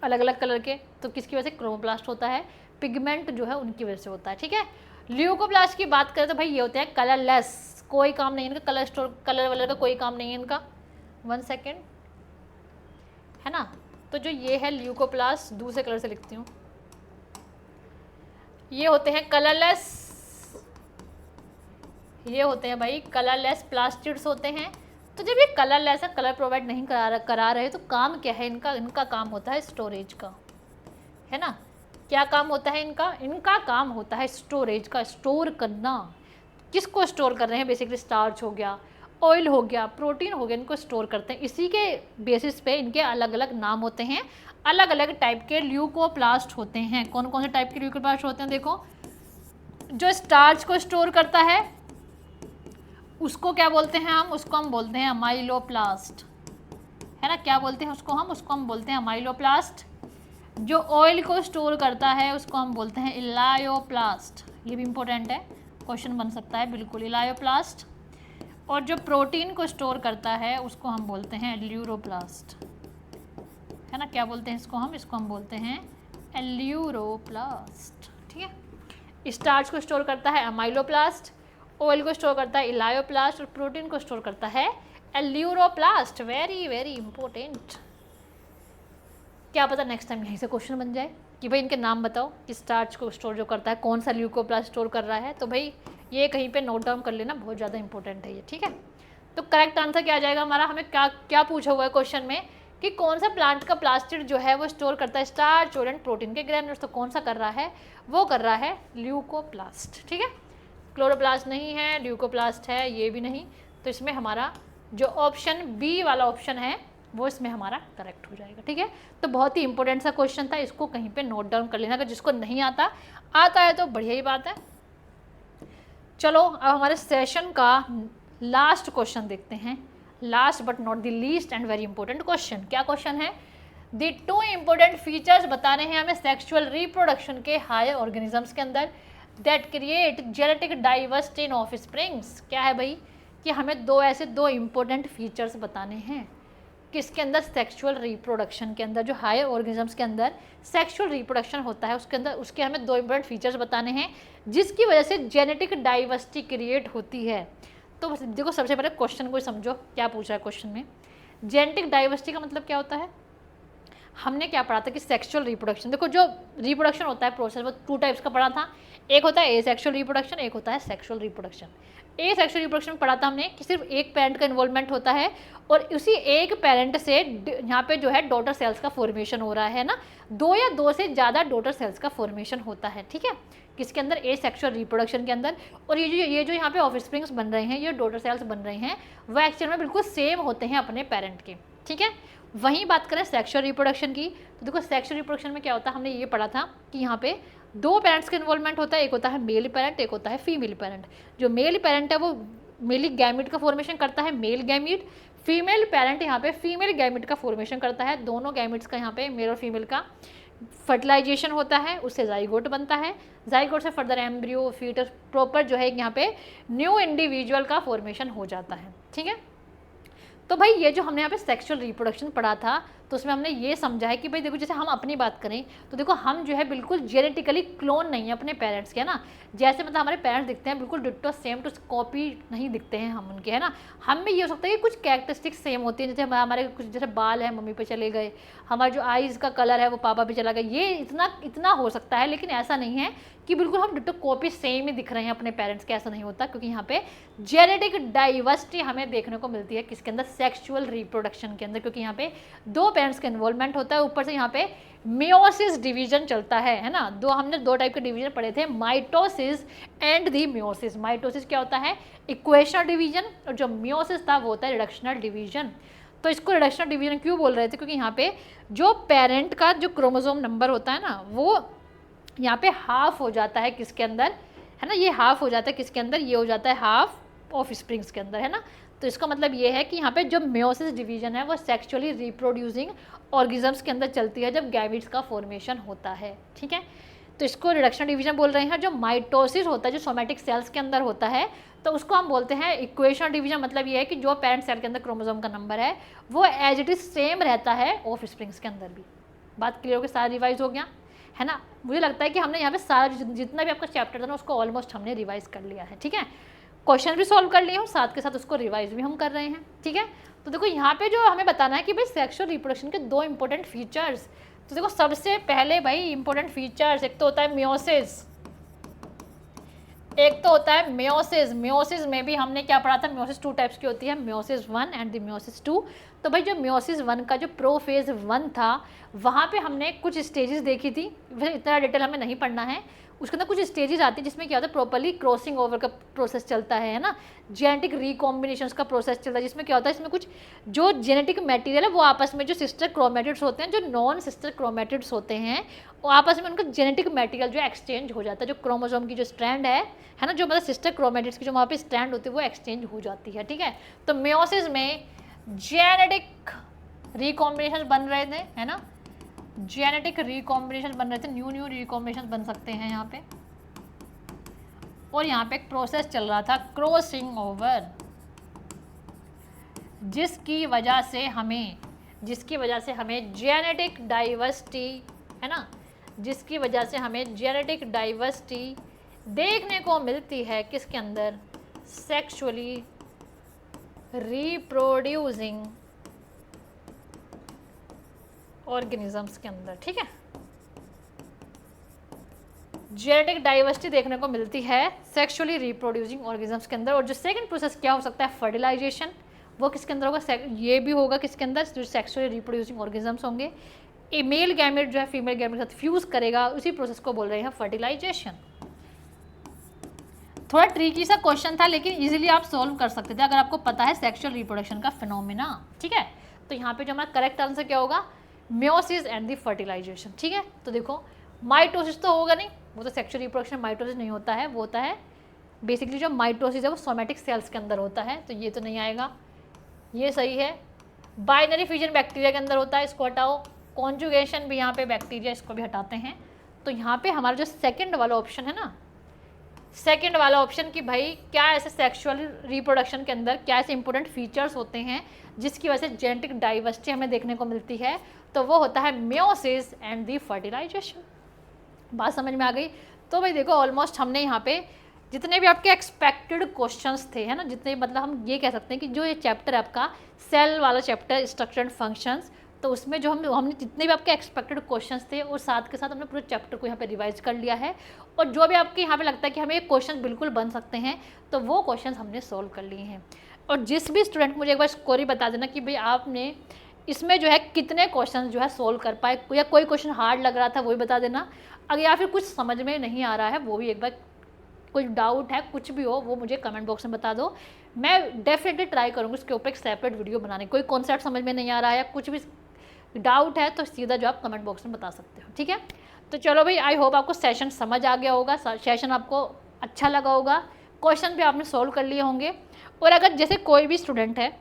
अलग अलग कलर के, तो किसकी वजह से? क्रोमोप्लास्ट होता है, पिगमेंट जो है उनकी वजह से होता है। ठीक है, ल्यूकोप्लास्ट की बात करें तो भाई ये होते हैं कलरलेस, कोई काम नहीं है इनका, कलर स्टोर, कलर वलर का कोई काम नहीं है इनका। 1 सेकेंड, है ना। तो जो ये है ल्यूकोप्लास्ट, दूसरे कलर से लिखती हूँ, ये होते हैं कलरलेस, ये होते हैं भाई कलरलेस प्लास्टिड्स होते हैं। तो जब ये कलरलेस है, कलर प्रोवाइड नहीं करा रहे, तो काम क्या है इनका? इनका काम होता है स्टोरेज का, है ना। क्या काम होता है इनका? इनका काम होता है स्टोरेज का, स्टोर करना। किसको स्टोर कर रहे हैं? बेसिकली स्टार्च हो गया, ऑयल हो गया, प्रोटीन हो गया, इनको स्टोर करते हैं। इसी के बेसिस पे इनके अलग अलग नाम होते हैं, अलग अलग टाइप के ल्यूकोप्लास्ट होते हैं। कौन कौन से टाइप के ल्यूकोप्लास्ट होते हैं? देखो, जो स्टार्च को स्टोर करता है उसको क्या बोलते हैं हम? उसको हम बोलते हैं अमाइलोप्लास्ट, है ना। क्या बोलते हैं उसको हम? उसको हम बोलते हैं अमाइलोप्लास्ट। जो ऑयल को स्टोर करता है उसको हम बोलते हैं इलायोप्लास्ट। ये भी इंपॉर्टेंट है, क्वेश्चन बन सकता है बिल्कुल, इलायोप्लास्ट। और जो प्रोटीन को स्टोर करता है उसको हम बोलते हैं एल्यूरोप्लास्ट, है ना। क्या बोलते हैं इसको हम? इसको हम बोलते हैं एल्यूरोप्लास्ट। ठीक है, स्टार्च को स्टोर करता है अमाइलोप्लास्ट, ऑयल को स्टोर करता है इलायोप्लास्ट, और प्रोटीन को स्टोर करता है एल्यूरोप्लास्ट। Very very important. क्या पता नेक्स्ट टाइम यहीं से क्वेश्चन बन जाए कि भाई इनके नाम बताओ कि स्टार्च को स्टोर जो करता है कौन सा ल्यूकोप्लास्ट स्टोर कर रहा है। तो भाई ये कहीं पे नोट डाउन कर लेना, बहुत ज़्यादा इंपॉर्टेंट है ये। ठीक है, तो करेक्ट आंसर क्या आ जाएगा हमारा? हमें क्या क्या पूछा हुआ है क्वेश्चन में कि कौन सा प्लांट का प्लास्टिड जो है वो स्टोर करता है स्टार्च, ऑयल एंड प्रोटीन के ग्रैन्यूल्स। तो कौन सा कर रहा है? वो कर रहा है ल्यूकोप्लास्ट। ठीक है, क्लोरोप्लास्ट नहीं है, ल्यूकोप्लास्ट है, ये भी नहीं। तो इसमें हमारा जो ऑप्शन बी वाला ऑप्शन है वो इसमें हमारा करेक्ट हो जाएगा। ठीक है, तो बहुत ही इंपॉर्टेंट सा क्वेश्चन था, इसको कहीं पे नोट डाउन कर लेना। अगर जिसको नहीं आता है तो बढ़िया ही बात है। चलो अब हमारे सेशन का लास्ट क्वेश्चन देखते हैं, last but not the least and very important question. क्या क्वेश्चन है? द 2 इंपॉर्टेंट फीचर्स बताने हैं हमें सेक्सुअल रिप्रोडक्शन के हायर ऑर्गेनिजम्स के अंदर that create genetic diversity in offsprings. क्या है भाई? कि हमें दो इंपॉर्टेंट फीचर्स बताने हैं किसके अंदर? सेक्सुअल रिप्रोडक्शन के अंदर। जो हायर ऑर्गेनिजम्स के अंदर सेक्सुअल रिप्रोडक्शन होता है उसके अंदर, उसके हमें 2 इंपॉर्टेंट फीचर्स बताने हैं जिसकी वजह से जेनेटिक डाइवर्सिटी क्रिएट होती है। तो देखो, सबसे पहले क्वेश्चन को समझो, क्या पूछ रहा है क्वेश्चन में। जेनेटिक डाइवर्सिटी का मतलब क्या होता है? हमने क्या पढ़ा था कि सेक्सुअल रिप्रोडक्शन, देखो जो रिप्रोडक्शन होता है प्रोसेस, वो 2 टाइप्स का पढ़ा था। एक होता है एसेक्सुअल रिप्रोडक्शन, एक होता है सेक्सुअल रिप्रोडक्शन। एसेक्सुअल रिप्रोडक्शन में पढ़ा था हमने कि सिर्फ एक पेरेंट का इन्वॉल्वमेंट होता है और उसी एक पेरेंट से यहाँ पे जो है डॉटर सेल्स का फॉर्मेशन हो रहा है ना, 2 या 2 से ज़्यादा डॉटर सेल्स का फॉर्मेशन होता है। ठीक है, किसके अंदर? एसेक्सुअल रिप्रोडक्शन के अंदर। और ये जो यहाँ पे ऑफस्प्रिंग्स बन रहे हैं, ये डॉटर सेल्स बन रहे हैं, वह एक्चुअल में बिल्कुल सेम होते हैं अपने पेरेंट के। ठीक है, वहीं बात करें सेक्सुअल रिप्रोडक्शन की, तो देखो सेक्सुअल रिप्रोडक्शन में क्या होता है, हमने ये पढ़ा था कि यहाँ पे 2 पेरेंट्स का इन्वॉल्वमेंट होता है। एक होता है मेल पेरेंट, एक होता है फीमेल पेरेंट। जो मेल पेरेंट है वो मेल गैमिट का फॉर्मेशन करता है, मेल गैमिट। फीमेल पेरेंट यहाँ पे फीमेल गैमिट का फॉर्मेशन करता है। दोनों गैमिट्स का यहाँ पे मेल और फीमेल का फर्टिलाइजेशन होता है, उससे जाइगोट बनता है। जाइगोट से फर्दर एम्ब्रियो, फीटस, प्रॉपर जो है यहाँ पे न्यू इंडिविजुअल का फॉर्मेशन हो जाता है। ठीक है, तो भाई ये जो हमने यहाँ पे सेक्सुअल रिप्रोडक्शन पढ़ा था, तो उसमें हमने ये समझा है कि भाई देखो, जैसे हम अपनी बात करें तो देखो हम जो है बिल्कुल जेनेटिकली क्लोन नहीं है अपने पेरेंट्स के, है ना। जैसे मतलब हमारे पेरेंट्स दिखते हैं बिल्कुल डिट्टो सेम टू कॉपी नहीं दिखते हैं हम उनके, है ना। हम में ये हो सकता है कि कुछ कैरेक्टरिस्टिक्स सेम होती हैं, जैसे हमारे कुछ जैसे बाल है मम्मी पे चले गए, हमारा जो आईज़ का कलर है वो पापा पे चला गया, ये इतना हो सकता है। लेकिन ऐसा नहीं है कि बिल्कुल हम डिट्टो कॉपी सेम ही दिख रहे हैं अपने पेरेंट्स के, ऐसा नहीं होता। क्योंकि यहाँ पे जेनेटिक डाइवर्सिटी हमें देखने को मिलती है किसके अंदर? सेक्सुअल रिप्रोडक्शन के अंदर। क्योंकि यहाँ पे 2 पेरेंट्स का इन्वॉल्वमेंट होता है, ऊपर से यहाँ पे मियोसिस डिवीजन चलता है ना। हमने दो टाइप के डिवीजन पढ़े थे, mitosis and the meiosis. Mitosis क्या होता है, इक्वेशनल डिवीजन, और जो मियोसिस था वो होता है रिडक्शनल डिवीजन। तो इसको रिडक्शनल डिवीजन क्यों बोल रहे थे, क्योंकि यहाँ पे जो पेरेंट का जो क्रोमोसोम नंबर होता है ना, वो यहाँ पे हाफ हो जाता है किसके अंदर, है ना, ये हाफ हो जाता है किसके अंदर, ये हो जाता है हाफ ऑफ स्प्रिंग्स के अंदर, है ना। तो इसका मतलब ये है कि यहाँ पे जो मियोसिस डिवीजन है वो सेक्सुअली रिप्रोड्यूसिंग ऑर्गेनिजम्स के अंदर चलती है जब गैमेट्स का फॉर्मेशन होता है, ठीक है। तो इसको रिडक्शन डिवीजन बोल रहे हैं। जो माइटोसिस होता है, जो सोमेटिक सेल्स के अंदर होता है, तो उसको हम बोलते हैं इक्वेशनल डिवीजन। मतलब ये है कि जो पेरेंट सेल के अंदर क्रोमोसोम का नंबर है वो एज इट इज सेम रहता है ऑफ स्प्रिंग्स के अंदर भी। बात क्लियर हो गई, सारा रिवाइज हो गया, है ना। मुझे लगता है कि हमने यहाँ पे सारा जितना भी आपका चैप्टर था ना उसको ऑलमोस्ट हमने रिवाइज कर लिया है, ठीक है। क्वेश्चन भी सॉल्व कर लिए हूँ, साथ के साथ उसको रिवाइज भी हम कर रहे हैं, ठीक है। तो देखो यहाँ पे जो हमें बताना है कि भाई सेक्सुअल रिप्रोडक्शन के दो इंपॉर्टेंट फीचर्स। तो देखो सबसे पहले भाई इंपॉर्टेंट फीचर्स, एक तो होता है मियोसिस, एक तो होता है मियोसिस। मियोसिस में भी हमने क्या पढ़ा था, मियोसिस 2 टाइप्स की होती है, मियोसिस 1 एंड द मियोसिस 2। तो भाई जो मियोसिस 1 का जो प्रोफेज 1 था, वहाँ पे हमने कुछ स्टेजेस देखी थी, वैसे इतना डिटेल हमें नहीं पढ़ना है। उसके अंदर कुछ स्टेजेस आती है जिसमें क्या होता है, प्रॉपर्ली क्रॉसिंग ओवर का प्रोसेस चलता है ना, जेनेटिक रिकॉम्बिनेशंस का प्रोसेस चलता है, जिसमें क्या होता है, इसमें कुछ जो जेनेटिक मटेरियल है वो आपस में जो सिस्टर क्रोमेटिड्स होते हैं, जो नॉन सिस्टर क्रोमेटिड्स होते हैं, वो आपस में उनका जेनेटिक मटेरियल जो एक्सचेंज हो जाता है, जो क्रोमोसोम की जो स्ट्रैंड है ना, जो मतलब सिस्टर क्रोमेटिड्स की जो वहाँ पे स्ट्रैंड होती है वो एक्सचेंज हो जाती है, ठीक है। तो मियोसिस में जेनेटिक रिकॉम्बिनेशन बन रहे थे, है ना, जेनेटिक रिकॉम्बिनेशन बन रहे थे, न्यू रिकॉम्बिनेशन बन सकते हैं यहाँ पे। और यहाँ पे एक प्रोसेस चल रहा था क्रॉसिंग ओवर, जिसकी वजह से हमें जेनेटिक डाइवर्सिटी, है ना, जिसकी वजह से हमें जेनेटिक डाइवर्सिटी देखने को मिलती है किसके अंदर, सेक्सुअली रिप्रोड्यूसिंग ऑर्गेनिजम्स के अंदर, ठीक है। जेनेटिक डाइवर्सिटी देखने को मिलती है सेक्सुअली रिप्रोड्यूसिंग ऑर्गेनिजम्स के अंदर। और जो सेकंड प्रोसेस क्या हो सकता है, फर्टिलाइजेशन, वो किसके अंदर होगा, ये भी होगा किसके अंदर, जो सेक्सुअली रिप्रोड्यूसिंग ऑर्गेनिजम्स होंगे। ए मेल गैमेट जो है फीमेल गैमेट के साथ फ्यूज करेगा, उसी प्रोसेस को बोल रहे हैं फर्टिलाइजेशन। थोड़ा ट्रिकी सा क्वेश्चन था, लेकिन इजीली आप सॉल्व कर सकते थे अगर आपको पता है सेक्सुअल रिप्रोडक्शन का फिनोमिना, ठीक है। तो यहाँ पे जो हमारा करेक्ट आंसर क्या होगा, मियोसिस एंड द फर्टिलाइजेशन, ठीक है। तो देखो माइटोसिस तो होगा नहीं, वो तो सेक्सुअल रिप्रोडक्शन माइटोसिस नहीं होता है, वो होता है बेसिकली जो माइटोसिस है वो सोमेटिक सेल्स के अंदर होता है, तो ये तो नहीं आएगा, ये सही है। बाइनरी फ्यूजन बैक्टीरिया के अंदर होता है, इसको हटाओ। कॉन्जुगेशन भी यहाँ पे बैक्टीरिया, इसको भी हटाते हैं। तो यहाँ पे हमारा जो सेकेंड वाला ऑप्शन है ना, सेकेंड वाला ऑप्शन कि भाई क्या ऐसे सेक्सुअल रिप्रोडक्शन के अंदर क्या ऐसे इंपॉर्टेंट फीचर्स होते हैं जिसकी वजह से जेनेटिक डाइवर्सिटी हमें देखने को मिलती है, तो वो होता है मियोसिस एंड दी फर्टिलाइजेशन। बात समझ में आ गई। तो भाई देखो ऑलमोस्ट हमने यहाँ पे जितने भी आपके एक्सपेक्टेड क्वेश्चंस थे, है ना, जितने मतलब हम ये कह सकते हैं कि जो ये चैप्टर है आपका सेल वाला चैप्टर स्ट्रक्चर एंड फंक्शंस, तो उसमें जो हमने जितने भी आपके एक्सपेक्टेड क्वेश्चंस थे और साथ के साथ हमने पूरे चैप्टर को यहाँ पे रिवाइज कर लिया है। और जो भी आपके यहाँ पे लगता है कि हमें ये क्वेश्चन बिल्कुल बन सकते हैं, तो वो क्वेश्चंस हमने सॉल्व कर लिए हैं। और जिस भी स्टूडेंट मुझे एक बार स्कोर बता देना कि भाई आपने इसमें जो है कितने क्वेश्चन जो है सोल्व कर पाए, या कोई क्वेश्चन हार्ड लग रहा था वो भी बता देना, अगर या फिर कुछ समझ में नहीं आ रहा है वो भी एक बार, कोई डाउट है कुछ भी हो वो मुझे कमेंट बॉक्स में बता दो। मैं डेफिनेटली ट्राई करूँगी उसके ऊपर एक सेपरेट वीडियो बनाने। कोई कॉन्सेप्ट समझ में नहीं आ रहा है या कुछ भी डाउट है तो सीधा जो आप कमेंट बॉक्स में बता सकते हो, ठीक है। तो चलो भाई, आई होप आपको सेशन समझ आ गया होगा, सेशन आपको अच्छा लगा होगा, क्वेश्चन भी आपने सॉल्व कर लिए होंगे। और अगर जैसे कोई भी स्टूडेंट है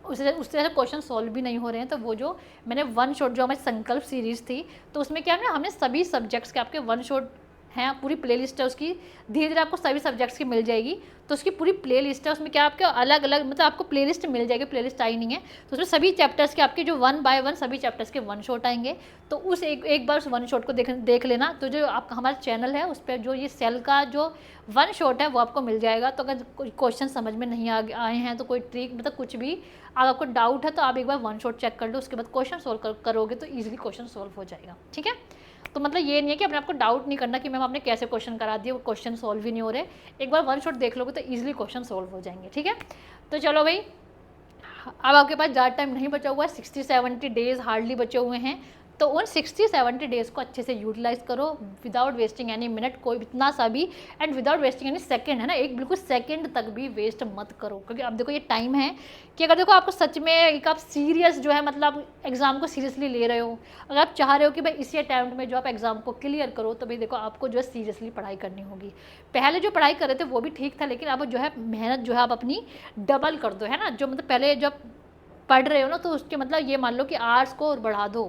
उससे क्वेश्चन सॉल्व भी नहीं हो रहे हैं, तो वो जो मैंने वन शॉट जो हमारी संकल्प सीरीज़ थी, तो उसमें क्या है ना, हमने सभी सब्जेक्ट्स के आपके वन शॉट हैं, पूरी प्लेलिस्ट है उसकी, धीरे धीरे आपको सभी सब्जेक्ट्स की मिल जाएगी। तो उसकी पूरी प्लेलिस्ट है, उसमें क्या आपके अलग अलग मतलब आपको प्लेलिस्ट मिल जाएगी, प्लेलिस्ट आई नहीं है तो उसमें सभी चैप्टर्स के आपके जो 1 बाय 1 सभी चैप्टर्स के वन शॉट आएंगे। तो उस एक बार उस वन शॉट को देख लेना। तो जो आपका हमारा चैनल है उस पर जो ये सेल का जो वन शॉट है वो आपको मिल जाएगा। तो अगर कोई क्वेश्चन समझ में नहीं आए हैं, तो कोई ट्रिक मतलब कुछ भी अगर आपको डाउट है, तो आप एक बार वन शॉट चेक कर लो, उसके बाद क्वेश्चन सॉल्व करोगे तो ईजिली क्वेश्चन सॉल्व हो जाएगा, ठीक है। तो मतलब ये नहीं है कि अपने आपको डाउट नहीं करना कि मैम आपने कैसे क्वेश्चन करा दिए, वो क्वेश्चन सॉल्व ही नहीं हो रहे। एक बार वन शॉट देख लोगे तो ईजिली क्वेश्चन सॉल्व हो जाएंगे, ठीक है। तो चलो भाई, अब आपके पास ज़्यादा टाइम नहीं बचा हुआ है, 60-70 डेज हार्डली बचे हुए हैं। तो उन 60-70 डेज़ को अच्छे से यूटिलाइज़ करो विदाउट वेस्टिंग एनी मिनट, कोई इतना सा भी, and without wasting any second, है ना, एक बिल्कुल सेकंड तक भी वेस्ट मत करो। क्योंकि अब देखो ये टाइम है कि अगर देखो आपको सच में एक आप सीरियस जो है मतलब एग्ज़ाम को सीरियसली ले रहे हो, अगर आप चाह रहे हो कि भाई इसी अटैम्प्ट में जो आप एग्ज़ाम को क्लियर करो, तो भाई देखो आपको जो है सीरियसली पढ़ाई करनी होगी। पहले जो पढ़ाई कर रहे थे वो भी ठीक था, लेकिन अब जो है मेहनत जो है आप अपनी डबल कर दो, है ना। जो मतलब पहले जब पढ़ रहे हो ना, तो उसके मतलब ये मान लो कि आवर्स को और बढ़ा दो,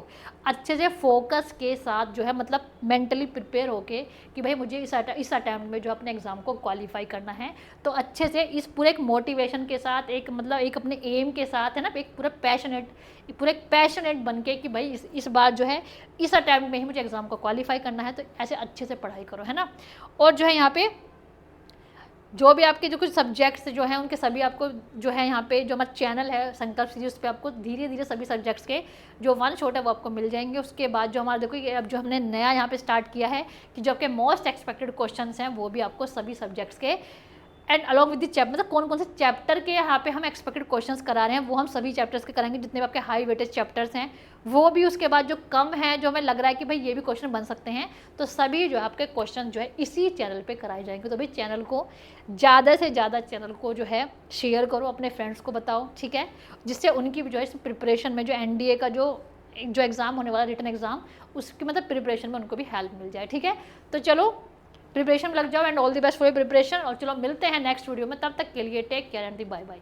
अच्छे से फोकस के साथ जो है मतलब मेंटली प्रिपेयर होके कि भाई मुझे इस अटैम्प्ट में जो अपने एग्ज़ाम को क्वालिफाई करना है, तो अच्छे से इस पूरे एक मोटिवेशन के साथ, एक मतलब एक अपने एम के साथ, है ना, एक पूरा पैशनेट बन के कि भाई इस बार जो है इस अटैम्प्ट में ही मुझे एग्ज़ाम को क्वालिफाई करना है, तो ऐसे अच्छे से पढ़ाई करो, है ना। और जो है यहाँ पे जो भी आपके जो कुछ सब्जेक्ट्स जो हैं उनके सभी आपको जो है यहाँ पे जो हमारा चैनल है संकल्प सीरीज, उस पर आपको धीरे धीरे सभी सब्जेक्ट्स के जो वन शॉट है वो आपको मिल जाएंगे। उसके बाद जो हमारा देखो ये अब जो हमने नया यहाँ पे स्टार्ट किया है कि जो आपके मोस्ट एक्सपेक्टेड क्वेश्चंस हैं वो भी आपको सभी सब्जेक्ट्स के and along with the chapter, मतलब कौन कौन से चैप्टर के यहाँ पे हम एक्सपेक्टेड क्वेश्चंस करा रहे हैं वो हम सभी चैप्टर्स के कराएंगे, जितने भी आपके हाई वेटेज चैप्टर्स हैं वो भी। उसके बाद जो कम है, जो हमें लग रहा है कि भाई ये भी क्वेश्चन बन सकते हैं, तो सभी जो है आपके क्वेश्चन जो है इसी चैनल पे कराए जाएंगे। तो भाई चैनल को ज़्यादा से ज़्यादा चैनल को जो है शेयर करो, अपने फ्रेंड्स को बताओ, ठीक है, जिससे उनकी जो है इस प्रिपरेशन में जो NDA का जो एग्ज़ाम होने वाला रिटन एग्ज़ाम, उसकी मतलब प्रिपरेशन में उनको भी हेल्प मिल जाए, ठीक है। तो चलो प्रिपरेशन में लग जाओ and all the best for your preparation. और चलो मिलते हैं नेक्स्ट वीडियो में, तब तक के लिए take care and bye bye.